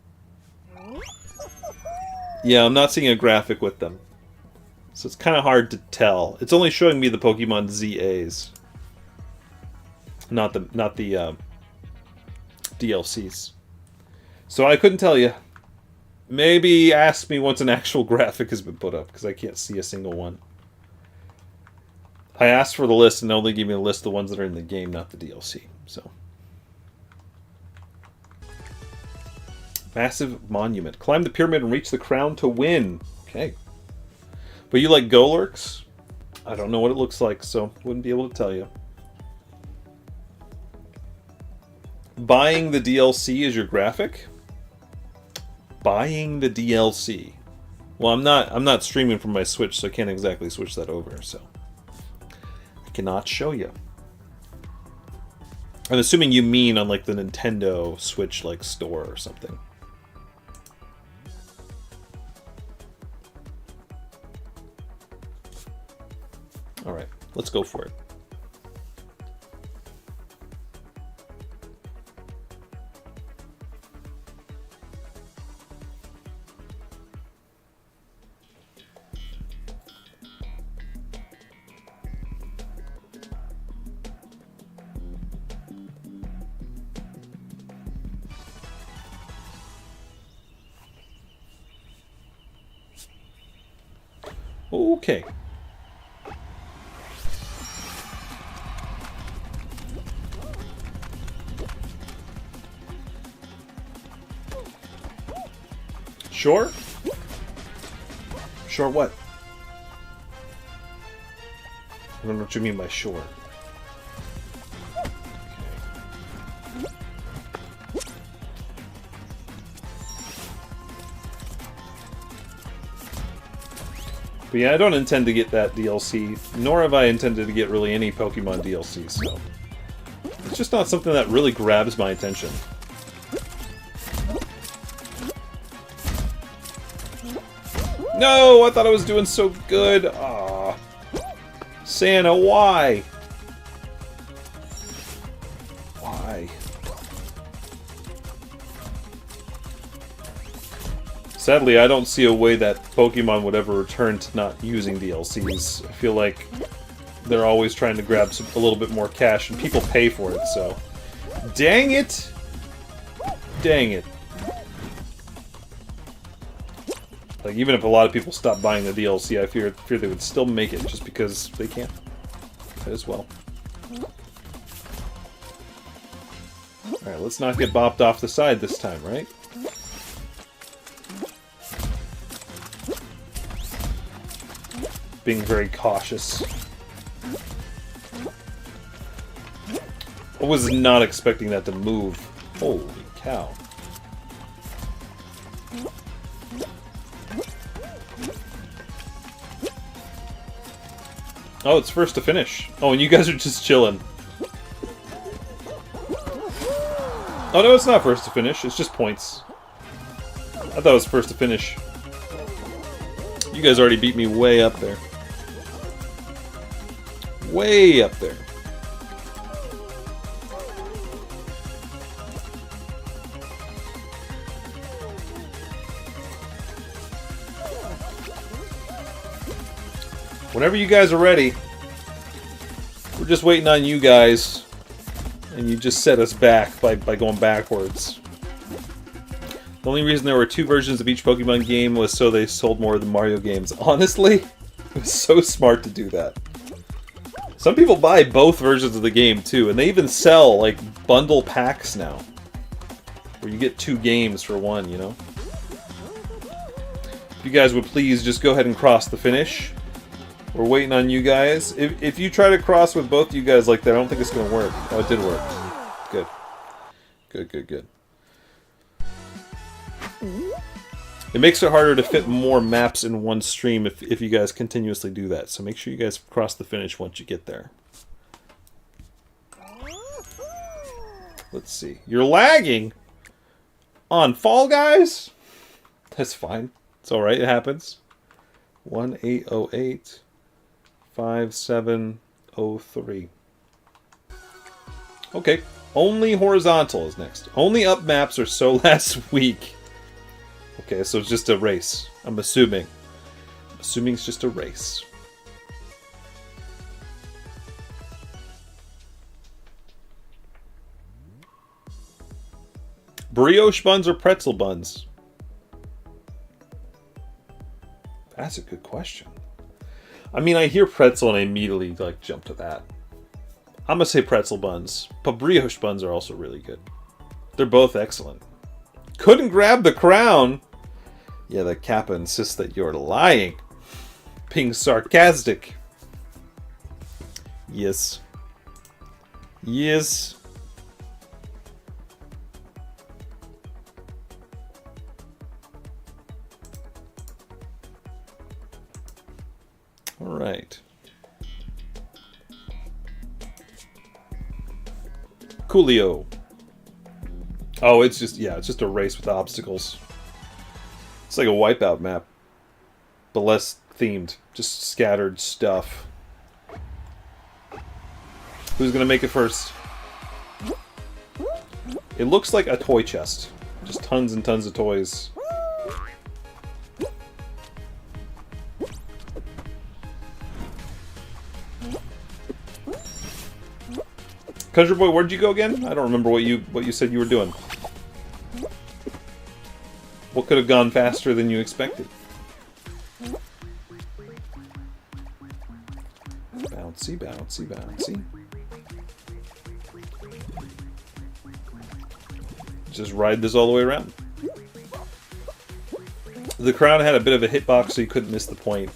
Yeah, I'm not seeing a graphic with them. So it's kind of hard to tell. It's only showing me the Pokemon ZAs. Not the DLCs. So I couldn't tell you. Maybe ask me once an actual graphic has been put up, because I can't see a single one. I asked for the list, and they only gave me a list of the ones that are in the game, not the DLC. So. Massive monument. Climb the pyramid and reach the crown to win. Okay. But you like Golurks? I don't know what it looks like, so wouldn't be able to tell you. Buying the DLC is your graphic? buying the DLC. Well, I'm not streaming from my Switch, so I can't exactly switch that over, so I cannot show you. I'm assuming you mean on like the Nintendo Switch like store or something. All right, let's go for it. Okay. Sure? Sure what? I don't know what you mean by sure. But yeah, I don't intend to get that DLC, nor have I intended to get really any Pokemon DLC, so... It's just not something that really grabs my attention. No! I thought I was doing so good! Aww. Santa, why? Why? Sadly, I don't see a way that Pokemon would ever return to not using DLCs. I feel like they're always trying to grab a little bit more cash, and people pay for it, so... Dang it! Dang it. Like, even if a lot of people stop buying the DLC, I fear they would still make it, just because they can. As well. Alright, let's not get bopped off the side this time, right? Being very cautious. I was not expecting that to move. Holy cow. Oh, it's first to finish. Oh, and you guys are just chilling. Oh, no, it's not first to finish. It's just points. I thought it was first to finish. You guys already beat me way up there. Way up there. Whenever you guys are ready, we're just waiting on you guys, and you just set us back by going backwards. The only reason there were 2 versions of each Pokemon game was so they sold more than Mario games. Honestly, it was so smart to do that. Some people buy both versions of the game too, and they even sell like bundle packs now, where you get 2 games for 1, you know? If you guys would please just go ahead and cross the finish. We're waiting on you guys. If you try to cross with both you guys like that, I don't think it's going to work. Oh, it did work. Good. Good, good, good. It makes it harder to fit more maps in one stream if you guys continuously do that. So make sure you guys cross the finish once you get there. Let's see. You're lagging on Fall Guys? That's fine. It's alright. It happens. 1808 5703. Okay. Only horizontal is next. Only up maps are so last week. Okay, so it's just a race. I'm assuming. I'm assuming it's just a race. Brioche buns or pretzel buns? That's a good question. I mean, I hear pretzel and I immediately like jump to that. I'm gonna say pretzel buns, but brioche buns are also really good. They're both excellent. Couldn't grab the crown. Yeah, the Kappa insists that you're lying. Being sarcastic. Yes. Yes. All right. Coolio. Oh, it's just a race with obstacles. It's like a Wipeout map, but less themed. Just scattered stuff. Who's gonna make it first? It looks like a toy chest. Just tons and tons of toys. Country Boy, where'd you go again? I don't remember what you said you were doing. What could have gone faster than you expected? Bouncy, bouncy, bouncy. Just ride this all the way around. The crowd had a bit of a hitbox, so you couldn't miss the point.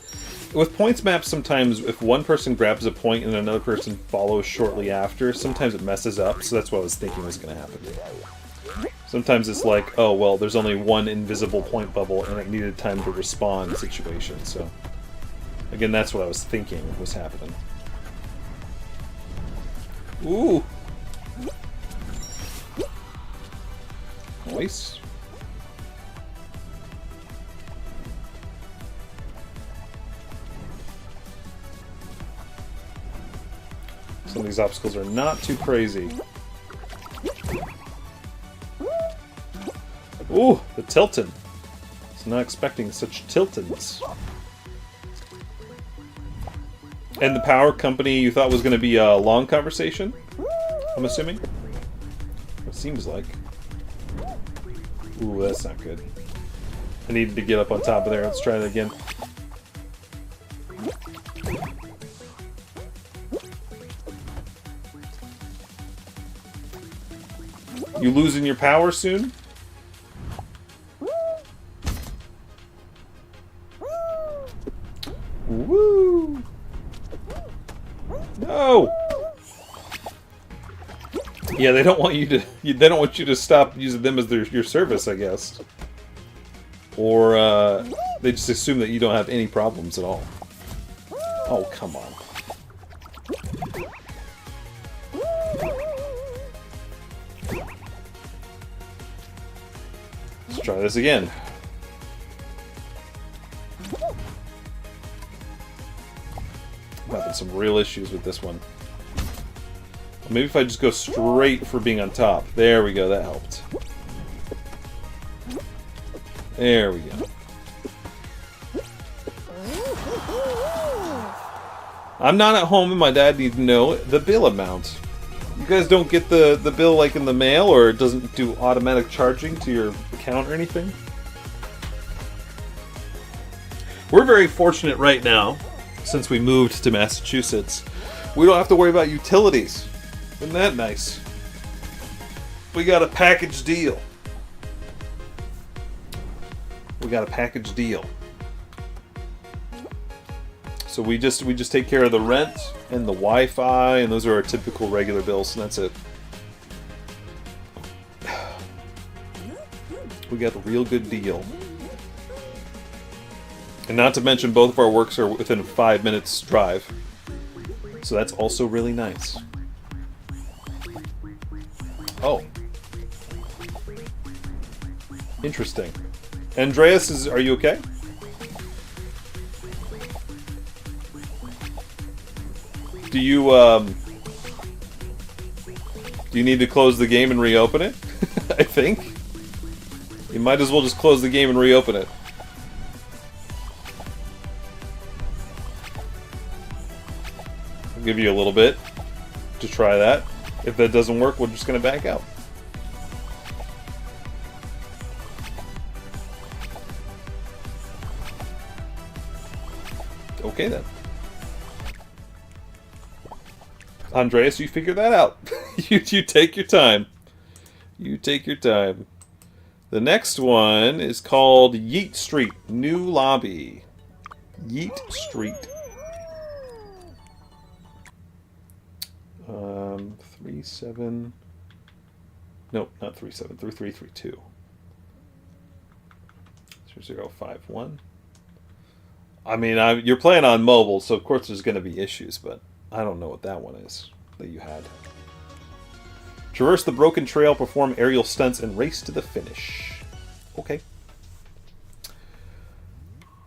With points maps, sometimes if one person grabs a point and another person follows shortly after, sometimes it messes up, so that's what I was thinking was going to happen. Sometimes it's like, oh, well, there's only one invisible point bubble and it needed time to respawn situation, so... Again, that's what I was thinking was happening. Ooh! Nice. Some of these obstacles are not too crazy. Ooh, the Tilton. I was not expecting such Tiltons. And the power company you thought was going to be a long conversation? I'm assuming? It seems like. Ooh, that's not good. I needed to get up on top of there. Let's try that again. You losing your power soon? Woo! No! Yeah, they don't want you to. They don't want you to stop using them as your service, I guess. Or they just assume that you don't have any problems at all. Oh, come on. Let's try this again. I'm having some real issues with this one. Maybe if I just go straight for being on top. There we go, that helped. There we go. I'm not at home and my dad needs to know the bill amount. You guys don't get the bill like in the mail, or it doesn't do automatic charging to your account or anything? We're very fortunate right now, since we moved to Massachusetts. We don't have to worry about utilities. Isn't that nice? We got a package deal. We got a package deal. So we just take care of the rent and the Wi-Fi, and those are our typical regular bills, and that's it. We got a real good deal. And not to mention, both of our works are within 5 minutes drive. So that's also really nice. Oh. Interesting. Andreas, are you okay? Do you need to close the game and reopen it? I think. You might as well just close the game and reopen it. I'll give you a little bit to try that. If that doesn't work, we're just going to back out. Okay then. Andreas, you figure that out. you take your time. You take your time. The next one is called Yeet Street. New lobby. Yeet Street. 37. Nope, not 37. 3332. 0051. I mean, you're playing on mobile, so of course there's going to be issues, but I don't know what that one is that you had. Traverse the broken trail, perform aerial stunts, and race to the finish. Okay.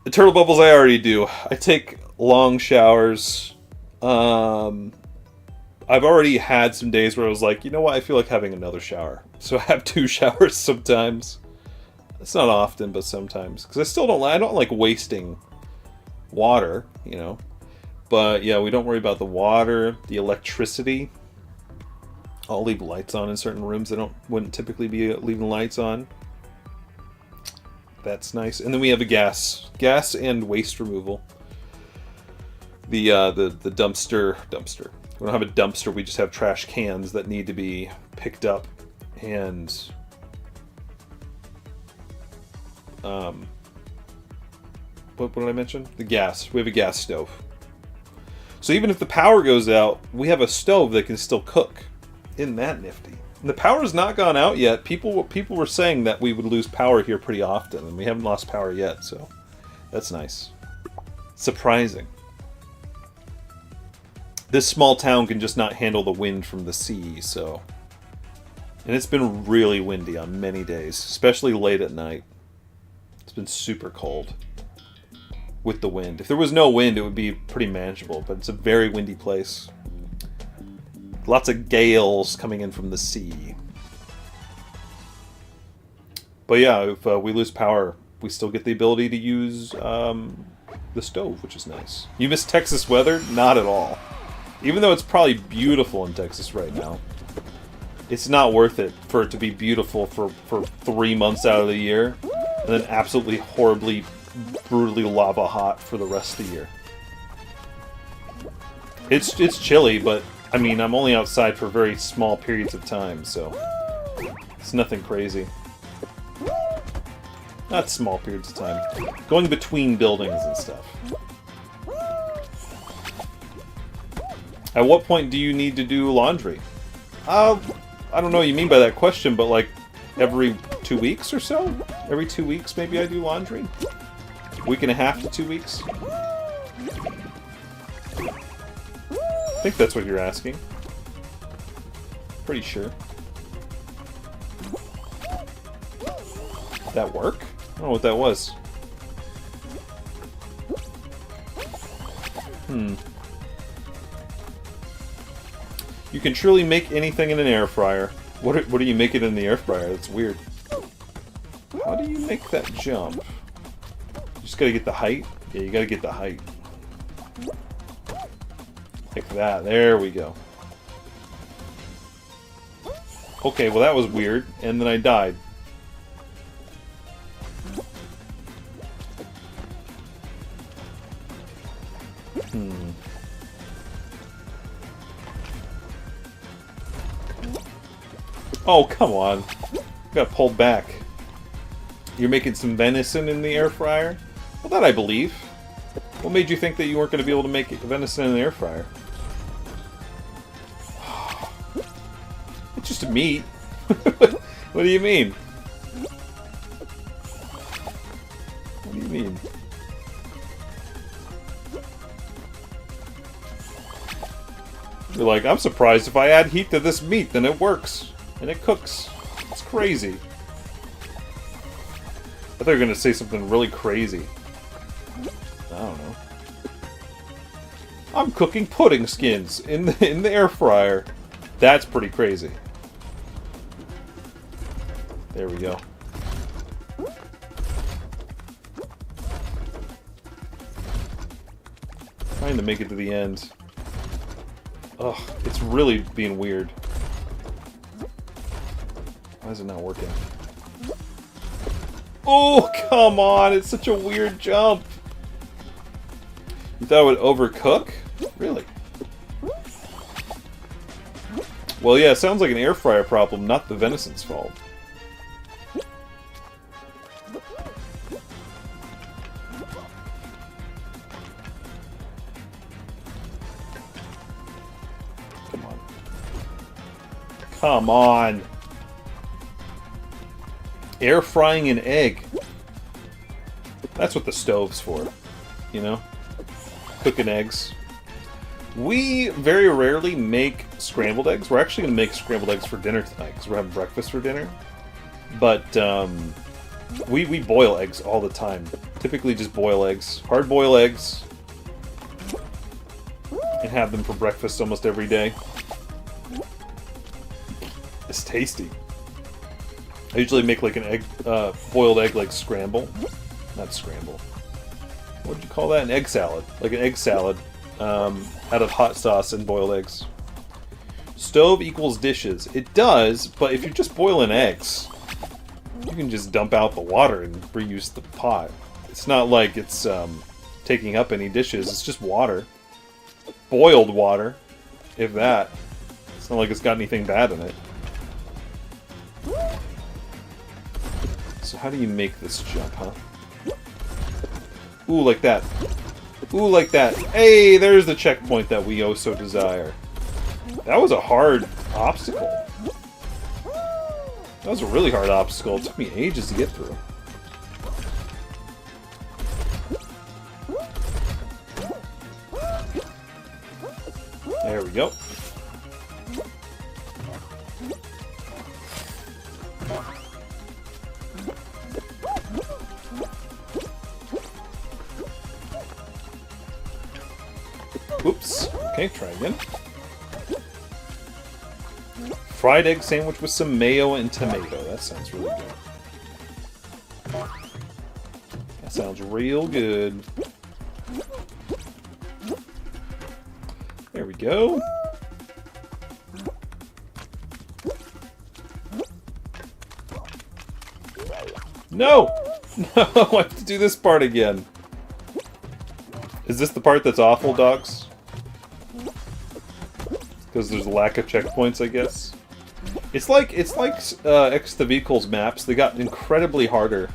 The turtle bubbles I already do. I take long showers. I've already had some days where I was like, you know what, I feel like having another shower. So I have 2 showers sometimes. It's not often, but sometimes. Because I don't like wasting water, you know. But yeah, we don't worry about the water, the electricity. I'll leave lights on in certain rooms. Wouldn't typically be leaving lights on. That's nice. And then we have a gas and waste removal. The dumpster. We don't have a dumpster. We just have trash cans that need to be picked up. And what did I mention? The gas. We have a gas stove. So even if the power goes out, we have a stove that can still cook. Isn't that nifty? And the power's not gone out yet. People were saying that we would lose power here pretty often, and we haven't lost power yet, so that's nice. Surprising. This small town can just not handle the wind from the sea, so... And it's been really windy on many days, especially late at night. It's been super cold with the wind. If there was no wind, it would be pretty manageable, but it's a very windy place. Lots of gales coming in from the sea. But yeah, if we lose power, we still get the ability to use the stove, which is nice. You miss Texas weather? Not at all. Even though it's probably beautiful in Texas right now, it's not worth it for it to be beautiful for 3 months out of the year, and then absolutely horribly, brutally lava hot for the rest of the year. It's chilly, but I mean, I'm only outside for very small periods of time, so it's nothing crazy. Not small periods of time. Going between buildings and stuff. At what point do you need to do laundry? I don't know what you mean by that question, but like every 2 weeks or so? Every 2 weeks maybe I do laundry? Week and a half to 2 weeks? I think that's what you're asking. Pretty sure. Did that work? I don't know what that was. You can truly make anything in an air fryer. What do you make it in the air fryer? That's weird. How do you make that jump? You just gotta get the height? Yeah, you gotta get the height. Like that. There we go. Okay, well that was weird. And then I died. Oh, come on. Got pulled back. You're making some venison in the air fryer? Well, that I believe. What made you think that you weren't going to be able to make venison in the air fryer? It's just a meat. What do you mean? What do you mean? You're like, I'm surprised if I add heat to this meat, then it works. And it cooks. It's crazy. I thought you were going to say something really crazy. I don't know. I'm cooking pudding skins in the air fryer. That's pretty crazy. There we go. Trying to make it to the end. Ugh, it's really being weird. Why is it not working? Oh, come on! It's such a weird jump! You thought it would overcook? Really? Well, yeah, it sounds like an air fryer problem, not the venison's fault. Come on. Come on! Air frying an egg. That's what the stove's for. you know? Cooking eggs. We very rarely make scrambled eggs. We're actually going to make scrambled eggs for dinner tonight because we're having breakfast for dinner. But we boil eggs all the time. Typically just boil eggs. Hard boil eggs. And have them for breakfast almost every day. It's tasty. I usually make like an egg, boiled egg like scramble. Not scramble. What would you call that? An egg salad. Like an egg salad. Out of hot sauce and boiled eggs. Stove equals dishes. It does, but if you're just boiling eggs, you can just dump out the water and reuse the pot. It's not like it's taking up any dishes. It's just water. Boiled water. If that. It's not like it's got anything bad in it. So how do you make this jump, huh? Ooh, like that. Ooh, like that. Hey, there's the checkpoint that we oh so desire. That was a hard obstacle. That was a really hard obstacle. It took me ages to get through. There we go. Oops. Okay, try again. Fried egg sandwich with some mayo and tomato. That sounds really good. That sounds real good. There we go. No! No, I have to do this part again. Is this the part that's awful, dogs? Because there's a lack of checkpoints, I guess. It's like X the Vehicles maps. They got incredibly harder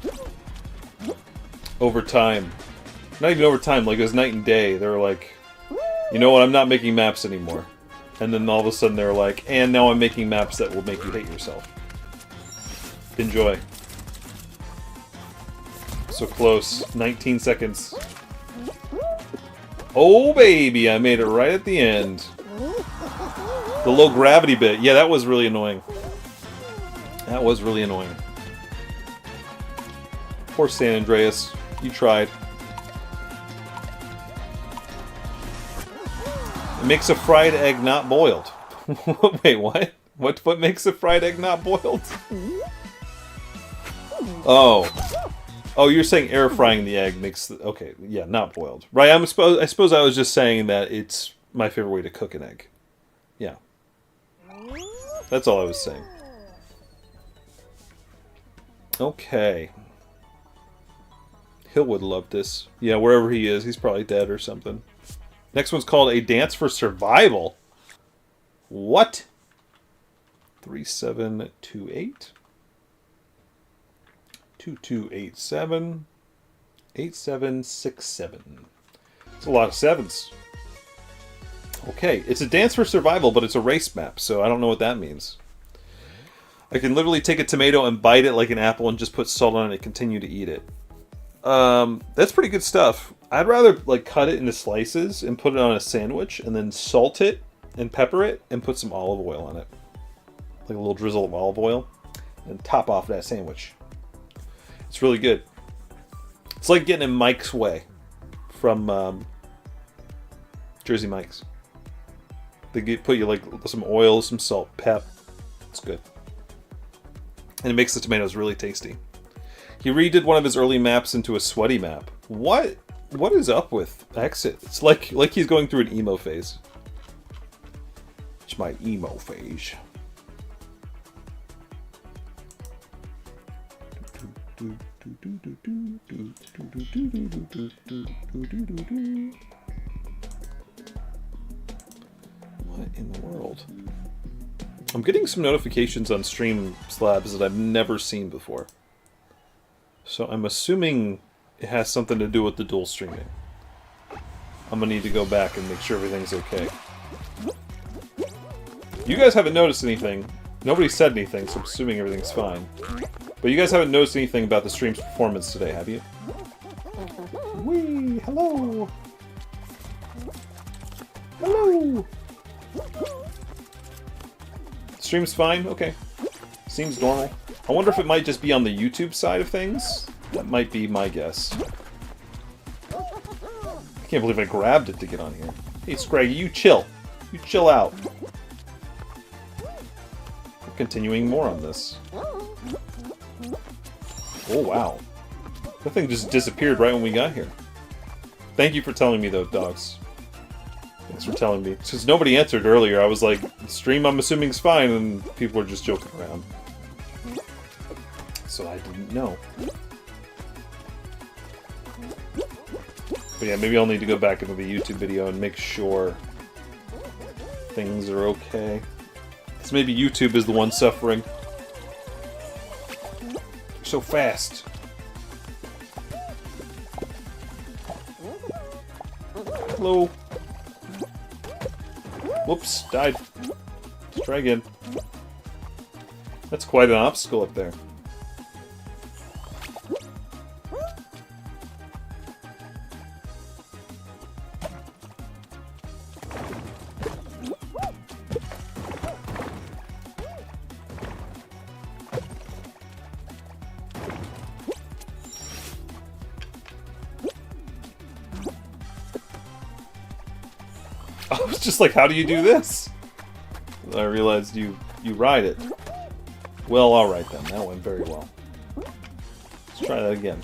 over time. Not even over time, like it was night and day. They were like, you know what, I'm not making maps anymore. And then all of a sudden they were like, and now I'm making maps that will make you hate yourself. Enjoy. So close. 19 seconds. Oh baby, I made it right at the end. The low gravity bit. Yeah, that was really annoying. That was really annoying. Poor San Andreas. You tried. It makes a fried egg not boiled. Wait, what? What makes a fried egg not boiled? Oh. Oh, you're saying air frying the egg makes the... Okay, yeah, not boiled. Right, I suppose I was just saying that it's my favorite way to cook an egg. Yeah. That's all I was saying. Okay. Hill would love this. Yeah, wherever he is, he's probably dead or something. Next one's called A Dance for Survival. What? 3728. 2287. 8767. It's a lot of sevens. Okay, it's a dance for survival, but it's a race map, so I don't know what that means. I can literally take a tomato and bite it like an apple and just put salt on it and continue to eat it. That's pretty good stuff. I'd rather like cut it into slices and put it on a sandwich and then salt it and pepper it and put some olive oil on it. Like a little drizzle of olive oil and top off that sandwich. It's really good. It's like getting in Mike's Way from Jersey Mike's. They put you like some oil, some salt, pep. It's good. And it makes the tomatoes really tasty. He redid one of his early maps into a sweaty map. What is up with Exit? It's like he's going through an emo phase. It's my emo phase. What in the world? I'm getting some notifications on Streamlabs that I've never seen before. So I'm assuming it has something to do with the dual streaming. I'm gonna need to go back and make sure everything's okay. You guys haven't noticed anything. Nobody said anything, so I'm assuming everything's fine. But you guys haven't noticed anything about the stream's performance today, have you? Whee! hello! Hello! Stream's fine? Okay. Seems normal. I wonder if it might just be on the YouTube side of things? That might be my guess. I can't believe I grabbed it to get on here. Hey, Scraggy, you chill. You chill out. We're continuing more on this. Oh, wow. That thing just disappeared right when we got here. Thank you for telling me, though, dogs. Thanks for telling me. Since nobody answered earlier, I was like, the stream I'm assuming is fine, and people are just joking around. So I didn't know. But yeah, maybe I'll need to go back into the YouTube video and make sure things are okay. Because maybe YouTube is the one suffering. You're so fast. Hello. Whoops, died. Let's try again. That's quite an obstacle up there. I was just like, how do you do this? I realized you ride it. Well, alright then. That went very well. Let's try that again.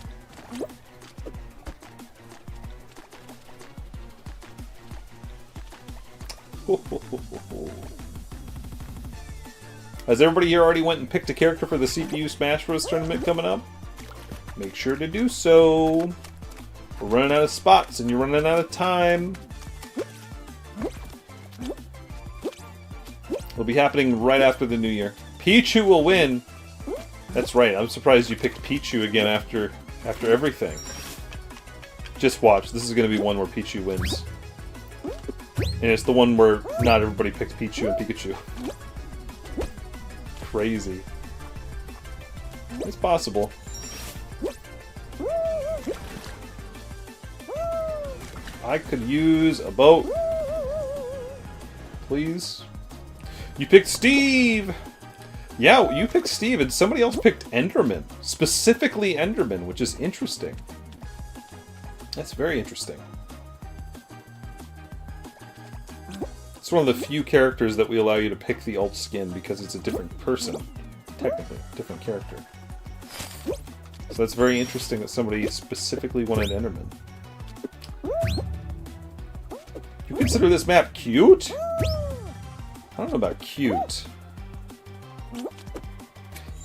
Has everybody here already went and picked a character for the CPU Smash Bros. Tournament coming up? Make sure to do so. We're running out of spots and you're running out of time. It'll be happening right after the new year. Pichu will win! That's right, I'm surprised you picked Pichu again after everything. Just watch, this is going to be one where Pichu wins. And it's the one where not everybody picked Pichu and Pikachu. Crazy. It's possible. I could use a boat. Please. You picked Steve! Yeah, you picked Steve, and somebody else picked Enderman. Specifically Enderman, which is interesting. That's very interesting. It's one of the few characters that we allow you to pick the alt skin because it's a different person. Technically, different character. So that's very interesting that somebody specifically wanted Enderman. You consider this map cute? I don't know about cute.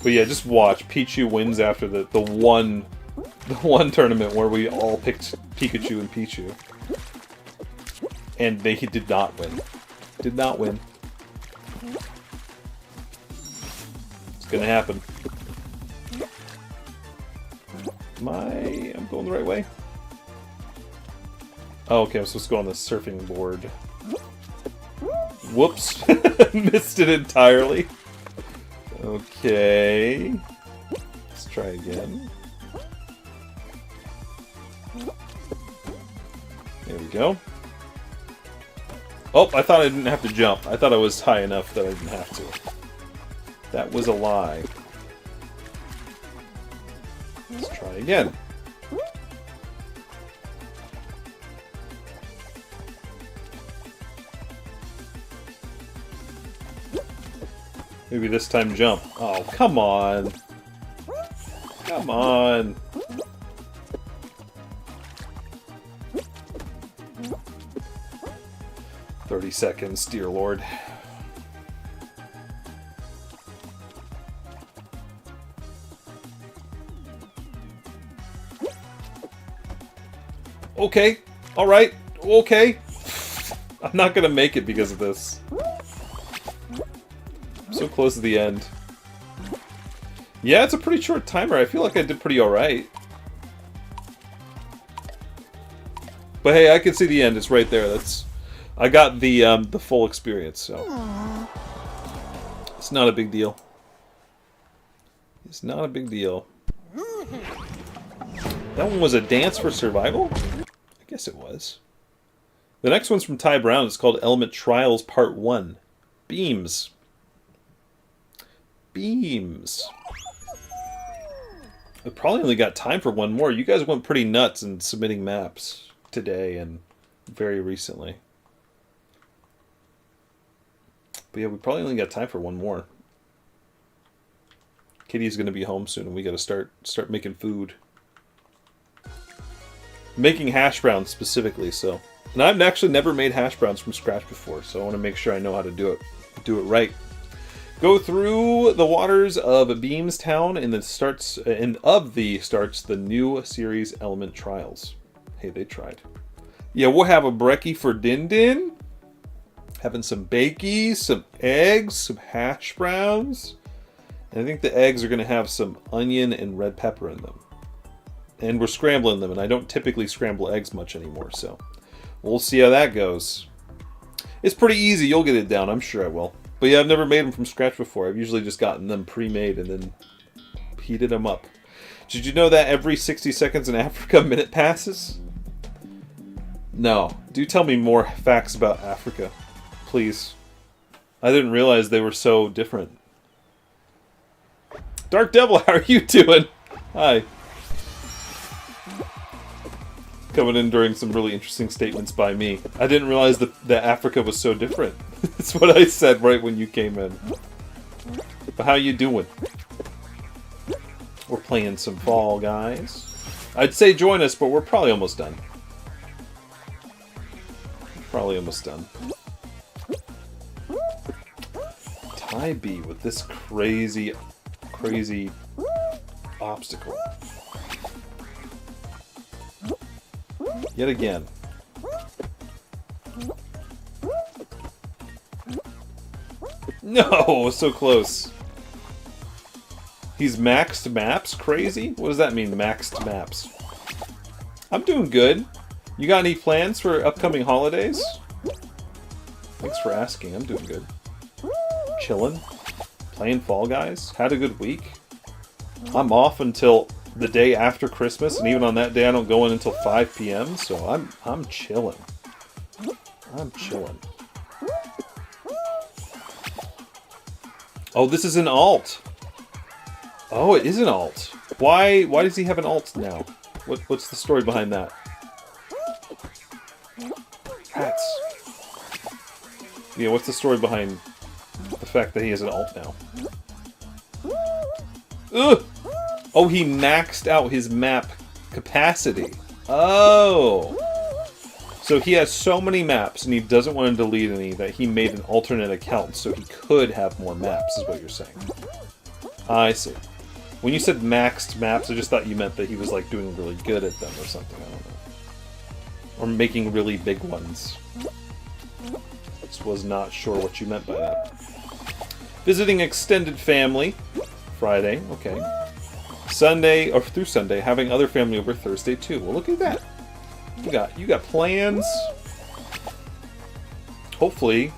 But yeah, just watch. Pichu wins after the one tournament where we all picked Pikachu and Pichu. And he did not win. Did not win. It's gonna happen. I'm going the right way? Oh, okay, I'm supposed to go on the surfing board. Whoops. Missed it entirely. Okay. Let's try again. There we go. Oh, I thought I didn't have to jump. I thought I was high enough that I didn't have to. That was a lie. Let's try again. Maybe this time jump. Oh, come on. Come on. "30 seconds, dear lord." Okay. Alright. Okay. I'm not gonna make it because of this. So close to the end. Yeah, it's a pretty short timer. I feel like I did pretty alright. But hey, I can see the end. It's right there. I got the full experience, so it's not a big deal. It's not a big deal. That one was a dance for survival? I Yes, it was. The next one's from Ty Brown. It's called Element Trials Part 1. Beams. Beams. I probably only got time for one more. You guys went pretty nuts in submitting maps today and very recently. But yeah, we probably only got time for one more. Kitty's going to be home soon, and we got to start making food. Making hash browns specifically, so. And I've actually never made hash browns from scratch before, so I want to make sure I know how to do it right. Go through the waters of Beamstown, and starts the new series Element Trials. Hey, they tried. Yeah, we'll have a brekkie for Din Din. Having some bakey, some eggs, some hash browns. And I think the eggs are going to have some onion and red pepper in them. And we're scrambling them, and I don't typically scramble eggs much anymore, so we'll see how that goes. It's pretty easy. You'll get it down. I'm sure I will. But yeah, I've never made them from scratch before. I've usually just gotten them pre-made and then heated them up. Did you know that every 60 seconds in Africa, a minute passes? No. Do tell me more facts about Africa, please. I didn't realize they were so different. Dark Devil, how are you doing? Hi. Coming in during some really interesting statements by me. I didn't realize that Africa was so different. That's what I said right when you came in. But how you doing? We're playing some Fall Guys. I'd say join us, but we're probably almost done. Probably almost done. Ty B with this crazy obstacle. Yet again. No, so close. He's maxed maps? Crazy? What does that mean, maxed maps? I'm doing good. You got any plans for upcoming holidays? Thanks for asking. I'm doing good. Chilling. Playing Fall Guys. Had a good week. I'm off until the day after Christmas, and even on that day I don't go in until 5 p.m., so I'm chilling. I'm chilling. Oh, this is an alt. Oh, it is an alt. Why does he have an alt now? What's the story behind that? Rats. Yeah, what's the story behind the fact that he has an alt now? Ugh! Oh, he maxed out his map capacity. Oh! So he has so many maps, and he doesn't want to delete any, that he made an alternate account so he could have more maps, is what you're saying. I see. When you said maxed maps, I just thought you meant that he was like doing really good at them or something, I don't know. Or making really big ones. Just was not sure what you meant by that. Visiting extended family. Friday, okay. Sunday, or through Sunday, having other family over Thursday too. Well, look at that. You got plans. Hopefully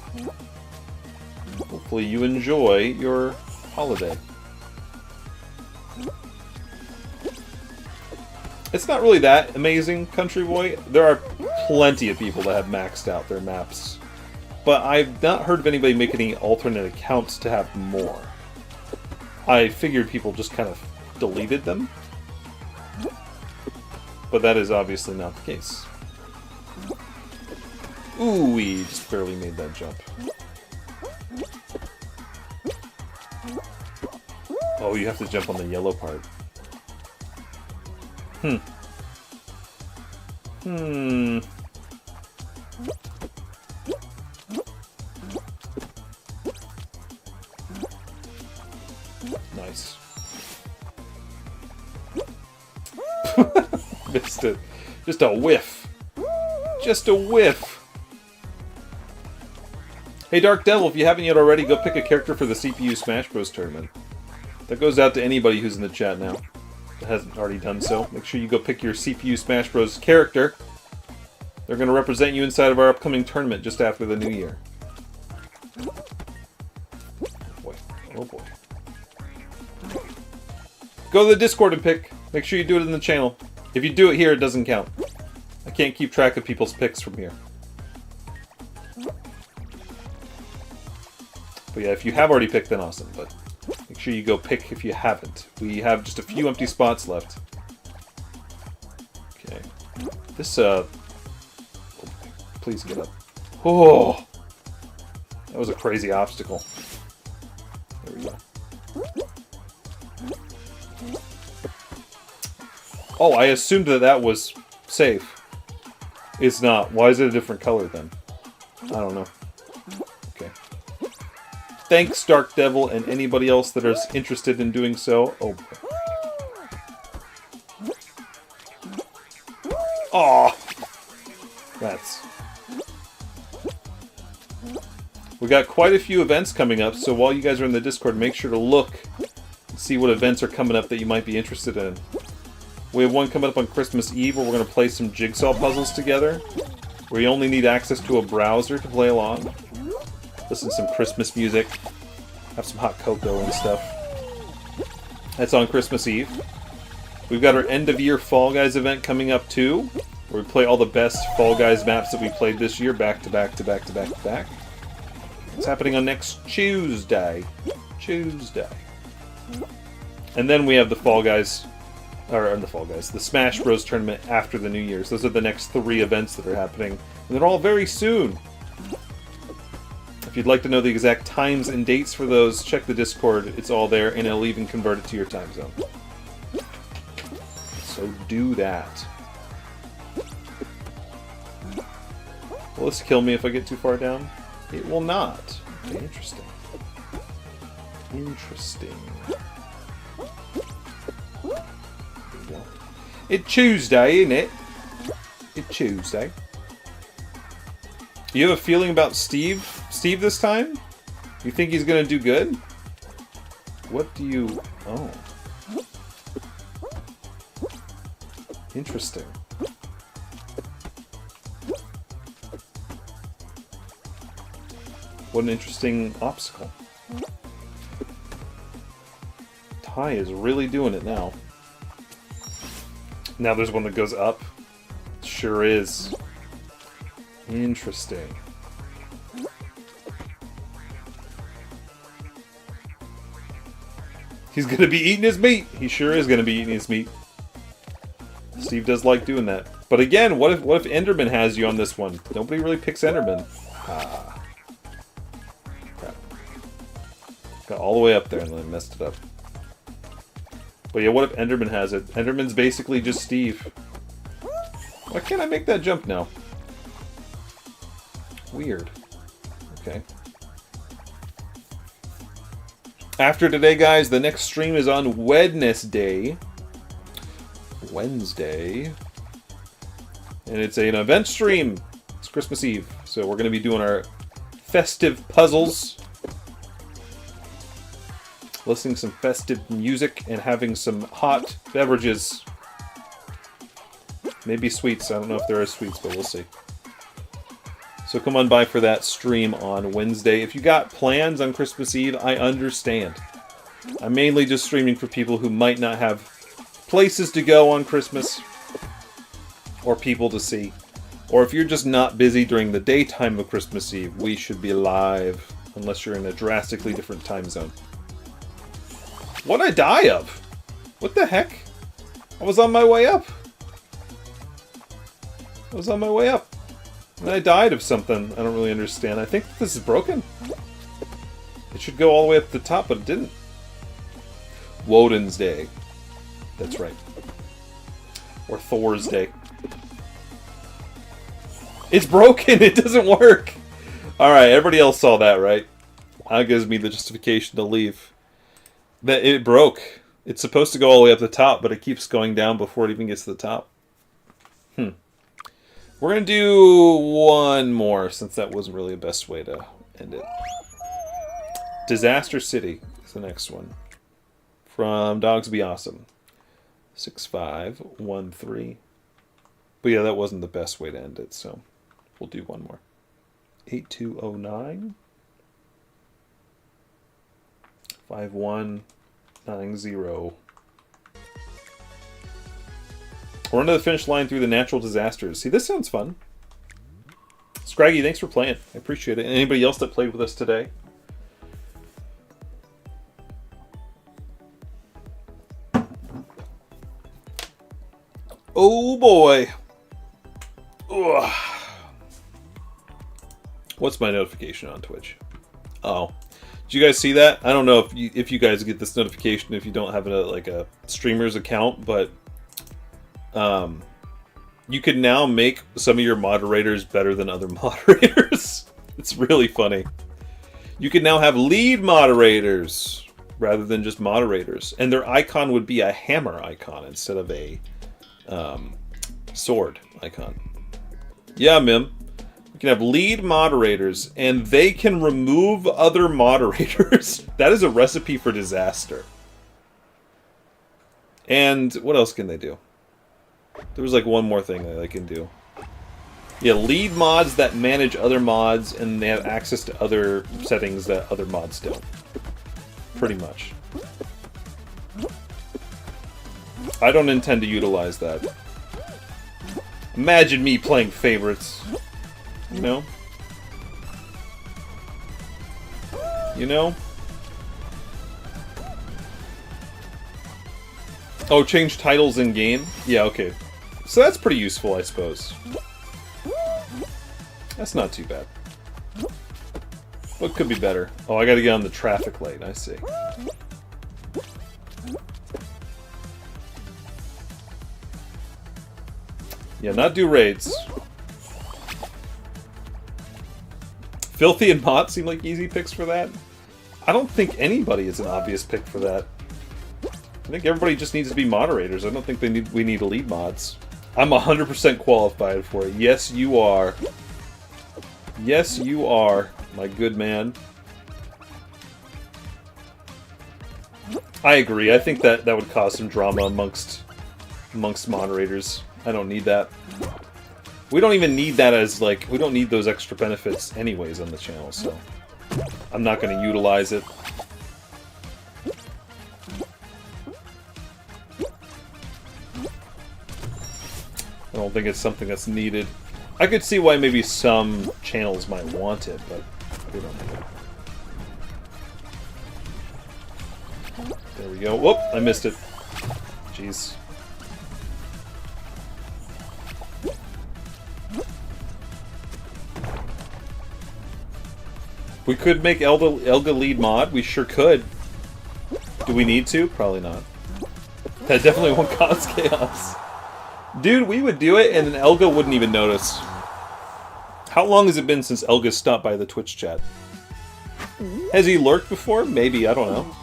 you enjoy your holiday. It's not really that amazing, Country Boy. There are plenty of people that have maxed out their maps. But I've not heard of anybody make any alternate accounts to have more. I figured people just kind of deleted them. But that is obviously not the case. Ooh, we just barely made that jump. Oh, you have to jump on the yellow part. Nice. Missed it. Just a whiff. Just a whiff. Hey, Dark Devil, if you haven't yet already, go pick a character for the CPU Smash Bros. Tournament. That goes out to anybody who's in the chat now that hasn't already done so. Make sure you go pick your CPU Smash Bros. Character. They're going to represent you inside of our upcoming tournament just after the new year. Oh boy. Oh boy. Go to the Discord and pick. Make sure you do it in the channel. If you do it here, it doesn't count. I can't keep track of people's picks from here. But yeah, if you have already picked, then awesome. But make sure you go pick if you haven't. We have just a few empty spots left. Okay. This, please get up. Oh! That was a crazy obstacle. There we go. Oh, I assumed that that was safe. It's not. Why is it a different color then? I don't know. Okay. Thanks, Dark Devil, and anybody else that is interested in doing so. Oh. Aw! That's... We got quite a few events coming up, so while you guys are in the Discord, make sure to look and see what events are coming up that you might be interested in. We have one coming up on Christmas Eve where we're going to play some jigsaw puzzles together, where you only need access to a browser to play along. Listen to some Christmas music, have some hot cocoa and stuff. That's on Christmas Eve. We've got our end-of-year Fall Guys event coming up too, where we play all the best Fall Guys maps that we played this year back to back to back to back to back. It's happening on next Tuesday. And then we have the Fall Guys, the Smash Bros. Tournament after the New Year's. Those are the next 3 events that are happening, and they're all very soon. If you'd like to know the exact times and dates for those, check the Discord. It's all there, and it'll even convert it to your time zone. So do that. Will this kill me if I get too far down? It will not. Okay, interesting. Interesting. It's Tuesday, isn't it? It's Tuesday. You have a feeling about Steve this time? You think he's gonna do good? What do you... Oh. Interesting. What an interesting obstacle. Ty is really doing it now. Now there's one that goes up. Sure is. Interesting. He's gonna be eating his meat! He sure is gonna be eating his meat. Steve does like doing that. But again, what if Enderman has you on this one? Nobody really picks Enderman. Ah. Crap. Got all the way up there and then messed it up. But yeah, what if Enderman has it? Enderman's basically just Steve. Why can't I make that jump now? Weird. Okay. After today, guys, the next stream is on Wednesday. And it's an event stream. It's Christmas Eve. So we're going to be doing our festive puzzles. Listening to some festive music and having some hot beverages. Maybe sweets. I don't know if there are sweets, but we'll see. So come on by for that stream on Wednesday. If you got plans on Christmas Eve, I understand. I'm mainly just streaming for people who might not have places to go on Christmas, or people to see. Or if you're just not busy during the daytime of Christmas Eve, we should be live, unless you're in a drastically different time zone. What'd I die of? What the heck? I was on my way up. And I died of something. I don't really understand. I think this is broken. It should go all the way up to the top, but it didn't. Woden's Day. That's right. Or Thor's Day. It's broken! It doesn't work! Alright, everybody else saw that, right? That gives me the justification to leave. That it broke. It's supposed to go all the way up the top, but it keeps going down before it even gets to the top. We're going to do one more, since that wasn't really the best way to end it. Disaster City is the next one. From Dogs Be Awesome. 6513. But yeah, that wasn't the best way to end it, so we'll do one more. 8209. 5190. Run to the finish line through the natural disasters. See, this sounds fun. Scraggy, thanks for playing. I appreciate it. And anybody else that played with us today? Oh boy. Ugh. What's my notification on Twitch? Oh. Did you guys see that? I don't know if you guys get this notification if you don't have a streamer's account, but you can now make some of your moderators better than other moderators. It's really funny. You can now have lead moderators rather than just moderators, and their icon would be a hammer icon instead of a sword icon. Yeah, Mim. You can have lead moderators, and they can remove other moderators. That is a recipe for disaster. And what else can they do? There was like one more thing that they can do. Yeah, lead mods that manage other mods, and they have access to other settings that other mods don't. Pretty much. I don't intend to utilize that. Imagine me playing favorites. You know? You know? Oh, change titles in game? Yeah, okay. So that's pretty useful, I suppose. That's not too bad. What could be better? Oh, I gotta get on the traffic light, I see. Yeah, not do raids. Filthy and Mott seem like easy picks for that. I don't think anybody is an obvious pick for that. I think everybody just needs to be moderators. I don't think we need lead mods. I'm 100% qualified for it. Yes, you are. Yes, you are, my good man. I agree. I think that would cause some drama amongst moderators. I don't need that. We don't even need that as, like, we don't need those extra benefits anyways on the channel, so I'm not going to utilize it. I don't think it's something that's needed. I could see why maybe some channels might want it, but we don't need it. There we go. Whoop! I missed it. Jeez. We could make Elga lead mod. We sure could. Do we need to? Probably not. That definitely won't cause chaos. Dude, we would do it and then Elga wouldn't even notice. How long has it been since Elga stopped by the Twitch chat? Has he lurked before? Maybe, I don't know.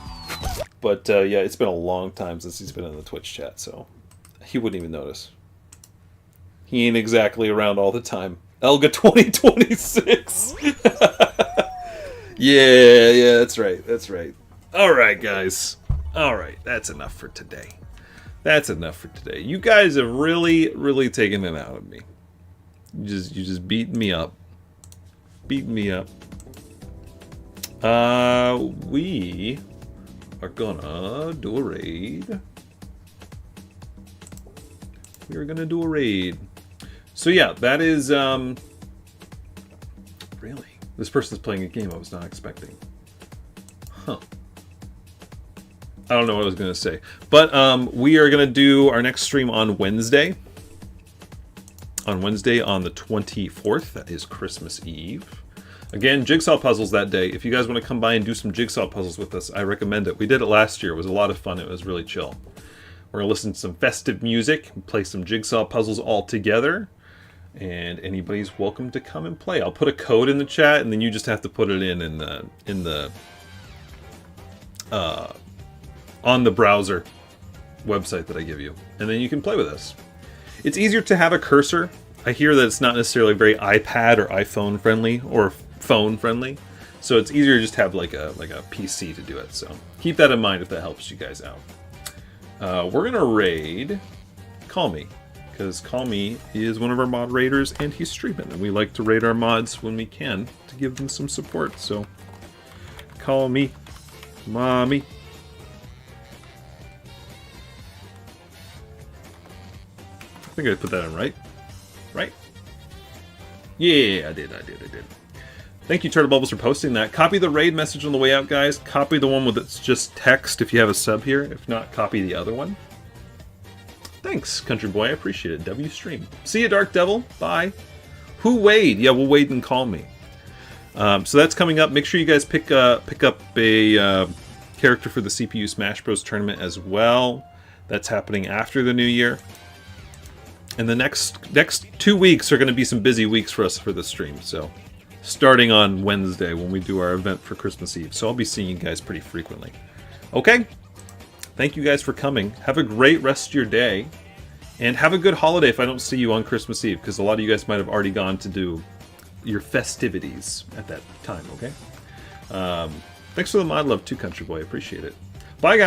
But yeah, it's been a long time since he's been in the Twitch chat, so he wouldn't even notice. He ain't exactly around all the time. Elga 2026! Yeah, that's right, that's right. Alright, guys. Alright, that's enough for today. That's enough for today. You guys have really, really taken it out of me. You just beating me up. Beating me up. We are gonna do a raid. We are gonna do a raid. So yeah, that is, really? This person's playing a game I was not expecting. Huh. I don't know what I was going to say. But we are going to do our next stream on Wednesday. On Wednesday on the 24th. That is Christmas Eve. Again, jigsaw puzzles that day. If you guys want to come by and do some jigsaw puzzles with us, I recommend it. We did it last year. It was a lot of fun. It was really chill. We're going to listen to some festive music, play some jigsaw puzzles all together. And anybody's welcome to come and play. I'll put a code in the chat, and then you just have to put it on the browser website that I give you, and then you can play with us. It's easier to have a cursor. I hear that it's not necessarily very iPad or iPhone friendly or phone friendly, so it's easier to just have like a PC to do it. So keep that in mind if that helps you guys out. We're gonna raid Call Me. Because Call Me is one of our moderators, and he's streaming, and we like to raid our mods when we can to give them some support. So, Call Me, Mommy. think I put that in right. Right? Yeah, I did. Thank you, Turtle Bubbles, for posting that. Copy the raid message on the way out, guys. Copy the one with it's just text if you have a sub here. If not, copy the other one. Thanks, Country Boy. I appreciate it. W stream. See you, Dark Devil. Bye. Who Wade? Yeah, we'll wait and call me. So that's coming up. Make sure you guys pick up a character for the CPU Smash Bros. Tournament as well. That's happening after the new year. And the next 2 weeks are going to be some busy weeks for us for the stream. So, starting on Wednesday when we do our event for Christmas Eve. So I'll be seeing you guys pretty frequently. Okay? Thank you guys for coming. Have a great rest of your day. And have a good holiday if I don't see you on Christmas Eve, because a lot of you guys might have already gone to do your festivities at that time, okay? Thanks for the mod love too, Country Boy. I appreciate it. Bye, guys.